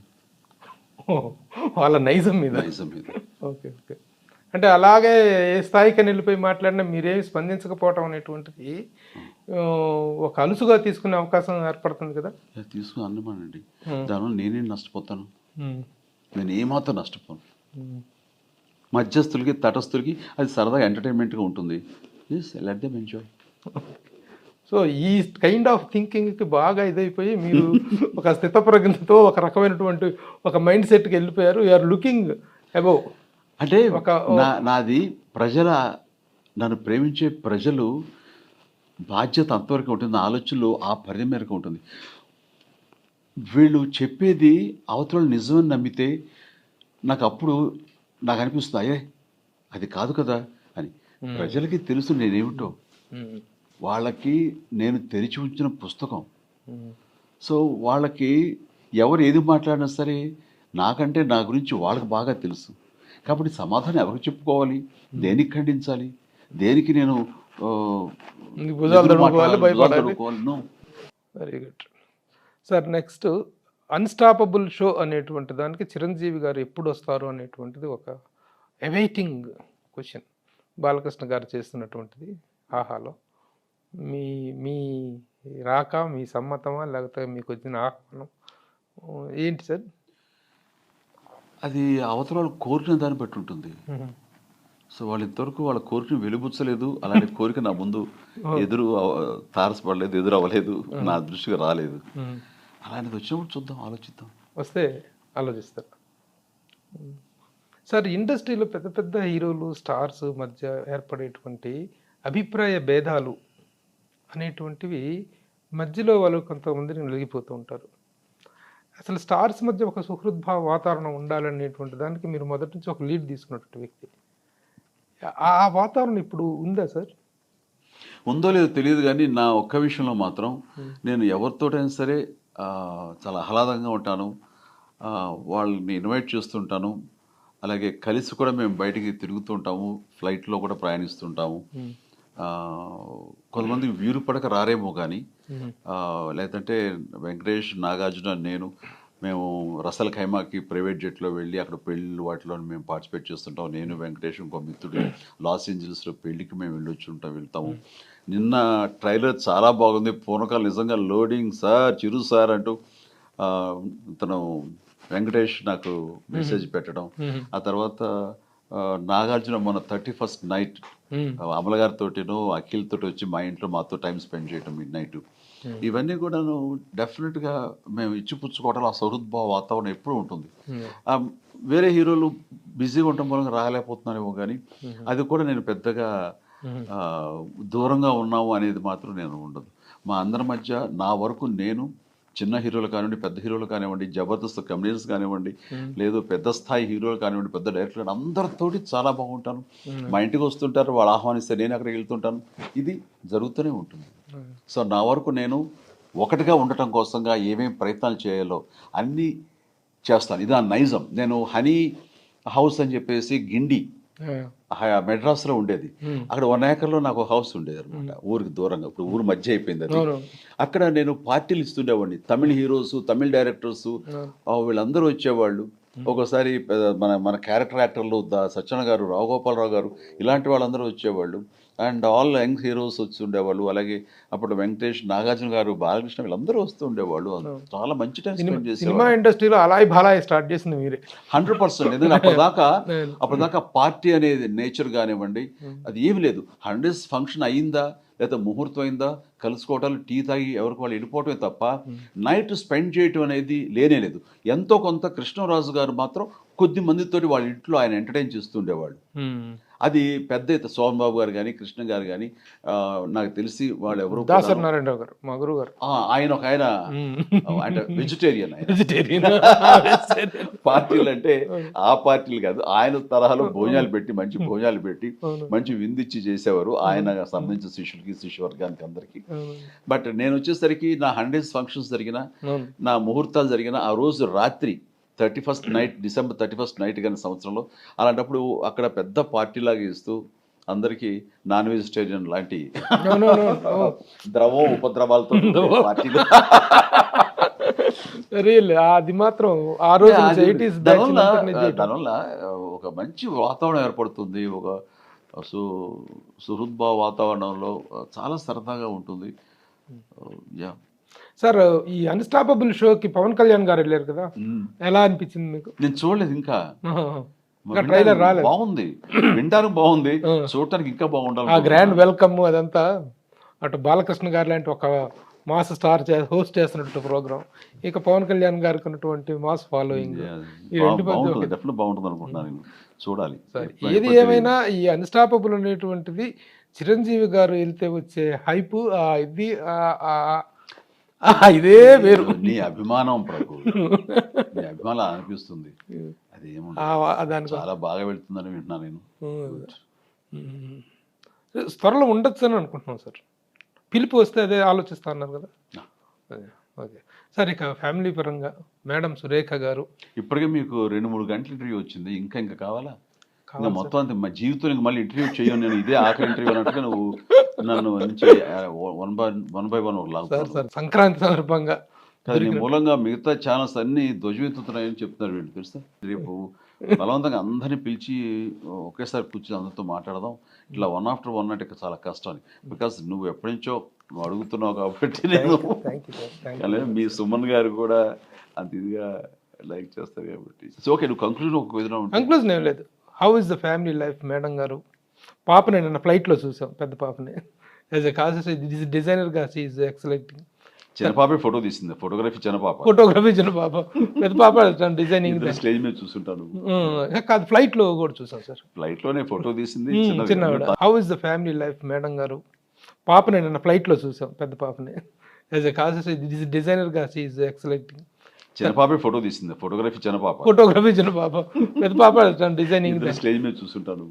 వాళ్ళ నైజం మీద. నైజం మీద. Okay okay. అంటే అలాగే ఏ స్థాయికి వెళ్ళిపోయి మాట్లాడినా మీరేమి స్పందించకపోవటం అనేటువంటిది ఒక అలుసుగా తీసుకునే అవకాశం ఏర్పడుతుంది కదా. తీసుకుని అన్నమానండి, దానివల్ల నేనేం నష్టపోతాను? నేను ఏమాత్రం నష్టపోను. మధ్యస్థులకి తటస్థులకి అది సరదాగా ఎంటర్టైన్మెంట్గా ఉంటుంది. Let them enjoy. సో ఈ కైండ్ ఆఫ్ థింకింగ్కి బాగా ఇదైపోయి మీరు ఒక స్థితప్రజ్ఞతో ఒక రకమైనటువంటి ఒక మైండ్ సెట్కి వెళ్ళిపోయారు. You are looking above. అంటే నాది నన్ను ప్రేమించే ప్రజలు బాధ్యత అంతవరకు ఉంటుంది, నా ఆలోచనలు ఆ పరిధి మేరకు ఉంటుంది. వీళ్ళు చెప్పేది అవతల నిజమని నమ్మితే నాకు అనిపిస్తుంది, అయ్యే అది కాదు కదా అని. ప్రజలకి తెలుసు నేనేమిటో, వాళ్ళకి నేను తెరిచి ఉంచిన పుస్తకం. సో వాళ్ళకి ఎవరు ఏది మాట్లాడినా సరే నాకంటే నా గురించి వాళ్ళకి బాగా తెలుసు. కాబట్టి సమాధానం ఎవరికి చెప్పుకోవాలి, దేనికి ఖండించాలి, దేనికి నేను very good sir. Next unstoppable show అనేటువంటి దానికి చిరంజీవి గారు ఎప్పుడు వస్తారు అనేటువంటిది ఒక అవైటింగ్ క్వశ్చన్ బాలకృష్ణ గారు చేస్తున్నటువంటిది ఆహాలో. మీ రాక మీ సమ్మతమా లేకపోతే మీకు వచ్చిన ఆహ్వానం ఏంటి సార్? అది అవతల వాళ్ళు కోరిన దాన్ని బట్టి ఉంటుంది. సో వాళ్ళు ఇంతవరకు వాళ్ళ కోరికను వెలుబుచ్చలేదు, అలాంటి కోరిక నా ముందు తారసపడలేదు, ఎదురు అవ్వలేదు, నా దృష్టిగా రాలేదు. అలాంటిది వచ్చినప్పుడు చూద్దాం, ఆలోచిద్దాం. వస్తే ఆలోచిస్తారు సార్. ఇండస్ట్రీలో పెద్ద పెద్ద హీరోలు స్టార్స్ మధ్య ఏర్పడేటువంటి అభిప్రాయ భేదాలు అనేటువంటివి మధ్యలో వాళ్ళు కొంతమందిని నలిగిపోతూ ఉంటారు. అసలు స్టార్స్ మధ్య ఒక సుహృద్భావ వాతావరణం ఉండాలనేటువంటి దానికి మీరు మొదటి నుంచి ఒక లీడ్ తీసుకున్నటువంటి వ్యక్తి. ఆ వాతావరణం ఇప్పుడు ఉందా సార్? ఉందో లేదో తెలియదు, కానీ నా ఒక్క విషయంలో మాత్రం నేను ఎవరితోటైనా సరే చాలా ఆహ్లాదంగా ఉంటాను. వాళ్ళని ఇన్వైట్ చేస్తుంటాను. అలాగే కలిసి కూడా మేము బయటికి తిరుగుతూ ఉంటాము, ఫ్లైట్లో కూడా ప్రయాణిస్తుంటాము. కొంతమంది వీరు పడక రారేమో కానీ, లేదంటే వెంకటేష్, నాగార్జున, మేము రసల్ ఖైమాకి ప్రైవేట్ జెట్లో వెళ్ళి అక్కడ పెళ్ళి వాటిలో మేము పార్టిసిపేట్ చేస్తుంటాం. నేను, వెంకటేష్, ఇంకో మిత్రుడు లాస్ ఏంజల్స్లో పెళ్ళికి మేము వెళ్తాము. నిన్న ట్రైలర్ చాలా బాగుంది, పూర్వకాలం నిజంగా లోడింగ్ సార్, చిరు సార్ అంటూ తను వెంకటేష్ నాకు మెసేజ్ పెట్టడం. ఆ తర్వాత నాగార్జున మన 31st నైట్ అమల గారితోటిను అఖిల్ తోటి వచ్చి మా ఇంట్లో మాతో టైం స్పెండ్ చేయడం మిడ్ నైట్. ఇవన్నీ కూడాను డెఫినెట్గా మేము ఇచ్చిపుచ్చుకోవడం, ఆ సౌహృద్భావ వాతావరణం ఎప్పుడూ ఉంటుంది. వేరే హీరోలు బిజీగా ఉండటం మూలంగా రాలేకపోతున్నారేమో కానీ అది కూడా నేను పెద్దగా దూరంగా ఉన్నాము అనేది మాత్రం నేను ఉండదు. మా అందరి మధ్య నా వరకు నేను చిన్న హీరోలు కానివ్వండి, పెద్ద హీరోలు కానివ్వండి, జబర్దస్త్ కమెడియన్స్ కానివ్వండి, లేదు పెద్ద స్థాయి హీరోలు కానివ్వండి, పెద్ద డైరెక్టర్లు అందరితోటి చాలా బాగుంటాను. మా ఇంటికి వస్తుంటారు, వాళ్ళు ఆహ్వానిస్తే నేను అక్కడికి వెళ్తుంటాను. ఇది జరుగుతూనే ఉంటుంది. సో నా వరకు నేను ఒకటిగా ఉండటం కోసంగా ఏమేమి ప్రయత్నాలు చేయాలో అన్నీ చేస్తాను. ఇది నా నైజం. నేను హనీ హౌస్ అని చెప్పేసి గిండి మెడ్రాస్లో ఉండేది. అక్కడ 1 acre నాకు హౌస్ ఉండేది అనమాట, ఊరికి దూరంగా. ఇప్పుడు ఊరు మధ్య అయిపోయింది అది. అక్కడ నేను పార్టీలు ఇస్తుండేవాడిని. తమిళ హీరోస్, తమిళ డైరెక్టర్స్ వీళ్ళందరూ వచ్చేవాళ్ళు. ఒక్కోసారి మన మన క్యారెక్టర్ యాక్టర్లు సత్యన గారు, రావుగోపాలరావు గారు ఇలాంటి వాళ్ళందరూ వచ్చేవాళ్ళు. అండ్ ఆల్ యంగ్ హీరోస్ వచ్చి ఉండేవాళ్ళు. అలాగే అప్పుడు వెంకటేష్, నాగార్జున గారు, బాలకృష్ణ వీళ్ళందరూ వస్తూ ఉండేవాళ్ళు. చాలా మంచి టైం స్పెండ్ చేసేవాళ్ళు. సినిమా ఇండస్ట్రీలో అలాయ్ బాలాయ్ స్టార్ట్ చేసింది మీరే. 100%. ఎందుకంటే అప్పటిదాకా పార్టీ అనేది నేచర్ కానివ్వండి, అది ఏమి లేదు. 100 ఫంక్షన్ అయిందా లేదా ముహూర్తం అయిందా, కలుసుకోవటాలు, టీ తాగి ఎవరికి వాళ్ళు వెళ్ళిపోవటమే తప్ప నైట్ స్పెండ్ చేయటం అనేది లేనే లేదు. ఎంతో కొంత కృష్ణరాజు గారు మాత్రం కొద్ది మందితోటి వాళ్ళ ఇంట్లో ఆయన ఎంటర్టైన్ చేస్తుండేవాళ్ళు. అది పెద్ద ఎత్తు సోమబాబు గారు కానీ, కృష్ణ గారు కానీ, నాకు తెలిసి వాళ్ళు ఎవరు, దాసరి నారాయణరావు గారు మా గురువు గారు, ఆయన ఒక ఆయన అంటే వెజిటేరియన్. పార్టీలు అంటే ఆ పార్టీలు కాదు, ఆయన తరహాలో భోజనాలు పెట్టి, మంచి భోజనాలు పెట్టి, మంచి విందిచ్చి చేసేవారు ఆయన సంబంధించిన శిష్యులకి, శిష్యవర్గానికి అందరికీ. బట్ నేను వచ్చేసరికి నా 100 ఫంక్షన్స్ జరిగిన, నా ముహూర్తాలు జరిగిన ఆ రోజు రాత్రి 31st night, December 31st night కానీ సంవత్సరంలో, అలాంటప్పుడు అక్కడ పెద్ద పార్టీలాగా ఇస్తూ అందరికీ నాన్ వెజిటేరియన్ లాంటి ద్రవం ఉపద్రవాలతో పార్టీలు. అది మాత్రం ఆ రోజు దానివల్ల ఒక మంచి వాతావరణం ఏర్పడుతుంది. ఒక సుహృద్భావ వాతావరణంలో చాలా సరదాగా ఉంటుంది. యా సార్, ఈ అన్స్టాపబుల్ షోకి పవన్ కళ్యాణ్ గారు వెళ్ళారు కదా, ఎలా అనిపించింది మీకు? నేను చూడలేదు ఇంకా. ట్రైలర్ రాలేదు. బాగుంది, వినడానికి బాగుంది, చూడటానికి ఇంకా బాగుండాలి. ఆ గ్రాండ్ వెల్కమ్ అదంతా, అటు బాలకృష్ణ గారు లాంటి ఒక మాస్ స్టార్ హోస్ట్ చేస్తున్నట్టు ప్రోగ్రామ్, ఇక పవన్ కళ్యాణ్ గారికి ఉన్నటువంటి మాస్ ఫాలోయింగ్, డెఫినెట్ బాగుంటుంది అనుకుంటున్నాను. నేను చూడాలి. ఏది ఏమైనా ఈ అన్స్టాపబుల్ అనేటువంటిది చిరంజీవి గారు వెళ్తే వచ్చే హైప్, ఇది ఇదే వేరు. నీ అభిమానం ప్రభు, నీ అభిమానం అనిపిస్తుంది. అది ఏముంది, చాలా బాగా వెళ్తుందని వింటున్నాను నేను. త్వరలో ఉండొచ్చు అని అనుకుంటున్నాం సార్. పిలుపు వస్తే అదే ఆలోచిస్తా అన్నారు కదా. ఓకే సార్, ఇక ఫ్యామిలీ పరంగా మేడం సురేఖ గారు, ఇప్పటికే మీకు 2-3 గంటల ఇంటర్వ్యూ వచ్చింది, ఇంకా కావాలా? ఇంకా మొత్తం అంతే మా జీవితం మళ్ళీ ఇంటర్వ్యూ చేయను నేను, ఇదే ఆఖరి ఇంటర్వ్యూ అన్నట్టుగా నువ్వు నన్ను నుంచి 1 by 1 లాగుతారు. సంక్రాంతి సందర్భంగా నీ మూలంగా మిగతా ఛానల్స్ అన్ని ధ్వజమెత్తుతున్నాయని చెప్తున్నారు వీళ్ళు, తెలుసా? రేపు బలవంతంగా అందరినీ పిలిచి ఒకేసారి కూర్చొని అందరితో మాట్లాడదాం, ఇట్లా 1 after 1 అంటే చాలా కష్టం అని. బికాస్ నువ్వు ఎప్పటి నుంచో నువ్వు అడుగుతున్నావు కాబట్టి నేను, అలాగే మీ సుమన్ గారు కూడా అంత ఇదిగా లైక్ చేస్తారు కాబట్టి. ఓకే, నువ్వు కంక్లూజన్ ఒక విధంగా ఉంటుంది. కంక్లూజన్ ఏం లేదు. How is the family life madam గారు? పాపని నిన్న ఫ్లైట్లో చూసాం, పెద్ద పాపని. యాజ్ ఎ కాసెస్ డిజైనర్గా షీ ఈజ్ ఎక్సలెంటింగ్. చిన్న పాప ఫోటో తీసింది, ఫోటోగ్రఫీ చిన్న పాప, పెద్ద పాప డిజైనింగ్ స్టేజ్ మీద చూస్తుంటాను. కాదు, ఫ్లైట్లో కూడా చూసాం సార్. ఫ్లైట్లోనే ఫోటో తీసింది చిన్నవాడు. How is the family life madam గారు? పాపని నిన్న ఫ్లైట్లో చూసాం, పెద్ద పాపని. యాజ్ ఎ కాసెస్ డిజైనర్గా షీ ఈజ్ ఎక్సలెంటింగ్. చిన్న పాప ఫోటో తీసింది, ఫోటోగ్రఫీ చిన్న పాప, పెద్ద పాప డిజైనింగ్ స్టేజ్ మీద చూస్తుంటాను.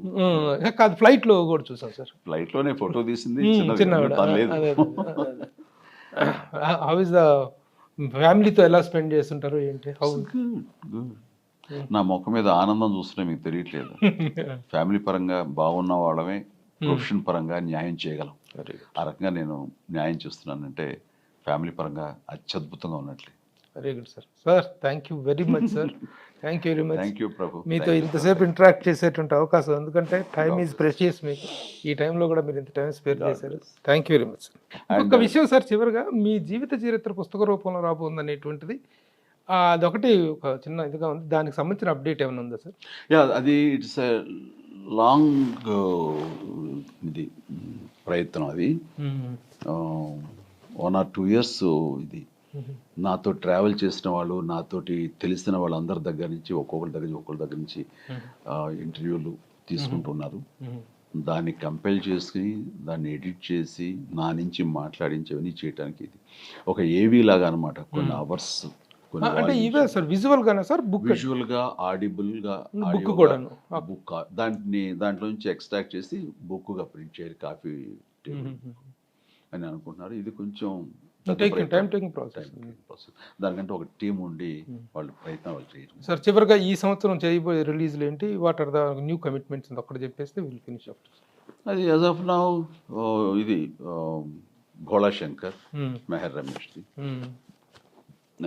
కాదు, ఫ్లైట్లో కూడా చూసాం సార్. ఫ్లైట్లోనే ఫోటో తీసింది చిన్నవాడు. హౌ ఇస్ ద ఫ్యామిలీతో ఎలా స్పెండ్ చేస్తుంటారు ఏంటి? హౌ నా ముఖం మీద ఆనందం చూస్తుంటే మీకు తెలియట్లేదు. ఫ్యామిలీ పరంగా బాగున్న వాళ్ళమే ప్రొఫెషన్ పరంగా న్యాయం చేయగలం. ఆ రకంగా నేను న్యాయం చేస్తున్నానంటే ఫ్యామిలీ పరంగా అత్యద్భుతంగా ఉన్నట్లే. Very good sir. Sir, thank you very much sir. Thank you very much. Thank you Prabhu. మీతో ఇంతసేపు ఇంటరాక్ట్ చేసేటువంటి అవకాశం, ఎందుకంటే టైమ్ ఈజ్ ప్రెషియస్. మీకు ఈ టైంలో కూడా మీరు ఇంత టైం స్పేర్ చేశారు. Thank you very much. ఒక విషయం సార్, చివరిగా మీ జీవిత చరిత్ర పుస్తక రూపంలో రాబోతుంది అనేటువంటిది, అదొకటి ఒక చిన్న ఇదిగా ఉంది, దానికి సంబంధించిన అప్డేట్ ఏమైనా ఉందా సార్? యా, అది ఇట్స్ ఎ లాంగ్ ఇది ప్రయత్నం. అది 1 or 2 years ఇది నాతో ట్రావెల్ చేసిన వాళ్ళు, నాతోటి తెలిసిన వాళ్ళందరి దగ్గర నుంచి ఒక్కొక్కరి దగ్గర నుంచి ఇంటర్వ్యూలు తీసుకుంటున్నారు. దాన్ని కంపైల్ చేసి, దాన్ని ఎడిట్ చేసి, నా నుంచి మాట్లాడించేవన్నీ చేయడానికి ఇది ఒక ఏవీ లాగా అనమాట. కొన్ని అవర్స్, అంటే ఇవే సార్ విజువల్ గానే సార్, బుక్ విజువల్ గా, ఆడిబుల్ గా, బుక్ కూడా బుక్ దాంట్లో నుంచి ఎక్స్ట్రాక్ట్ చేసి బుక్ గా ప్రింట్ చేయాలి, కాఫీ టేబుల్ అని అనుకుంటున్నారు. ఇది కొంచెం దానికంటే ఒక టీం ఉండి వాళ్ళు ప్రయత్నాలు చేయడం. సార్, చివరిగా ఈ సంవత్సరం చేయబోయే రిలీజ్లు ఏంటి? What are the new commitments ఒక్కటి చెప్పేస్తే విల్ ఫినిష్ అప్. అది యాజ్ ఆఫ్ నౌ ఇది భోళా శంకర్, మెహర్ రమేష్ది.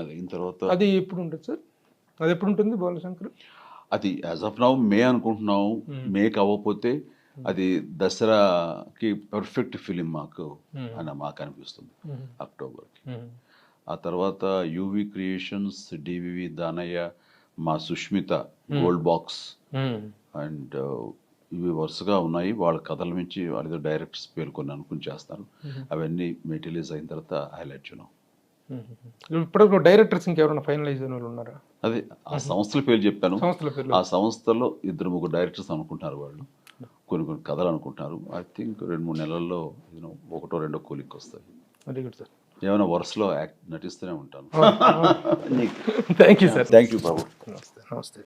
అది అయిన తర్వాత అది ఎప్పుడు ఉంటుంది సార్? అది ఎప్పుడు ఉంటుంది బాలశంకర్? అది యాజ్ ఆఫ్ నౌ మే అనుకుంటున్నాం. మేకి అవ్వకపోతే అది దసరాకి పర్ఫెక్ట్ ఫిలిం మాకు మాకు అనిపిస్తుంది అక్టోబర్కి. ఆ తర్వాత యూవి క్రియేషన్స్, డివివి దానయ్య, మా సుష్మిత గోల్డ్ బాక్స్ అండ్ ఇవి వరుసగా ఉన్నాయి. వాళ్ళ కథల నుంచి వాళ్ళ డైరెక్టర్స్ పేరు కొన్ని అనుకుని చేస్తారు. అవన్నీ మెటీరియలైజ్ అయిన తర్వాత హైలైట్ చేయడం. ఇప్పుడు డైరెక్టర్స్ ఇంకెవరైనా ఫైనలైజ్ అయిన వాళ్ళు ఉన్నారా? అదే ఆ సంస్థల పేరు చెప్పాను. సంస్థల పేర్లు ఆ సంస్థలో 2-3 డైరెక్టర్స్ అనుకుంటున్నారు. వాళ్ళు కొన్ని కథలు అనుకుంటున్నారు. ఐ థింక్ 2-3 నెలల్లో 1-2 కూలికి వస్తాయి. Very good sir. ఏమైనా వరుసలో నటిస్తూనే ఉంటాను. Thank you sir. Thank you బాబు. నమస్తే.